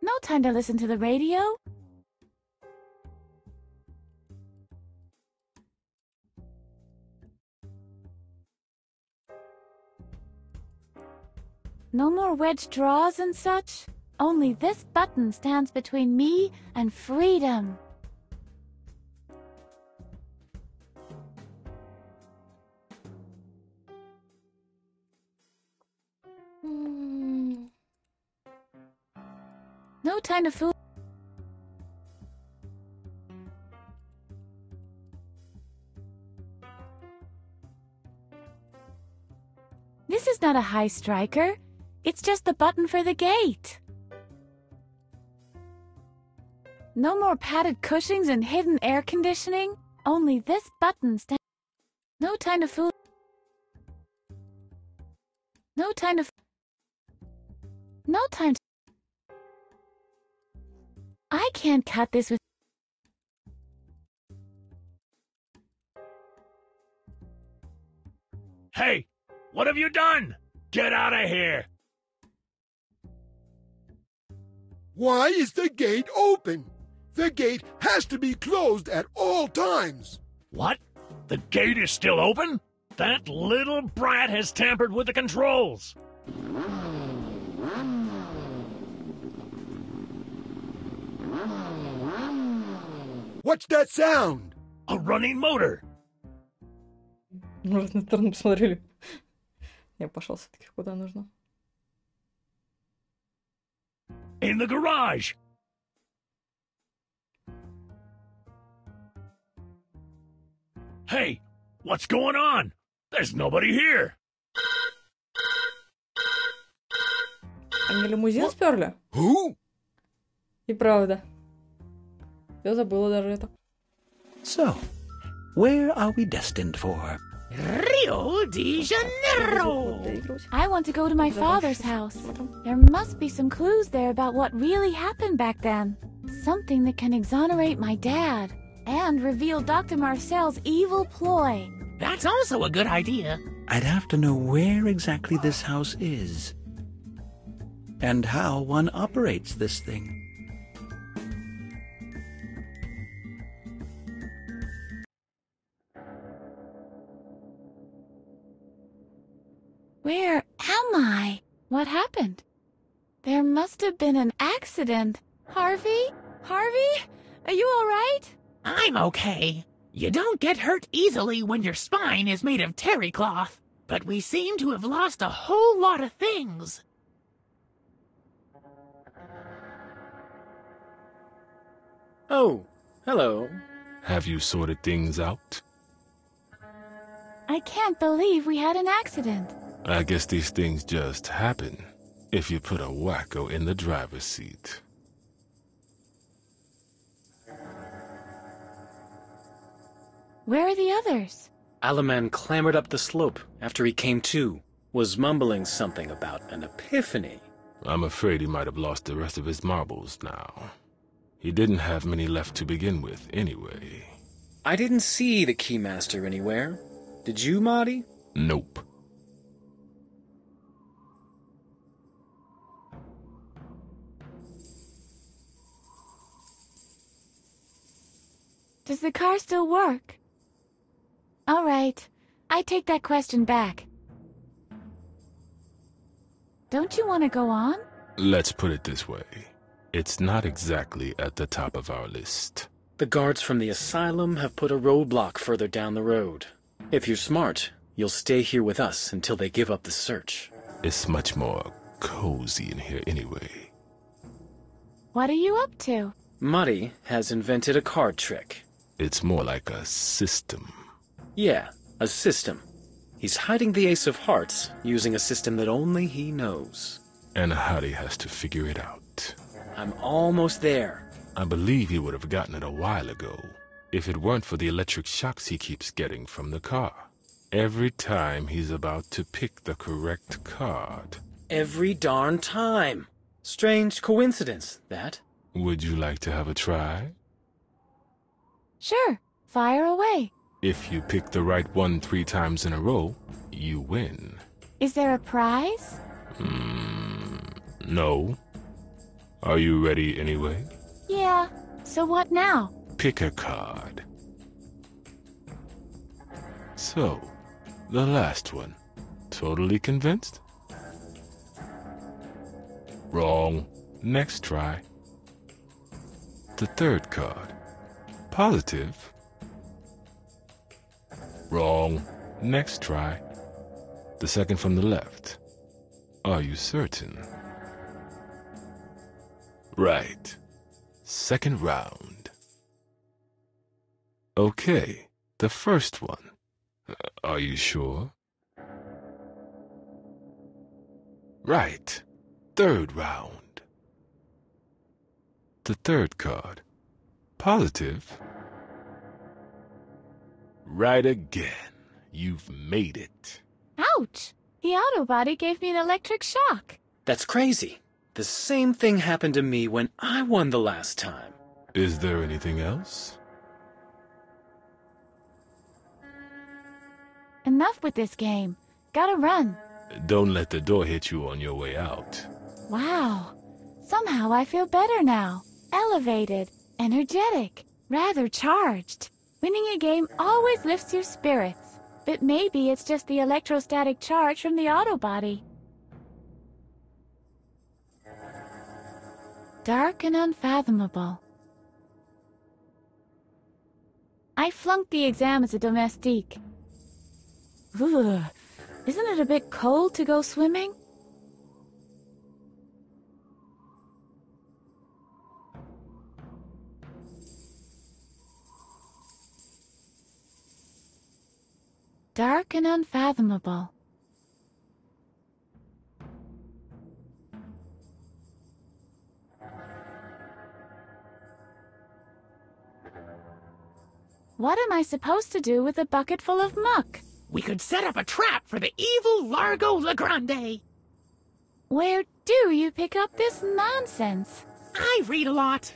No time to listen to the radio. No more wedge draws and such. Only this button stands between me and freedom. No time to fool. This is not a high striker. It's just the button for the gate. No more padded cushions and hidden air conditioning. Only this button stands. No time to fool. No time to. No time to. I can't cut this with. Hey, what have you done? Get out of here! Why is the gate open? The gate has to be closed at all times. What? The gate is still open? That little brat has tampered with the controls. What's that sound? A running motor. В разные стороны посмотрели. Я пошел все-таки куда нужно. In the garage. Hey, what's going on? There's nobody here. Они лимузин сперли? Who? И правда. Я забыла даже это. So, where are we destined for? Rio de Janeiro! I want to go to my father's house. There must be some clues there about what really happened back then. Something that can exonerate my dad and reveal Dr. Marcel's evil ploy. That's also a good idea. I'd have to know where exactly this house is. And how one operates this thing. Where am I? What happened? There must have been an accident. Harvey? Harvey? Are you all right? I'm okay. You don't get hurt easily when your spine is made of terry cloth, but we seem to have lost a whole lot of things. Oh, hello. Have you sorted things out? I can't believe we had an accident. I guess these things just happen if you put a wacko in the driver's seat. Where are the others? Alaman clambered up the slope after he came to, was mumbling something about an epiphany. I'm afraid he might have lost the rest of his marbles now. He didn't have many left to begin with, anyway. I didn't see the Keymaster anywhere. Did you, Marty? Nope. Does the car still work? All right, I take that question back. Don't you want to go on? Let's put it this way. It's not exactly at the top of our list. The guards from the asylum have put a roadblock further down the road. If you're smart, You'll stay here with us until they give up the search. It's much more cozy in here anyway. What are you up to? Muddy has invented a card trick. It's more like a system. Yeah, a system. He's hiding the Ace of Hearts using a system that only he knows. And Howdy has to figure it out. I'm almost there. I believe he would have gotten it a while ago, if it weren't for the electric shocks he keeps getting from the car. Every time he's about to pick the correct card. Every darn time. Strange coincidence, that. Would you like to have a try? Sure, fire away. If you pick the right one 3 times in a row, you win. Is there a prize? No. Are you ready anyway? Yeah, so what now? Pick a card. So, the last one. Totally convinced? Wrong. Next try. The third card. Positive? Wrong. Next try. The second from the left. Are you certain? Right. Second round. Okay, the first one. Are you sure? Right. Third round. The third card. Positive? Right again. You've made it. Ouch! The auto body gave me an electric shock. That's crazy. The same thing happened to me when I won the last time. Is there anything else? Enough with this game. Gotta run. Don't let the door hit you on your way out. Wow. Somehow I feel better now. Elevated, energetic, rather charged. Winning a game always lifts your spirits. But maybe it's just the electrostatic charge from the auto body. Dark and unfathomable. I flunked the exam as a domestique. Ugh, isn't it a bit cold to go swimming? Dark and unfathomable. What am I supposed to do with a bucket full of muck? We could set up a trap for the evil Largo Legrande. Where do you pick up this nonsense? I read a lot.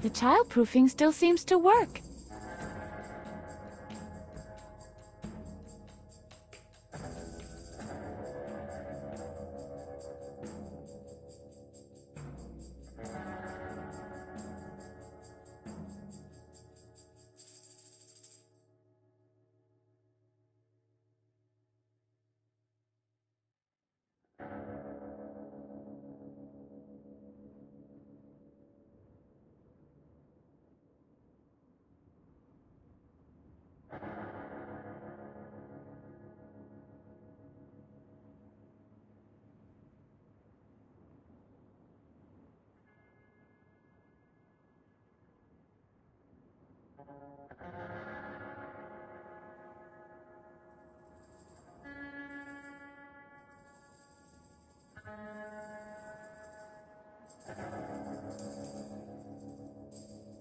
The childproofing still seems to work.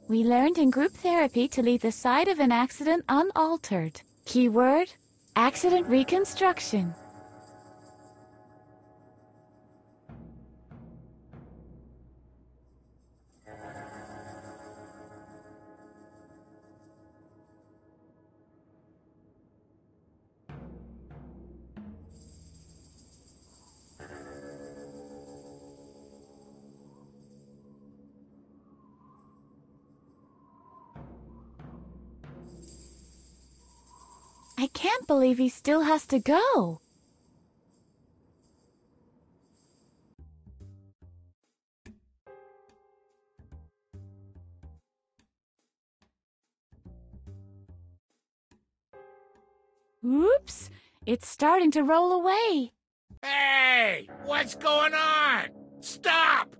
We learned in group therapy to leave the site of an accident unaltered. Keyword, accident reconstruction. I can't believe he still has to go. Oops, it's starting to roll away. Hey, what's going on? Stop!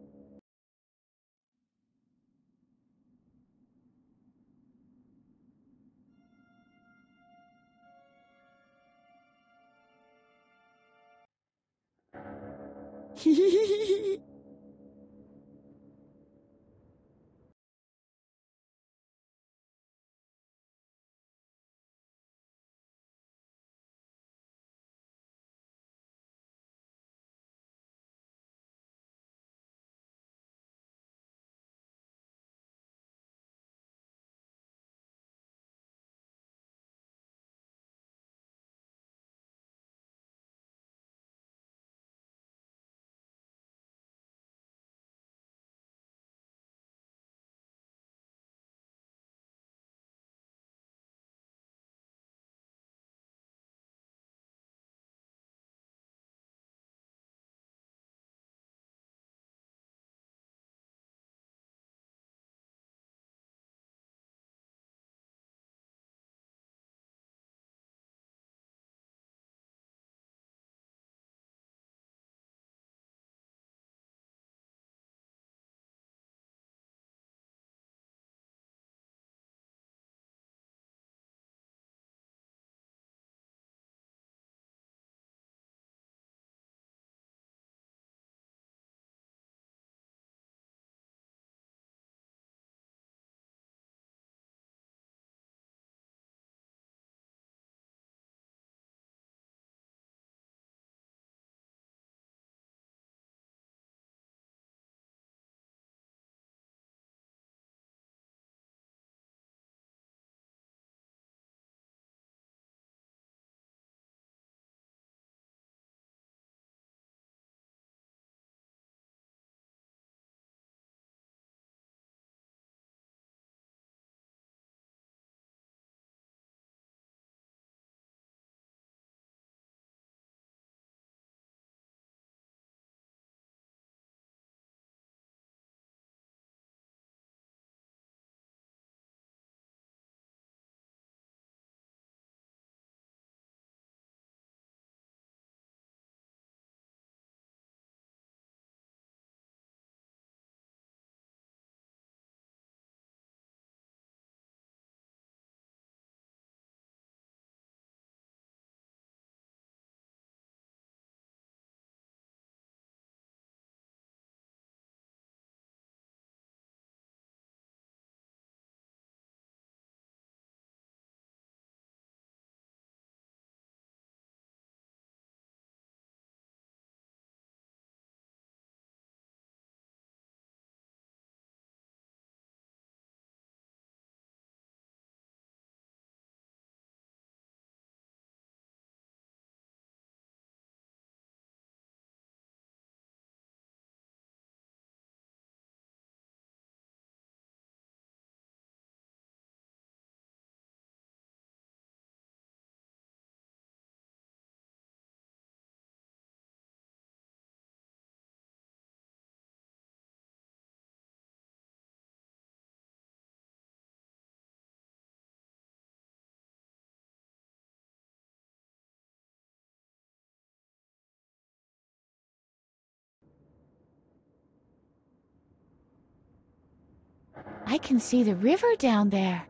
I can see the river down there.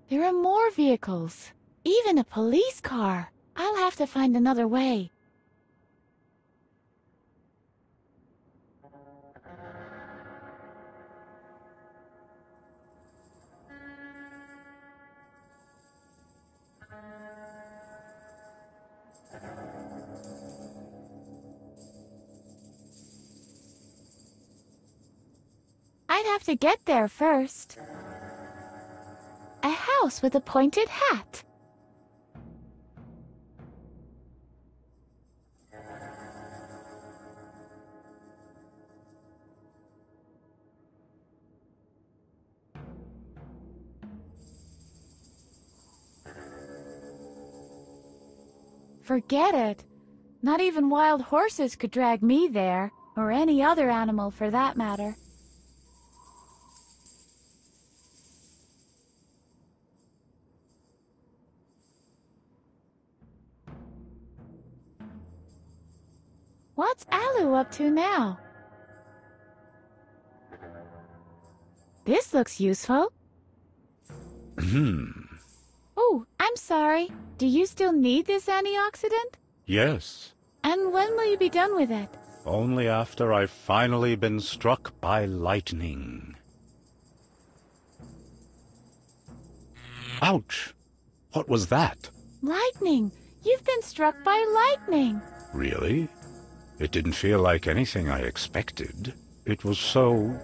There are more vehicles, even a police car. I'll have to find another way. I'd have to get there first. A house with a pointed hat. Forget it. Not even wild horses could drag me there, or any other animal for that matter. What's Alu up to now? This looks useful. Oh, I'm sorry. Do you still need this antioxidant? Yes. And when will you be done with it? Only after I've finally been struck by lightning. Ouch! What was that? Lightning! You've been struck by lightning! Really? It didn't feel like anything I expected. It was so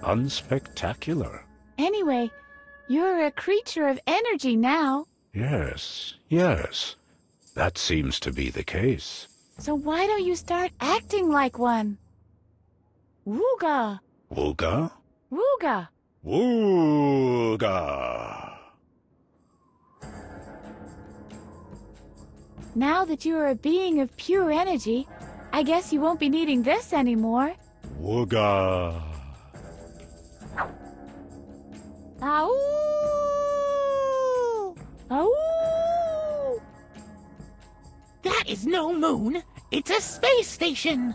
unspectacular. Anyway, you're a creature of energy now. Yes, yes. That seems to be the case. So why don't you start acting like one? Wooga! Wooga? Wooga! Wooga! Now that you are a being of pure energy, I guess you won't be needing this anymore. Wooga! Ow! Ow! That is no moon. It's a space station.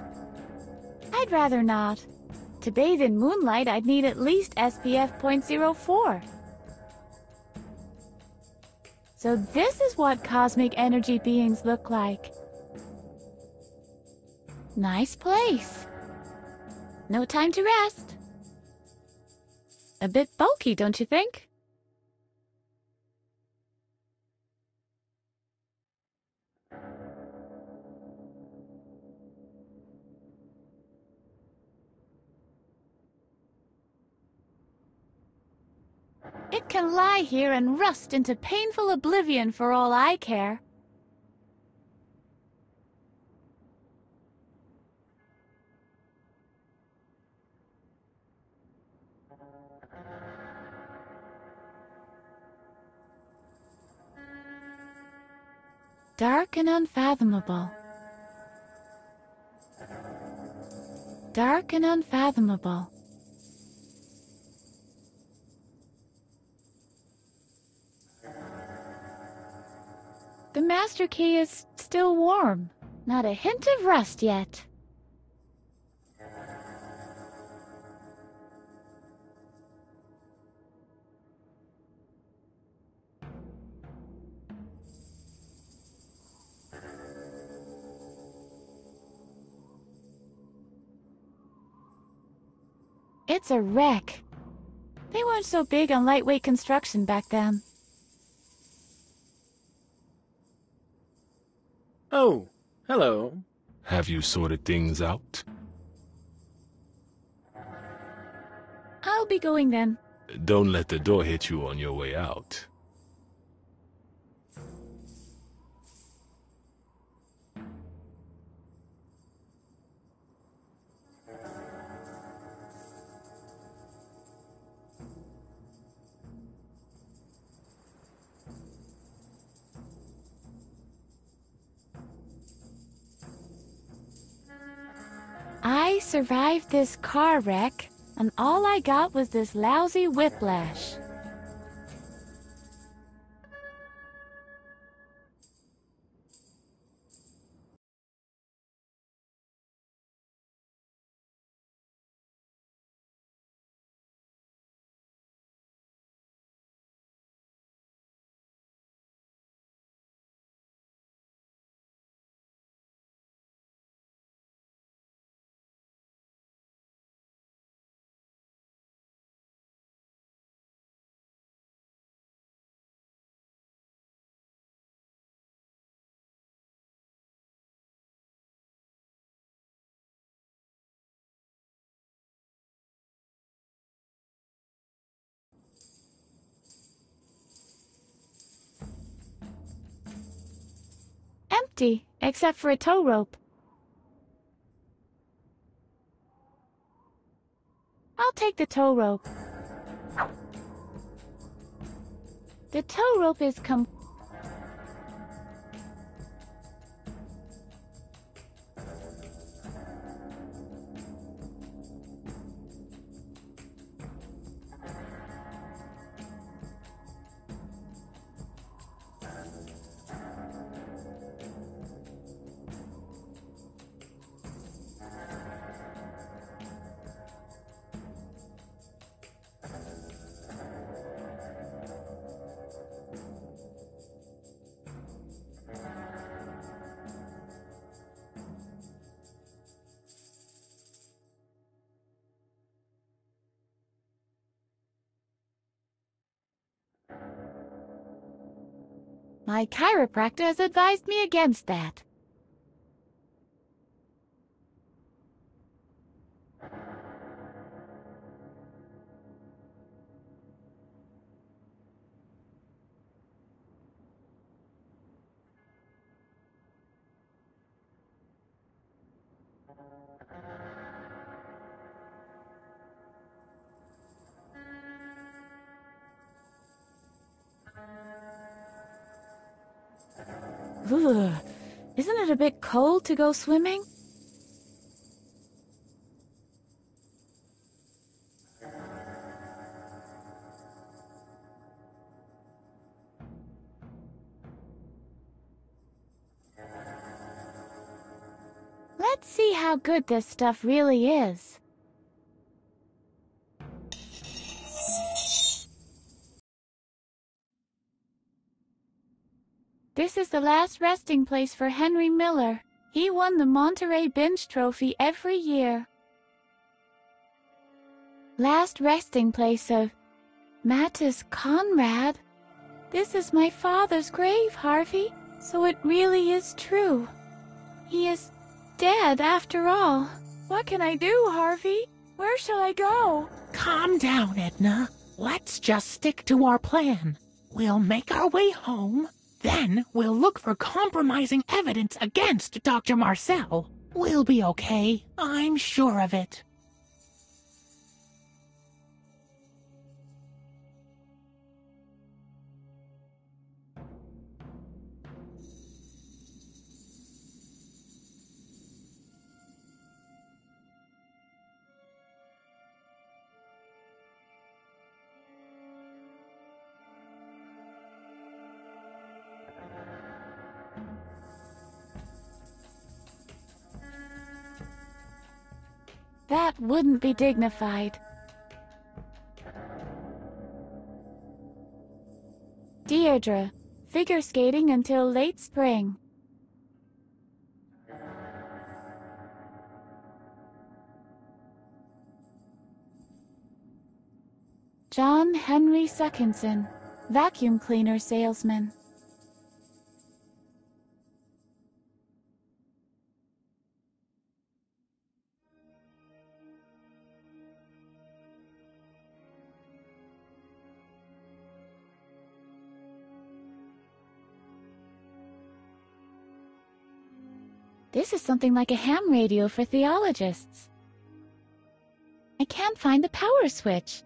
I'd rather not. To bathe in moonlight, I'd need at least SPF 0.04. So this is what cosmic energy beings look like. Nice place. No time to rest. A bit bulky, don't you think? It can lie here and rust into painful oblivion for all I care. Dark and unfathomable. Dark and unfathomable. The master key is still warm. Not a hint of rust yet. It's a wreck. They weren't so big on lightweight construction back then. Oh, hello. Have you sorted things out? I'll be going then. Don't let the door hit you on your way out. I survived this car wreck, and all I got was this lousy whiplash. empty, except for a tow rope. I'll take the tow rope. The tow rope is My chiropractor has advised me against that. Ugh, isn't it a bit cold to go swimming? Let's see how good this stuff really is. This is the last resting place for Henry Miller. He won the Monterey Bench Trophy every year. Last resting place of Mattis Conrad. This is my father's grave, Harvey, so it really is true. He is dead after all. What can I do, Harvey? Where shall I go? Calm down, Edna. Let's just stick to our plan. We'll make our way home. Then we'll look for compromising evidence against Dr. Marcel. We'll be okay. I'm sure of it. That wouldn't be dignified. Deirdre, figure skating until late spring. John Henry Suckinson, vacuum cleaner salesman. This is something like a ham radio for theologists. I can't find the power switch.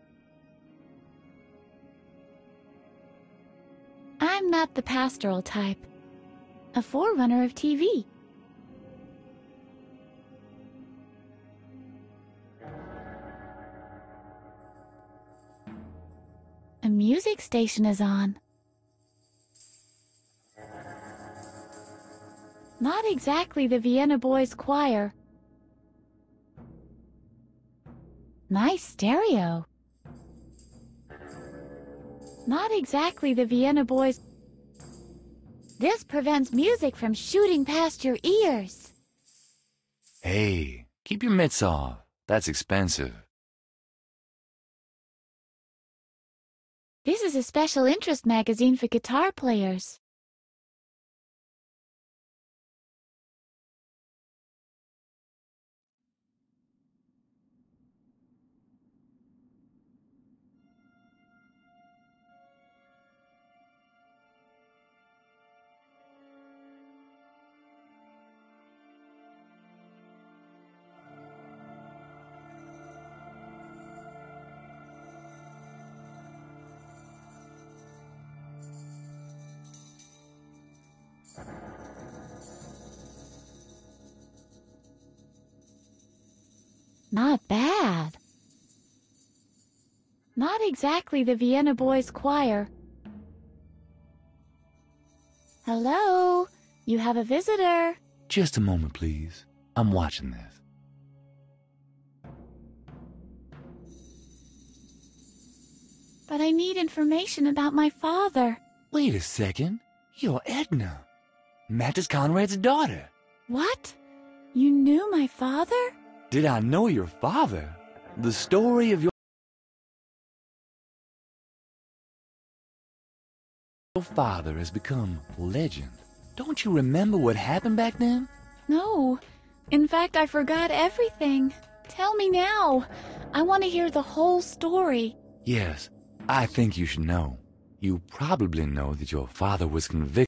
I'm not the pastoral type. A forerunner of TV. A music station is on. Not exactly the Vienna Boys Choir. Nice stereo. Not exactly the Vienna Boys. This prevents music from shooting past your ears. Hey, keep your mitts off. That's expensive. This is a special interest magazine for guitar players. Not bad. Not exactly the Vienna Boys Choir. Hello? You have a visitor. Just a moment, please. I'm watching this. But I need information about my father. Wait a second. You're Edna. Mattis Conrad's daughter. What? You knew my father? Did I know your father? The story of your father has become legend. Don't you remember what happened back then? No. In fact, I forgot everything. Tell me now. I want to hear the whole story. Yes, I think you should know. You probably know that your father was convicted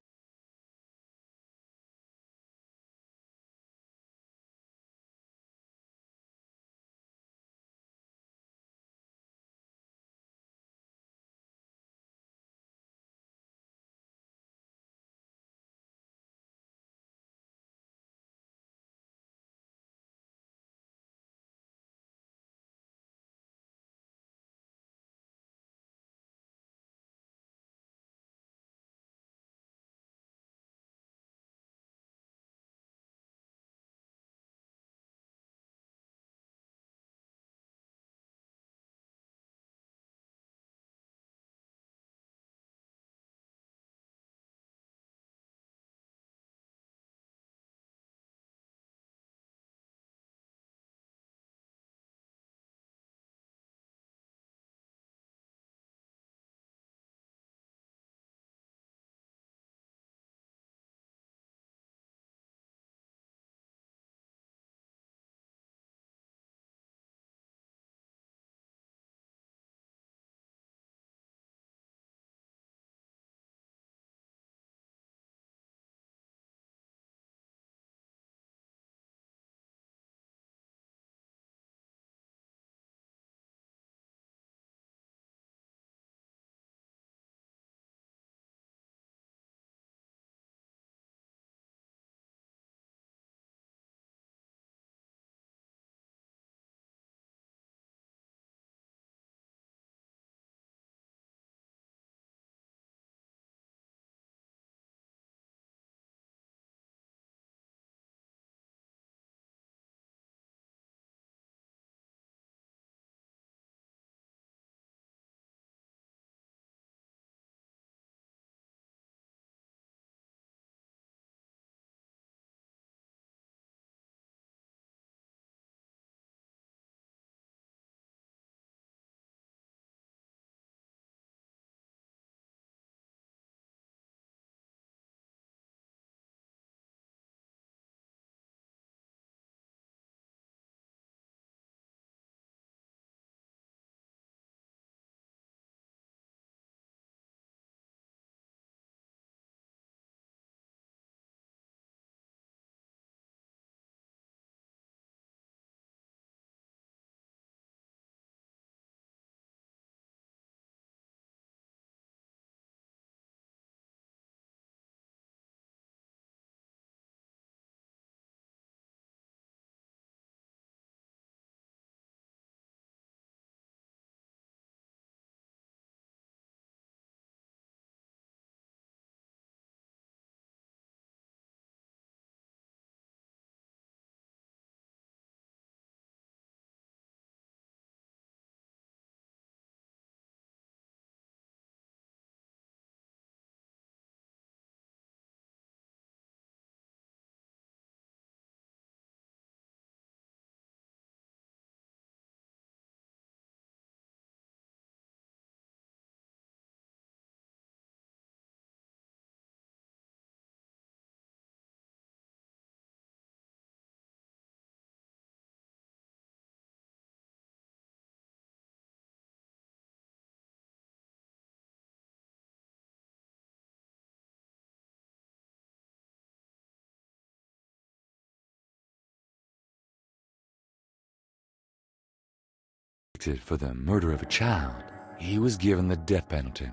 for the murder of a child. He was given the death penalty.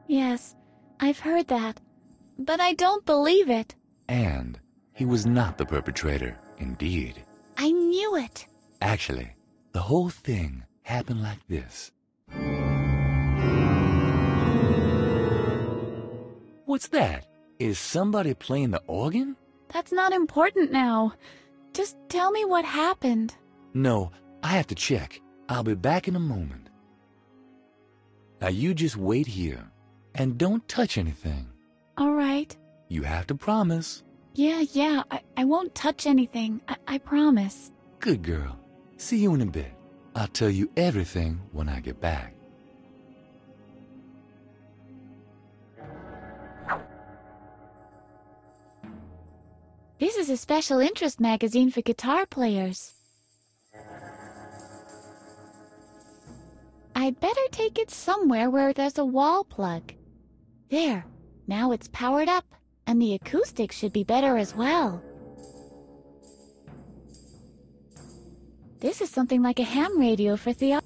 Yes, I've heard that. But I don't believe it. And he was not the perpetrator, indeed. I knew it. Actually, The whole thing happened like this. What's that? Is somebody playing the organ? That's not important now. Just tell me what happened. No, I have to check. I'll be back in a moment. Now you just wait here, and don't touch anything. All right. You have to promise. Yeah, I won't touch anything. I promise. Good girl. See you in a bit. I'll tell you everything when I get back. This is a special interest magazine for guitar players. I'd better take it somewhere where there's a wall plug. There, now it's powered up, and the acoustics should be better as well. This is something like a ham radio for theater.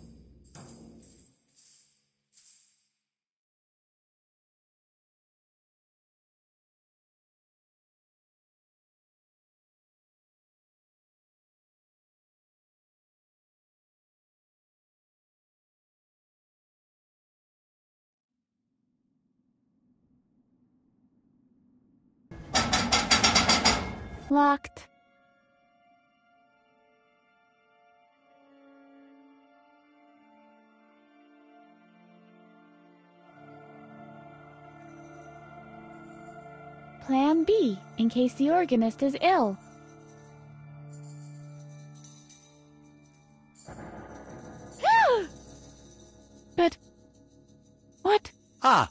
Locked. Plan B, in case the organist is ill. But... what? Ah,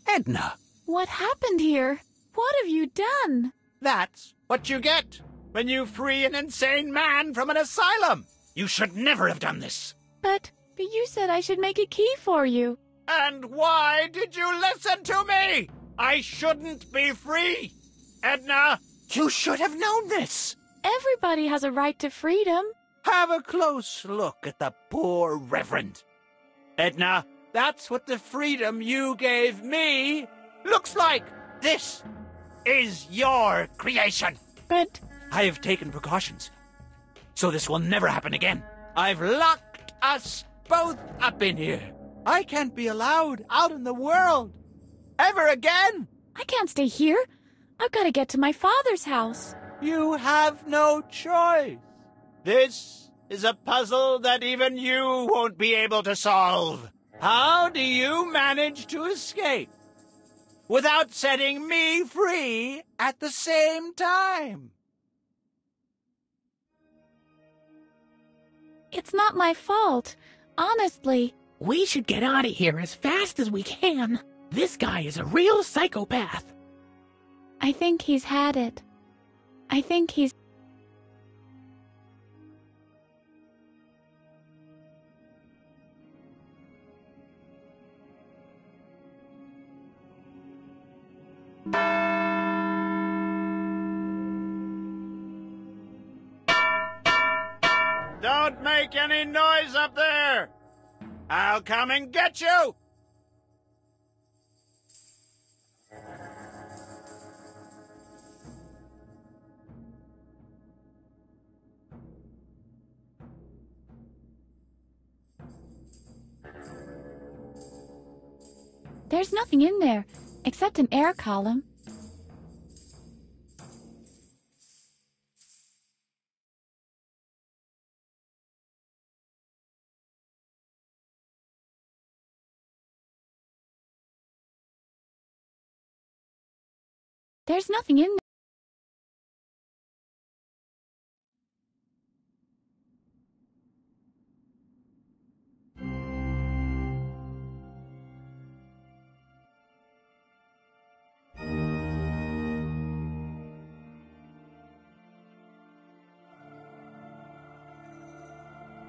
Edna. What happened here? What have you done? That's what you get when you free an insane man from an asylum. You should never have done this. But you said I should make a key for you. And why did you listen to me? I shouldn't be free. Edna, you should have known this. Everybody has a right to freedom. Have a close look at the poor reverend. Edna, that's what the freedom you gave me looks like. This is your creation. But... I have taken precautions, so this will never happen again. I've locked us both up in here. I can't be allowed out in the world ever again. I can't stay here. I've got to get to my father's house. You have no choice. This is a puzzle that even you won't be able to solve. How do you manage to escape without setting me free at the same time? It's not my fault. Honestly. We should get out of here as fast as we can. This guy is a real psychopath. I think he's had it. I think he's... Don't make any noise up there! I'll come and get you! There's nothing in there, except an air column. There's nothing in there.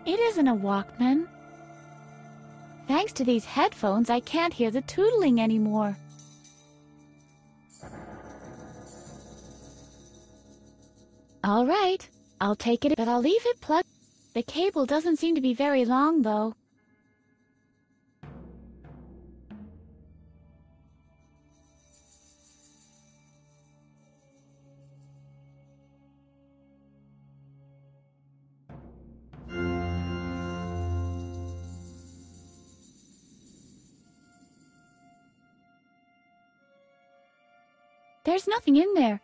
It isn't a Walkman. Thanks to these headphones, I can't hear the tootling anymore. All right, I'll take it, but I'll leave it plugged. The cable doesn't seem to be very long, though. There's nothing in there.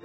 I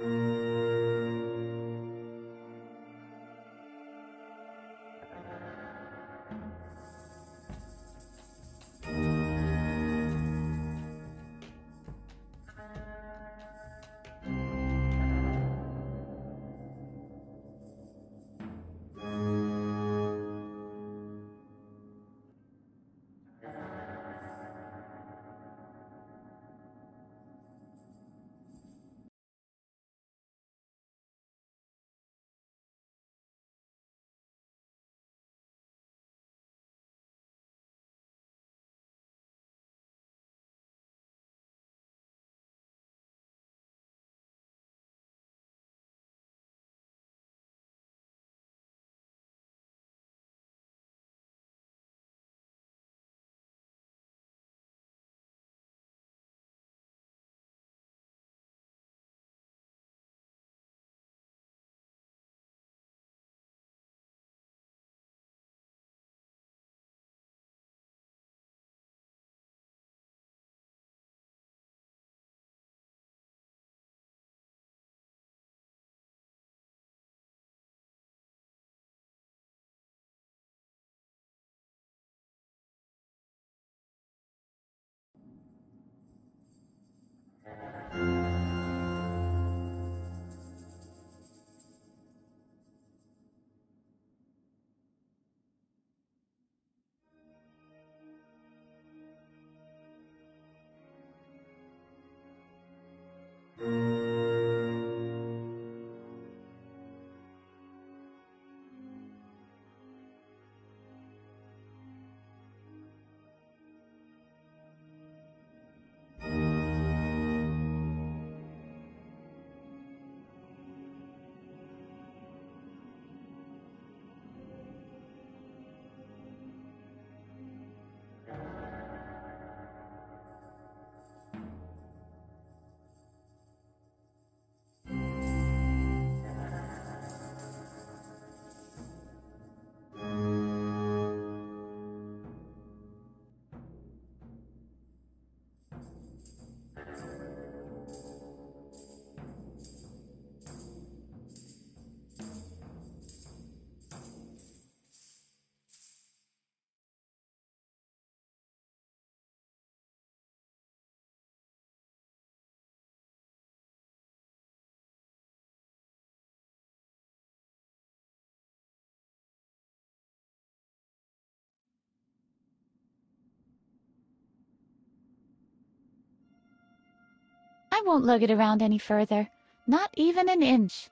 won't lug it around any further. Not even an inch.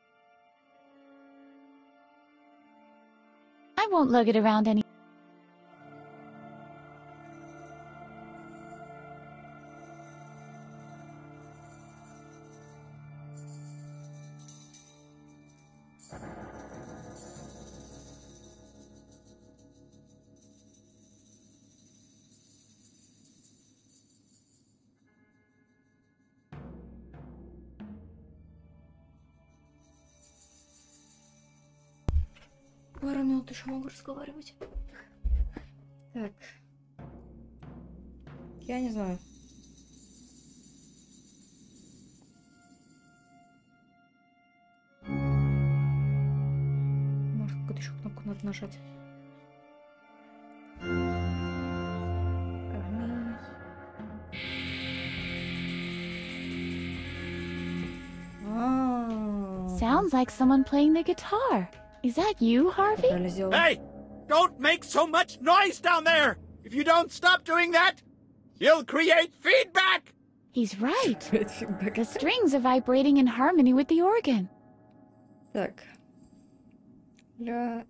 I won't lug it around any... Пару минут еще могу разговаривать. Так. Я не знаю. Может, какую-то еще кнопку надо нажать. Sounds like someone playing the guitar. Is that you, Harvey? Hey! Don't make so much noise down there! If you don't stop doing that, you'll create feedback! He's right. The strings are vibrating in harmony with the organ. Так. Ля...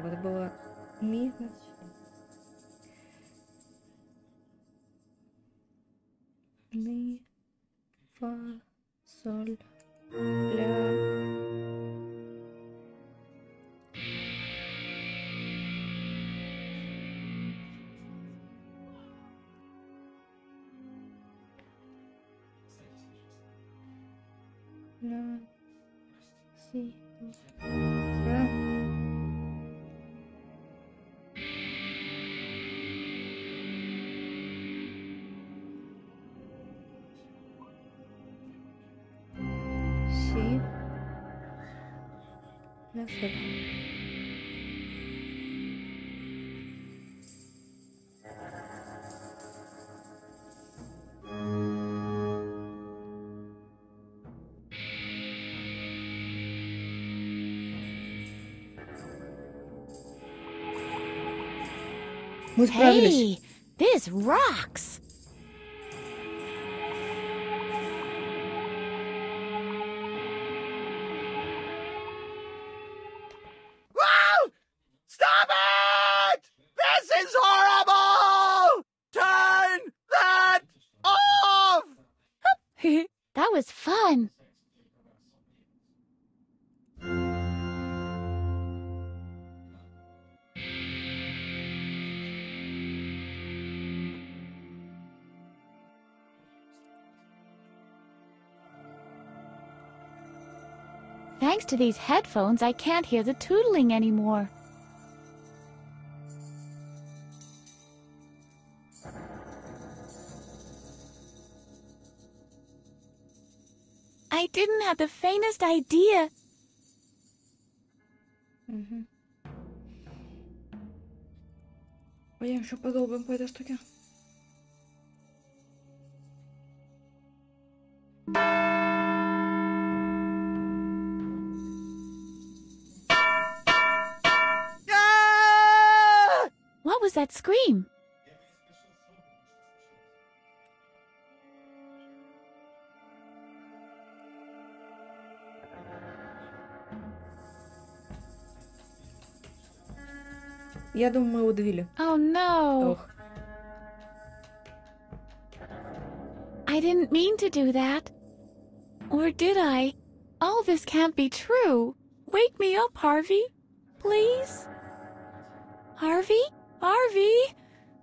Вот было ми, ми, фа, соль, ля. Ля, си, ля. see. That's it. Мы справились. Hey, this rocks. Whoa! Stop it! This is horrible! Turn that off! That was fun. Thanks to these headphones, I can't hear the tootling anymore. I didn't have the faintest idea. Пойдем еще подолбим по этой штуке. What was that scream? Я думаю, мы его удавили. Oh no. Ох. I didn't mean to do that. Or did I? All this can't be true. Wake me up, Harvey. Please? Harvey? Harvey?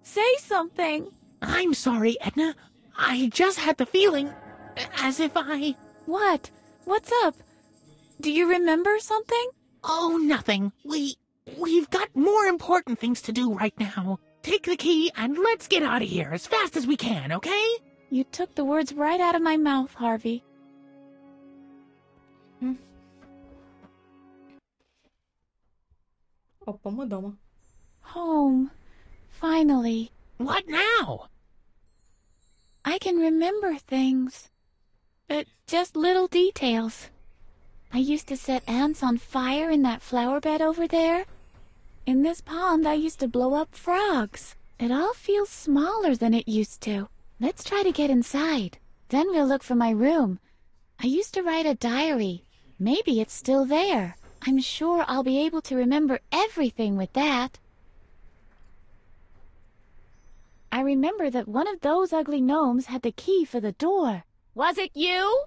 Say something. I'm sorry, Edna. I just had the feeling as if I... What? What's up? Do you remember something? Oh, nothing. We've got more important things to do right now. Take the key and let's get out of here as fast as we can, okay? You took the words right out of my mouth, Harvey. Опа, мы дома. Home. Finally. What now? I can remember things. But just little details. I used to set ants on fire in that flower bed over there. In this pond, I used to blow up frogs. It all feels smaller than it used to. Let's try to get inside. Then we'll look for my room. I used to write a diary. Maybe it's still there. I'm sure I'll be able to remember everything with that. I remember that one of those ugly gnomes had the key for the door. Was it you?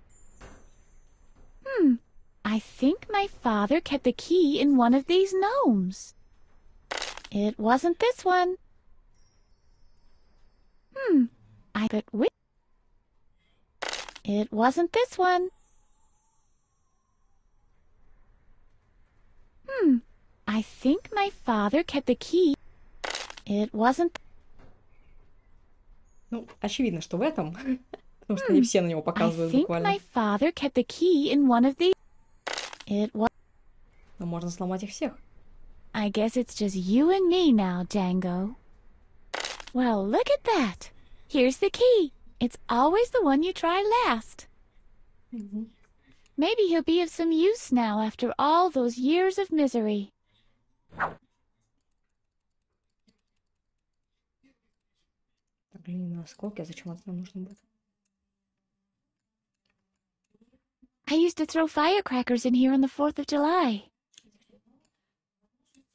I think my father kept the key in one of these gnomes. It wasn't this one. It wasn't this one. I think my father kept the key. It wasn't... Ну, очевидно, что в этом, потому что не все на него показывают буквально. I think my father kept the key in one of these... It was... Но можно сломать их всех. I guess it's just you and me now, Django. Well, look at that. Here's the key. It's always the one you try last. Maybe he'll be of some use now after all those years of misery. Глиняные осколки, а зачем это нам нужно будет? I used to throw firecrackers in here on the 4th of July.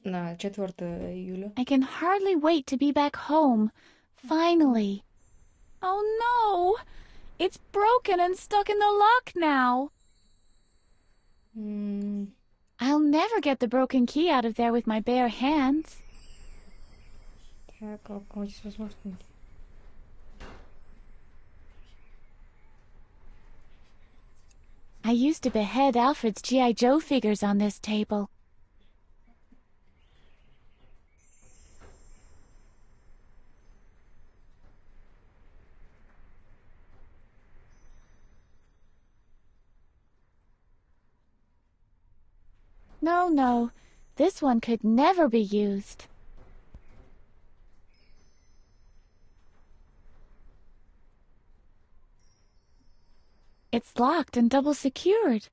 На 4 июля. I can hardly wait to be back home. Finally. Oh no! It's broken and stuck in the lock now. I'll never get the broken key out of there with my bare hands. Так, как здесь возможно? I used to behead Alfred's G.I. Joe figures on this table. No, no. This one could never be used. It's locked and double secured.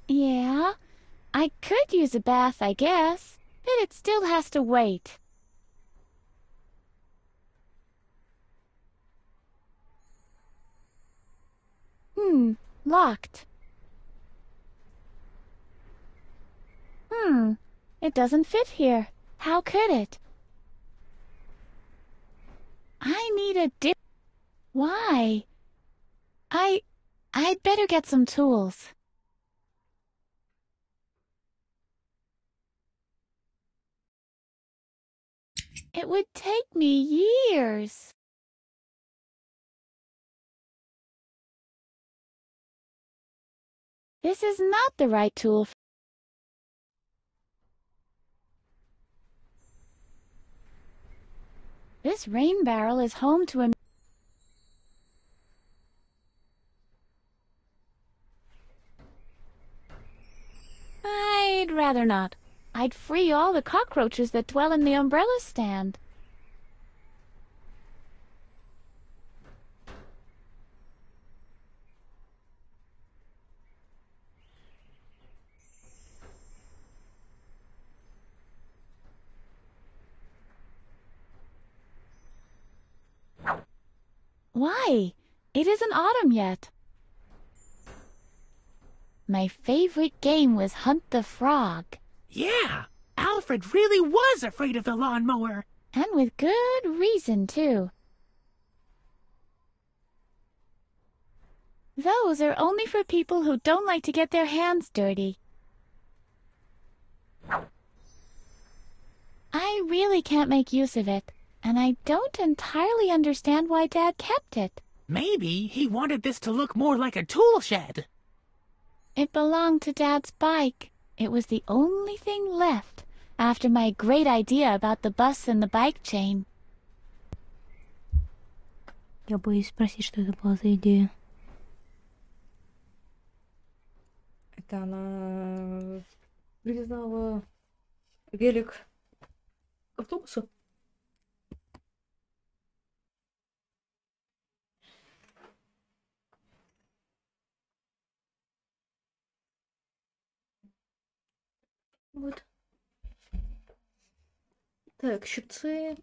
Yeah, I could use a bath, I guess, but it still has to wait. Locked. It doesn't fit here. How could it? I need a dip. Why? I'd better get some tools. It would take me years. This is not the right tool. This rain barrel is home to a... I'd rather not. I'd free all the cockroaches that dwell in the umbrella stand. Why? It isn't autumn yet. My favorite game was Hunt the Frog. Yeah, Alfred really was afraid of the lawnmower. And with good reason, too. Those are only for people who don't like to get their hands dirty. I really can't make use of it, and I don't entirely understand why Dad kept it. Maybe he wanted this to look more like a tool shed. It belonged to Dad's bike. It was the only thing left after my great idea about the bus and the bike chain. Я боюсь спросить, что это была за идея. Это она привязала велик к автобусу? Вот. Так, щипцы.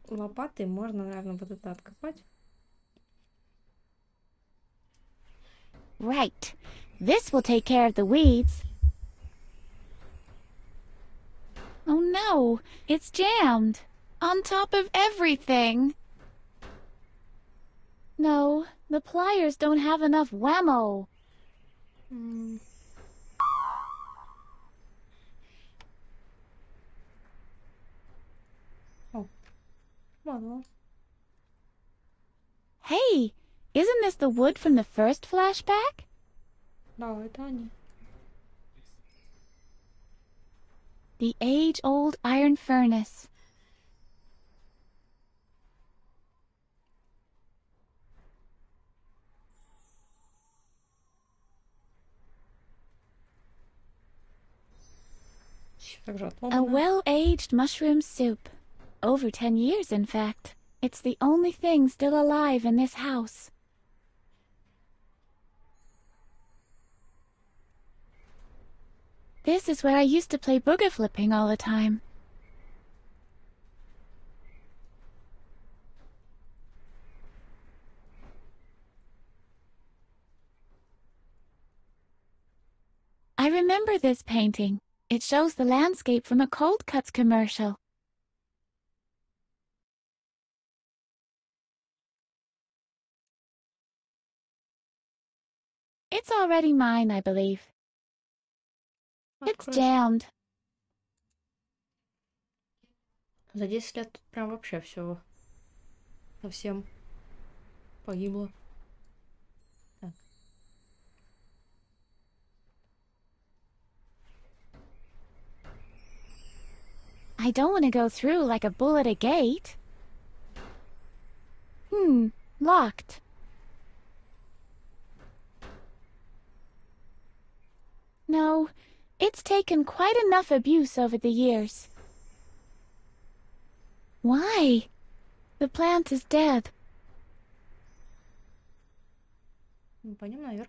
Лопатой можно, наверное, вот это откопать. Right. This will take care of the weeds. Oh no, it's jammed. On top of everything. No, the pliers don't have enough whammo. Oh. Well. Hey, isn't this the wood from the first flashback? Да, это они. The age-old iron furnace. A well-aged mushroom soup. Over 10 years, in fact. It's the only thing still alive in this house. This is where I used to play booger flipping all the time. I remember this painting. It shows the landscape from a Cold Cuts commercial. It's already mine, I believe. It's jammed. За 10 лет тут прям вообще все совсем погибло. Так. I don't want to go through like a bull at a gate. Locked. No, it's taken quite enough abuse over the years. Why? The plant is dead. Пойдем наверх.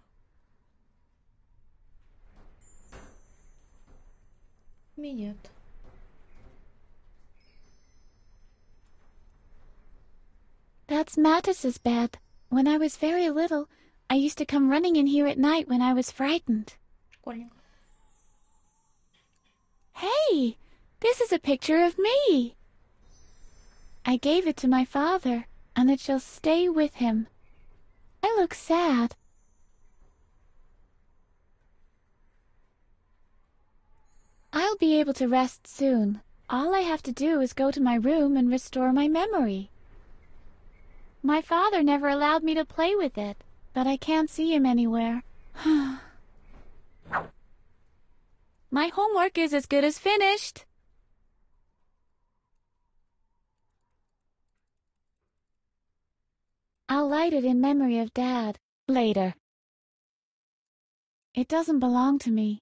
Минет. That's Mattis's bed. When I was very little, I used to come running in here at night when I was frightened. Школьник. Hey, this is a picture of me. I gave it to my father, and it shall stay with him. I look sad. I'll be able to rest soon. All I have to do is go to my room and restore my memory. My father never allowed me to play with it, but I can't see him anywhere. My homework is as good as finished. I'll light it in memory of Dad later. It doesn't belong to me.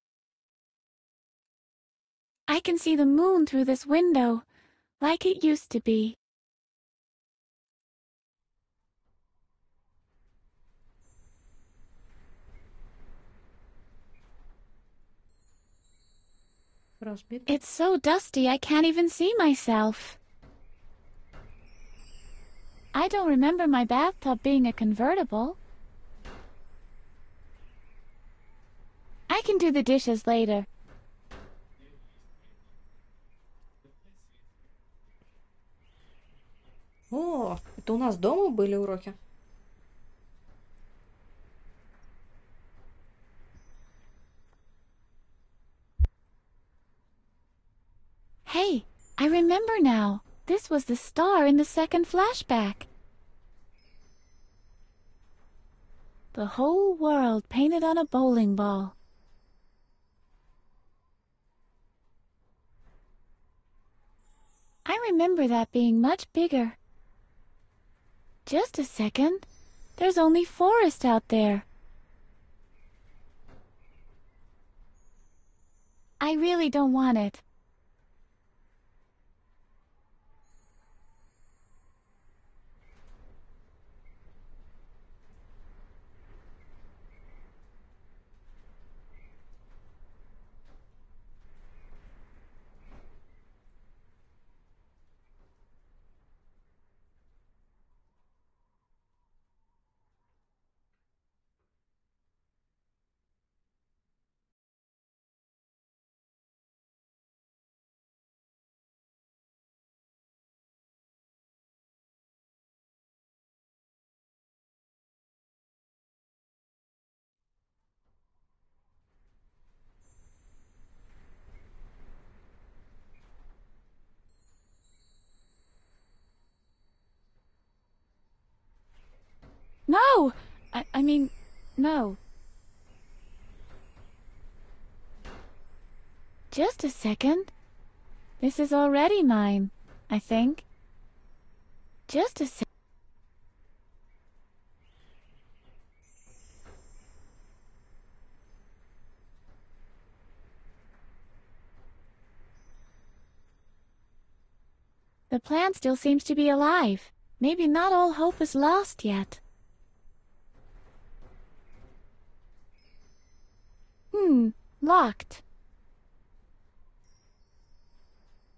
I can see the moon through this window, like it used to be. It's so dusty I can't even see myself. I don't remember my bathtub being a convertible. I can do the dishes later. О, это у нас дома были уроки? Hey, I remember now. This was the star in the second flashback. The whole world painted on a bowling ball. I remember that being much bigger. Just a second. There's only forest out there. I really don't want it. No! I mean, no. Just a second. This is already mine, I think. Just a sec. The plant still seems to be alive. Maybe not all hope is lost yet. Locked.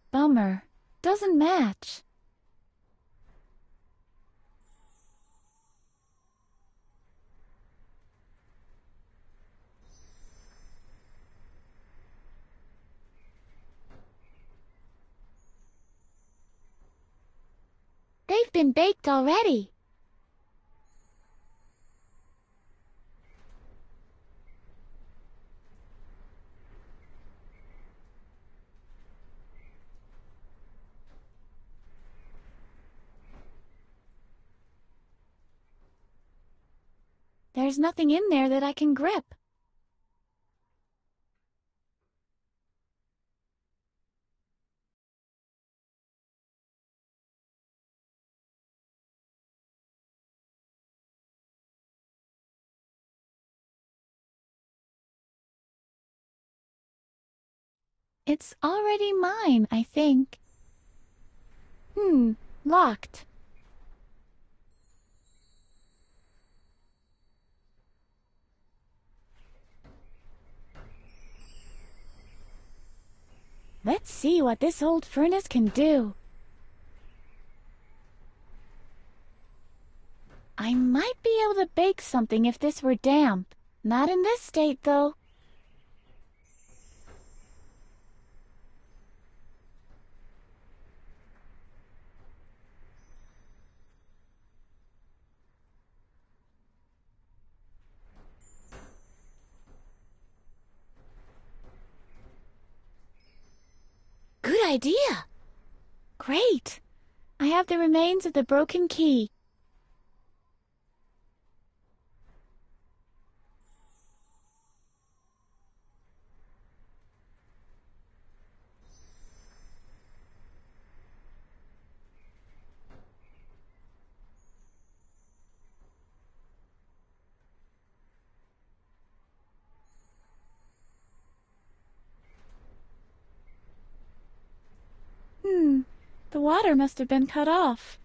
Bummer. Doesn't match. They've been baked already. There's nothing in there that I can grip. It's already mine, I think. Locked. Let's see what this old furnace can do. I might be able to bake something if this were damp. Not in this state, though. Good idea! Great! I have the remains of the broken key. The water must have been cut off.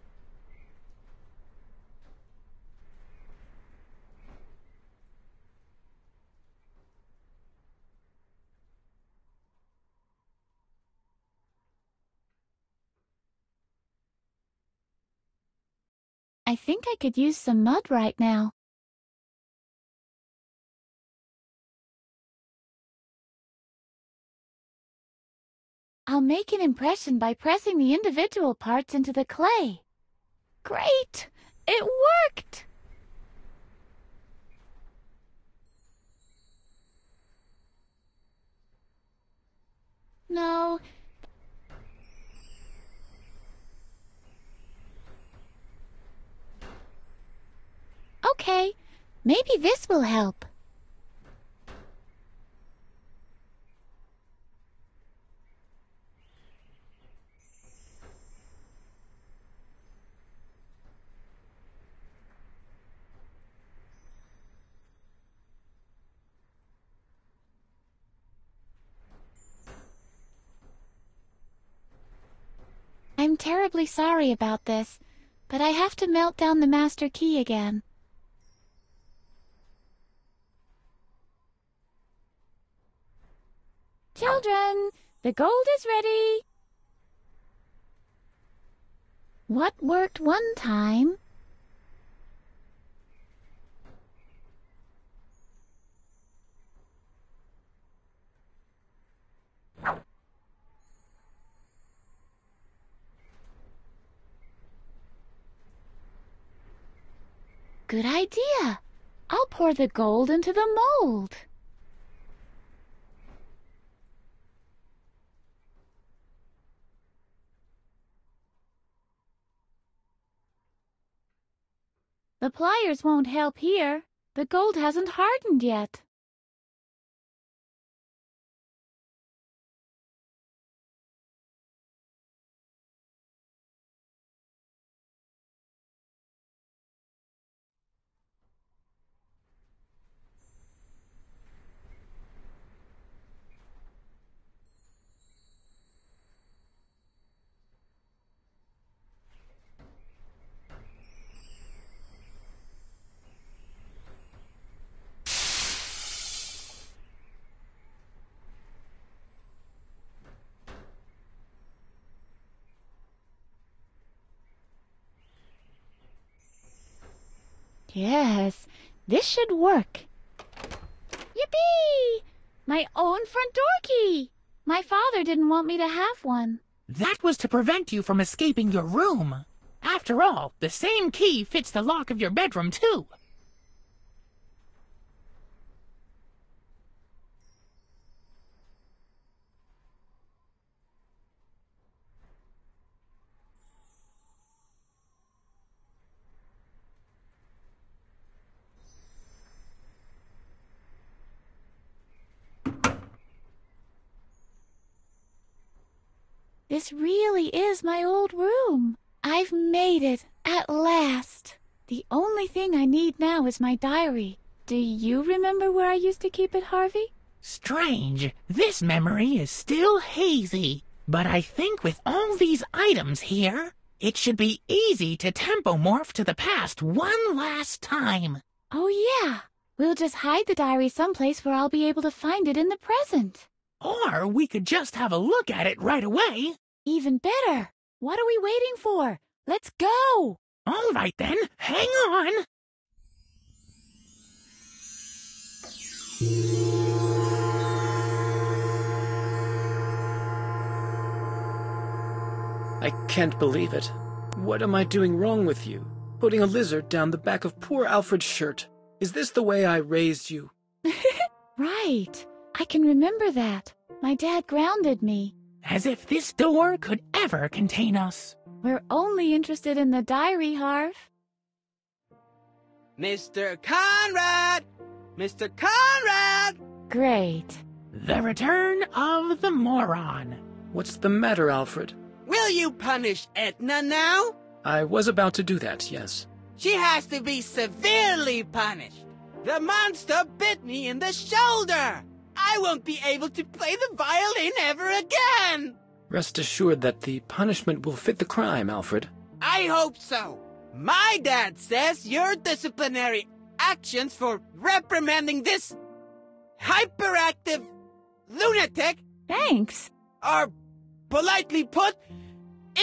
I think I could use some mud right now. I'll make an impression by pressing the individual parts into the clay. Great! It worked! No. Okay, maybe this will help. I'm terribly sorry about this, but I have to melt down the master key again. Children, the gold is ready. What worked one time Good idea. I'll pour the gold into the mold. The pliers won't help here. The gold hasn't hardened yet. Yes, this should work. Yippee! My own front door key! My father didn't want me to have one. That was to prevent you from escaping your room. After all, the same key fits the lock of your bedroom, too. This really is my old room. I've made it, at last. The only thing I need now is my diary. Do you remember where I used to keep it, Harvey? Strange. This memory is still hazy. But I think with all these items here, it should be easy to tempomorph to the past one last time. Oh yeah. We'll just hide the diary someplace where I'll be able to find it in the present. Or we could just have a look at it right away. Even better. What are we waiting for? Let's go! All right then, hang on. I can't believe it. What am I doing wrong with you? Putting a lizard down the back of poor Alfred's shirt. Is this the way I raised you? Right. I can remember that. My dad grounded me. As if this door could ever contain us. We're only interested in the diary, Harv. Mr. Conrad! Mr. Conrad! Great. The return of the moron. What's the matter, Alfred? Will you punish Edna now? I was about to do that, yes. She has to be severely punished. The monster bit me in the shoulder. I won't be able to play the violin ever again. Rest assured that the punishment will fit the crime, Alfred. I hope so. My dad says your disciplinary actions for reprimanding this hyperactive lunatic... Thanks. ...are, politely put,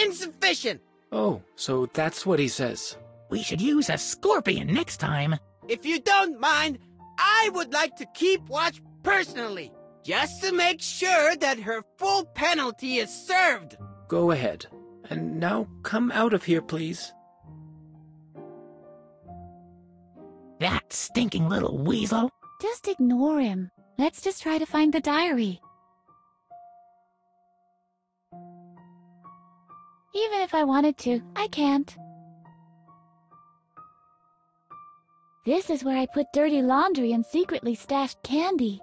insufficient. Oh, so that's what he says. We should use a scorpion next time. If you don't mind, I would like to keep watch personally, just to make sure that her full penalty is served. Go ahead. And now come out of here, please. That stinking little weasel. Just ignore him. Let's just try to find the diary. Even if I wanted to, I can't. This is where I put dirty laundry and secretly stashed candy.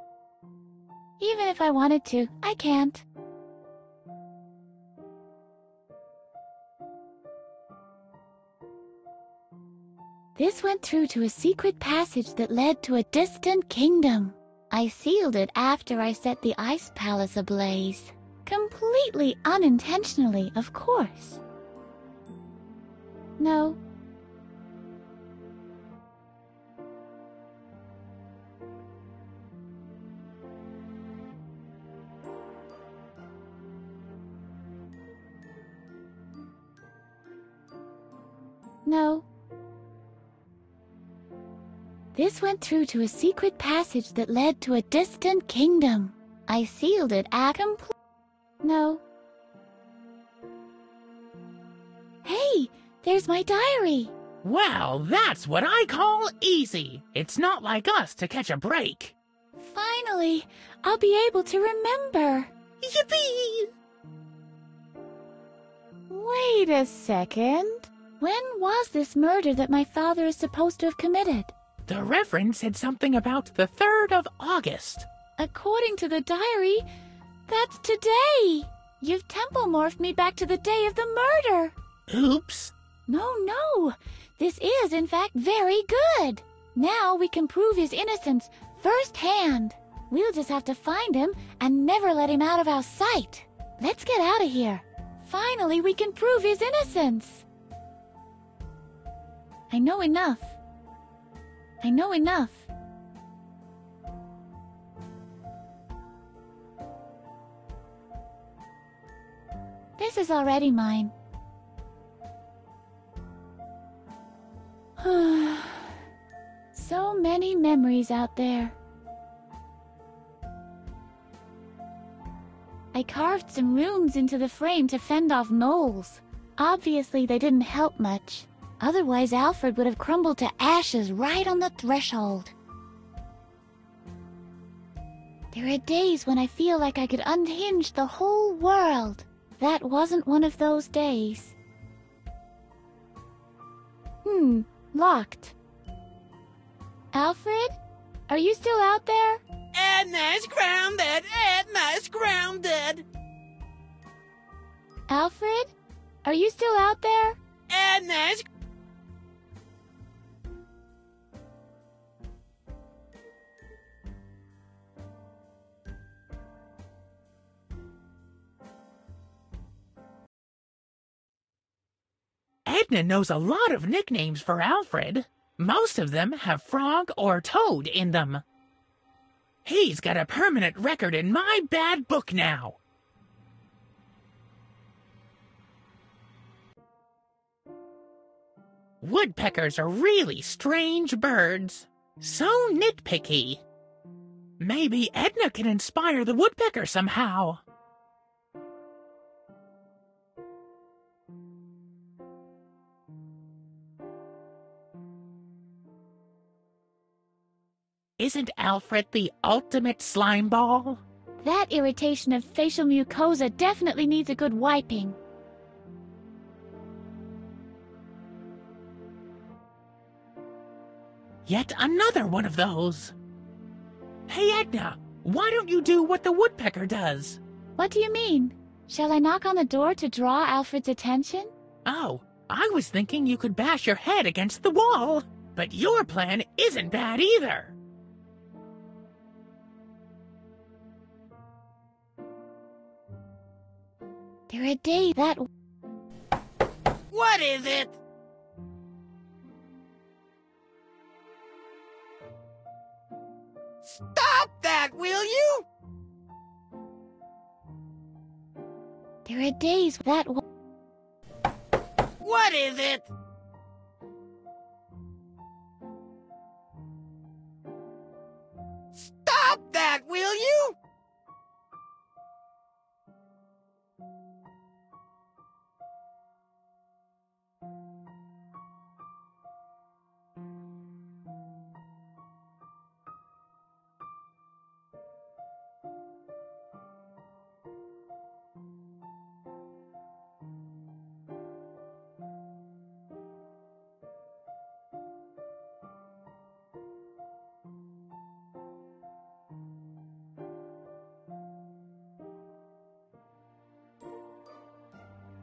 Even if I wanted to, I can't. This went through to a secret passage that led to a distant kingdom. I sealed it after I set the ice palace ablaze. Completely unintentionally, of course. No. No. This went through to a secret passage that led to a distant kingdom. I sealed it No. Hey, there's my diary. Well, that's what I call easy. It's not like us to catch a break. Finally, I'll be able to remember. Yippee! Wait a second. When was this murder that my father is supposed to have committed? The Reverend said something about the 3rd of August. According to the diary, that's today. You've temple-morphed me back to the day of the murder. Oops. No. This is, in fact, very good. Now we can prove his innocence firsthand. We'll just have to find him and never let him out of our sight. Let's get out of here. Finally, we can prove his innocence. I know enough. This is already mine. So many memories out there. I carved some runes into the frame to fend off moles. Obviously, they didn't help much. Otherwise, Alfred would have crumbled to ashes right on the threshold. There are days when I feel like I could unhinge the whole world. That wasn't one of those days. Locked. Alfred? Are you still out there? Edna's grounded! Edna's grounded! Alfred? Are you still out there? Edna's... Edna knows a lot of nicknames for Alfred. Most of them have frog or toad in them. He's got a permanent record in my bad book now. Woodpeckers are really strange birds. So nitpicky. Maybe Edna can inspire the woodpecker somehow. Isn't Alfred the ultimate slime ball? That irritation of facial mucosa definitely needs a good wiping. Yet another one of those. Hey, Edna, why don't you do what the woodpecker does? What do you mean? Shall I knock on the door to draw Alfred's attention? Oh, I was thinking you could bash your head against the wall. But your plan isn't bad either. There are days that... What is it? Stop that, will you? There are days that... What is it? Stop that, will you?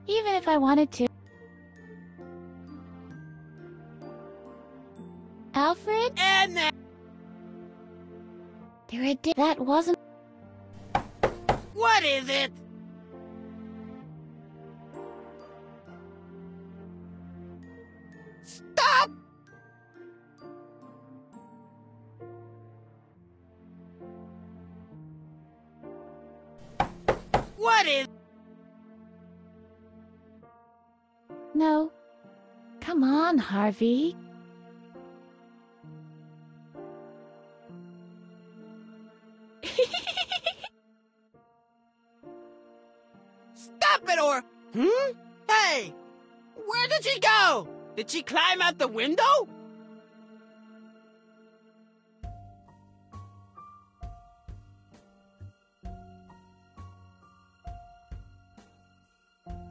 Even if I wanted to. Alfred? Edna! There are days that wasn't... What is it? Stop! What is... No. Come on, Harvey. Stop it or... Hey! Where did she go? Did she climb out the window?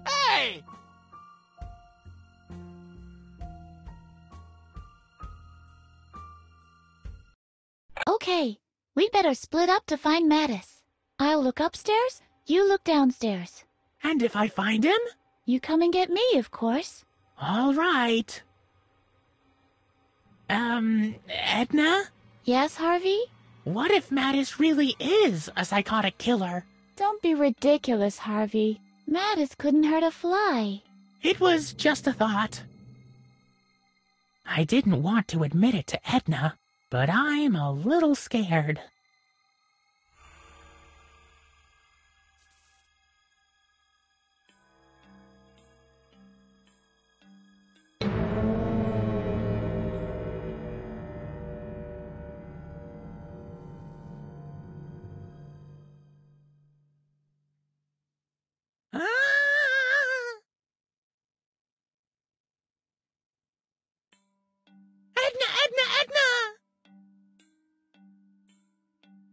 Hey! Okay, we'd better split up to find Mattis. I'll look upstairs, you look downstairs. And if I find him? You come and get me, of course. All right. Edna? Yes, Harvey? What if Mattis really is a psychotic killer? Don't be ridiculous, Harvey. Mattis couldn't hurt a fly. It was just a thought. I didn't want to admit it to Edna, but I'm a little scared.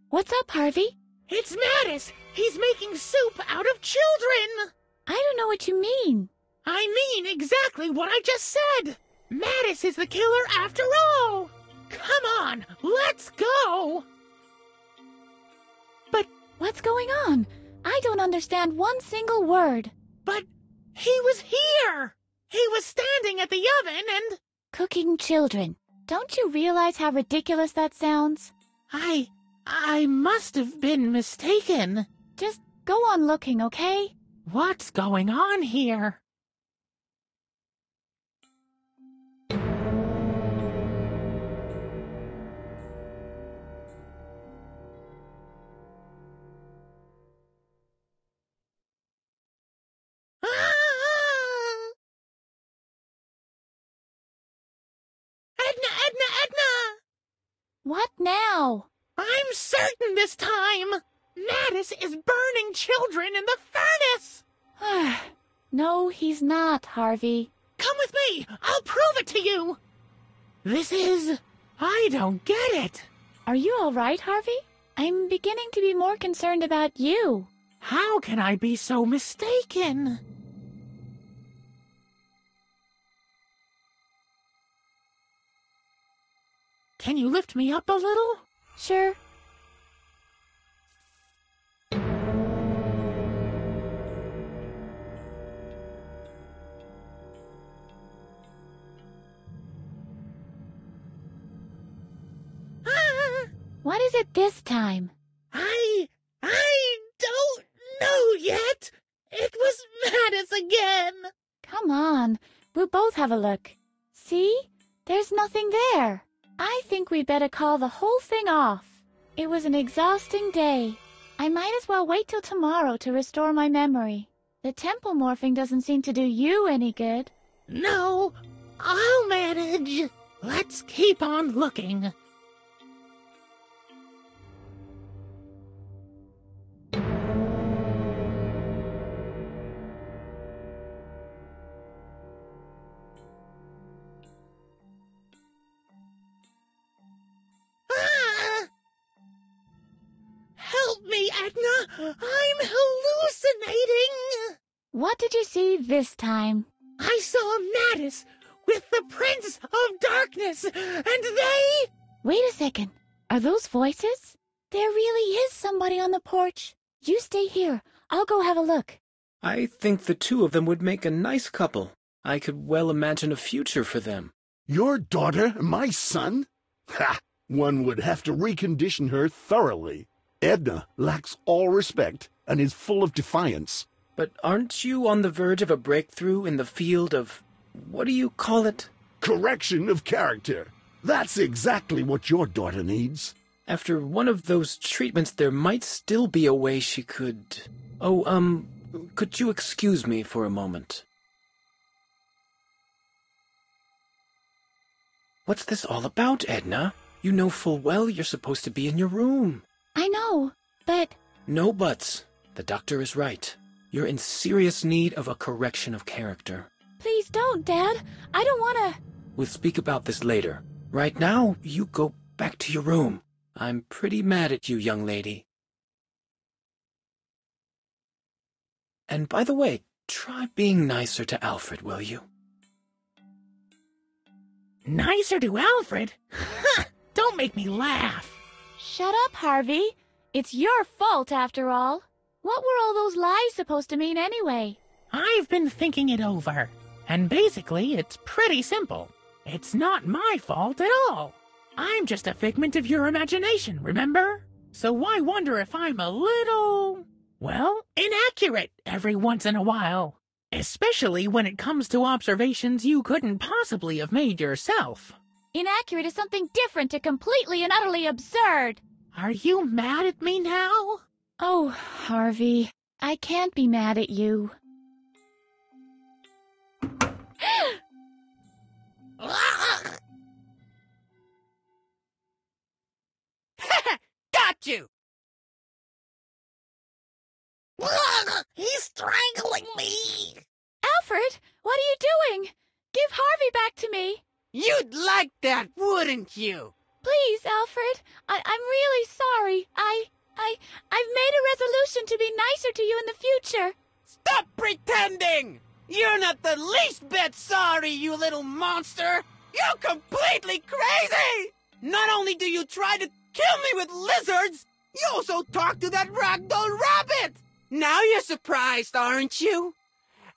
What's up, Harvey? It's Mattis! He's making soup out of children! I don't know what you mean. I mean exactly what I just said! Mattis is the killer after all! Come on, let's go! But what's going on? I don't understand one single word. But he was here! He was standing at the oven and... Cooking children. Don't you realize how ridiculous that sounds? I must have been mistaken. Just go on looking, okay? What's going on here? What now? I'm certain this time! Mattis is burning children in the furnace! No, he's not, Harvey. Come with me! I'll prove it to you! This is... I don't get it. Are you all right, Harvey? I'm beginning to be more concerned about you. How can I be so mistaken? Can you lift me up a little? Sure. What is it this time? I don't know yet. It was Mattis again. Come on, we'll both have a look. See? There's nothing there. I think we'd better call the whole thing off. It was an exhausting day. I might as well wait till tomorrow to restore my memory. The temple morphing doesn't seem to do you any good. No, I'll manage. Let's keep on looking. Help me, Edna! I'm hallucinating! What did you see this time? I saw Mattis with the Prince of Darkness, and they... Wait a second. Are those voices? There really is somebody on the porch. You stay here. I'll go have a look. I think the two of them would make a nice couple. I could well imagine a future for them. Your daughter, my son? Ha! One would have to recondition her thoroughly. Edna lacks all respect and is full of defiance. But aren't you on the verge of a breakthrough in the field of... what do you call it? Correction of character. That's exactly what your daughter needs. After one of those treatments, there might still be a way she could... Oh, could you excuse me for a moment? What's this all about, Edna? You know full well you're supposed to be in your room. I know, but... No buts. The doctor is right. You're in serious need of a correction of character. Please don't, Dad. I don't want to... We'll speak about this later. Right now, you go back to your room. I'm pretty mad at you, young lady. And by the way, try being nicer to Alfred, will you? Nicer to Alfred? Don't make me laugh. Shut up, Harvey. It's your fault, after all. What were all those lies supposed to mean anyway? I've been thinking it over, and basically it's pretty simple. It's not my fault at all. I'm just a figment of your imagination, remember? So why wonder if I'm a little, well, inaccurate every once in a while? Especially when it comes to observations you couldn't possibly have made yourself. Inaccurate is something different to completely and utterly absurd. Are you mad at me now? Oh, Harvey, I can't be mad at you. Got you! He's strangling me! Alfred, what are you doing? Give Harvey back to me. You'd like that, wouldn't you? Please, Alfred. I'm really sorry. I've made a resolution to be nicer to you in the future. Stop pretending! You're not the least bit sorry, you little monster! You're completely crazy! Not only do you try to kill me with lizards, you also talk to that ragdoll rabbit! Now you're surprised, aren't you?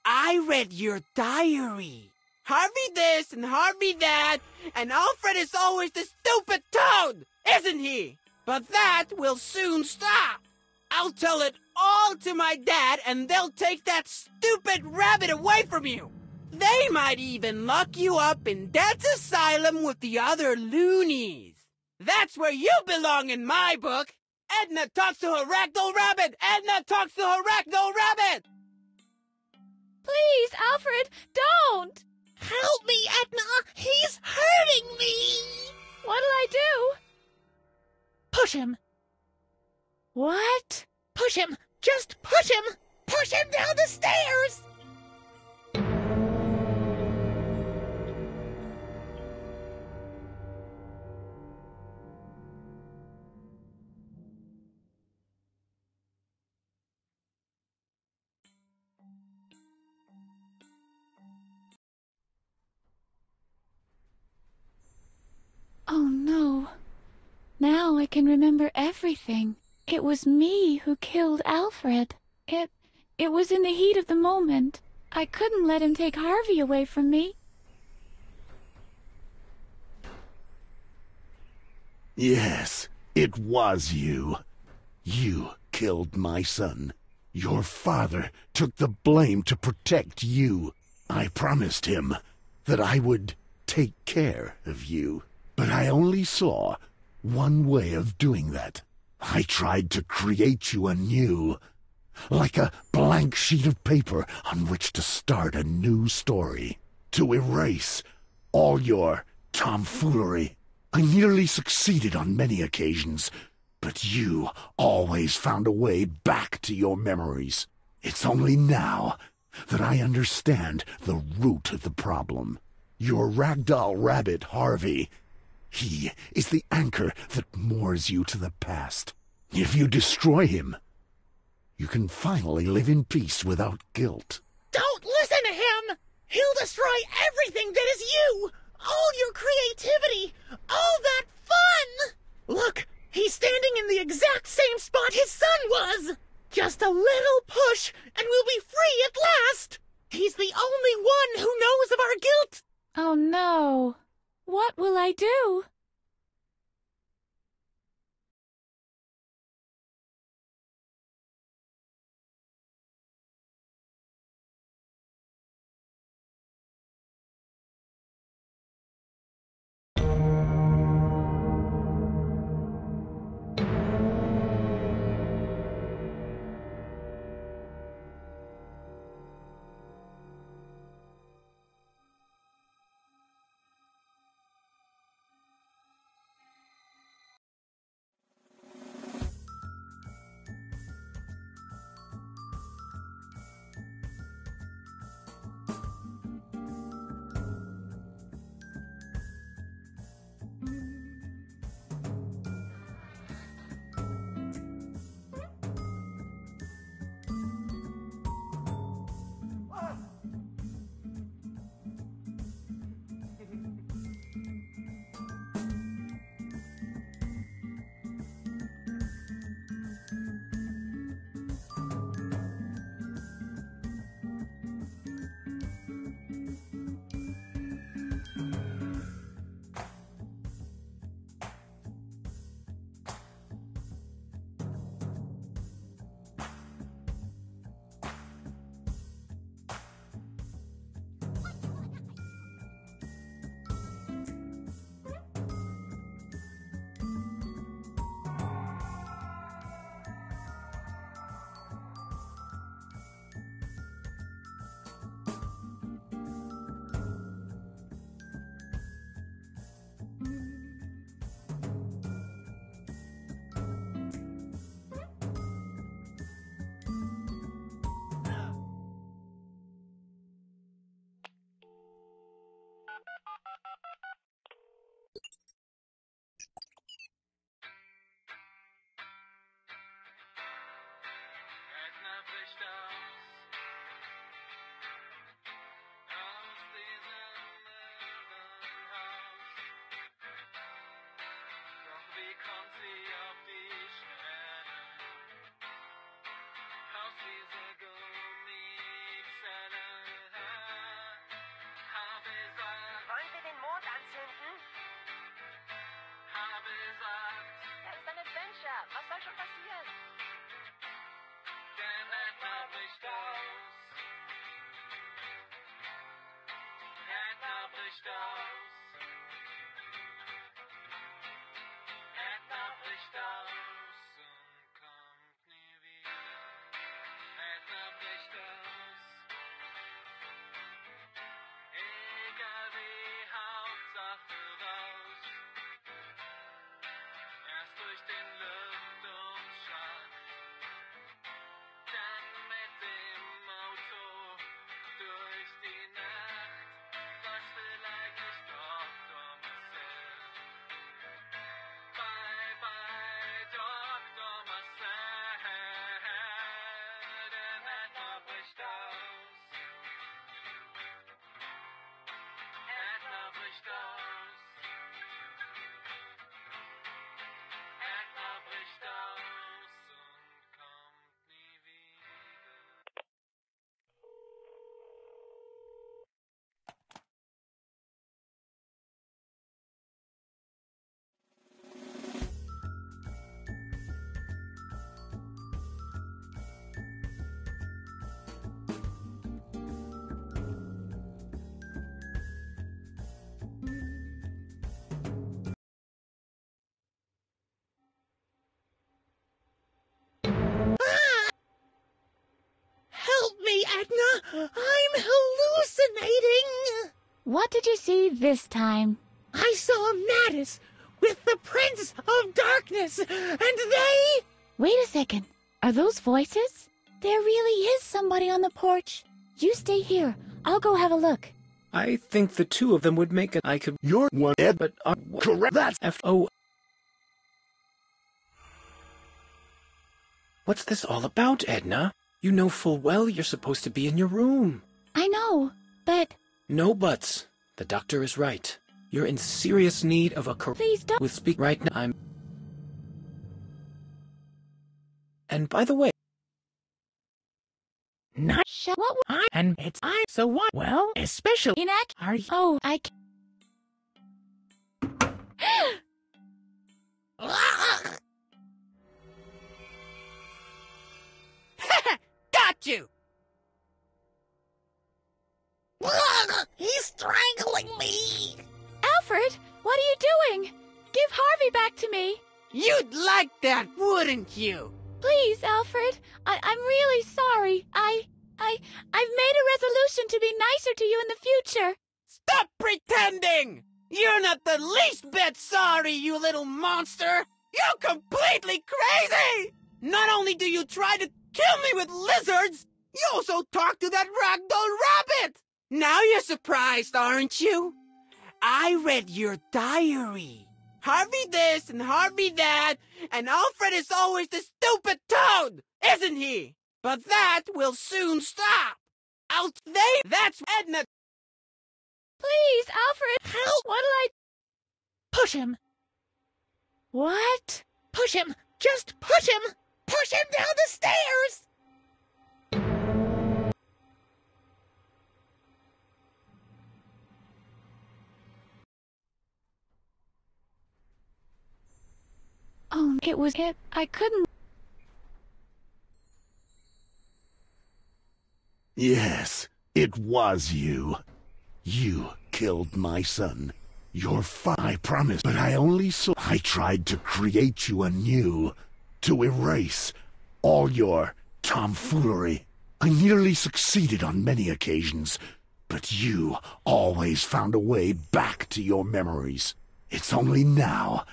I read your diary. Harvey this and Harvey that, and Alfred is always the stupid toad, isn't he? But that will soon stop. I'll tell it all to my dad, and they'll take that stupid rabbit away from you. They might even lock you up in Dad's asylum with the other loonies. That's where you belong in my book. Edna talks to her ragdoll rabbit. Edna talks to her ragdoll rabbit. Please, Alfred, don't. Help me, Edna! He's hurting me! What'll I do? Push him. What? Push him. Just push him. Push him down the stairs. Oh no. Now I can remember everything. It was me who killed Alfred. It was in the heat of the moment. I couldn't let him take Harvey away from me. Yes, it was you. You killed my son. Your father took the blame to protect you. I promised him that I would take care of you. But I only saw one way of doing that. I tried to create you anew, like a blank sheet of paper on which to start a new story, to erase all your tomfoolery. I nearly succeeded on many occasions, but you always found a way back to your memories. It's only now that I understand the root of the problem. Your ragdoll rabbit, Harvey, he is the anchor that moors you to the past. If you destroy him, you can finally live in peace without guilt. Don't listen to him! He'll destroy everything that is you! All your creativity! All that fun! Look, he's standing in the exact same spot his son was! Just a little push, and we'll be free at last! He's the only one who knows of our guilt! Oh no. What will I do? Was soll schon passieren? Der Netter bricht aus. Netter bricht aus. Netter bricht aus und kommt nie wieder. Netter bricht aus. Egal wie, Hauptsache raus. Erst durch den What did you see this time? I saw Mattis with the Prince of Darkness, and they... Wait a second. Are those voices? There really is somebody on the porch. You stay here. I'll go have a look. I think the two of them would make it. I could. You're one, Ed, But correct. That's F-O. What's this all about, Edna? You know full well you're supposed to be in your room. I know, but... No buts. The doctor is right. You're in serious need of a Please don't... With speak right now. I'm... And by the way... Not What? and it's I. So what? Well, especially... Are you... Oh, I... Got you! He's strangling me! Alfred, what are you doing? Give Harvey back to me. You'd like that, wouldn't you? Please, Alfred. I'm really sorry. I've made a resolution to be nicer to you in the future. Stop pretending! You're not the least bit sorry, you little monster! You're completely crazy! Not only do you try to kill me with lizards, you also talk to that ragdoll rabbit! Now you're surprised, aren't you? I read your diary. Harvey this and Harvey that, and Alfred is always the stupid toad, isn't he? But that will soon stop. That's Edna. Please, Alfred. Help! What'll I... Push him. What? Push him. Just push him. Push him down the stairs. Oh, it was it. I couldn't... Yes, it was you. You killed my son. You're fine, I promise, but I only saw... I tried to create you anew, to erase all your tomfoolery. I nearly succeeded on many occasions, but you always found a way back to your memories. It's only now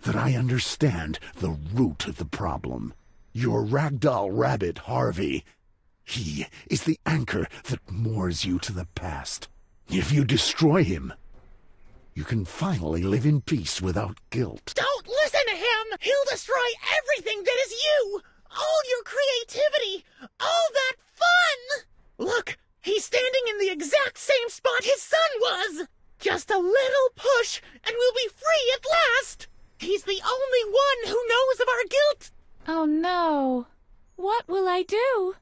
that I understand the root of the problem. Your ragdoll rabbit, Harvey. He is the anchor that moors you to the past. If you destroy him, you can finally live in peace without guilt. Don't listen to him! He'll destroy everything that is you! All your creativity! All that fun! Look, he's standing in the exact same spot his son was! Just a little push, and we'll be free at last! He's the only one who knows of our guilt! Oh no. What will I do?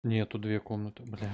Нету две комнаты, бля.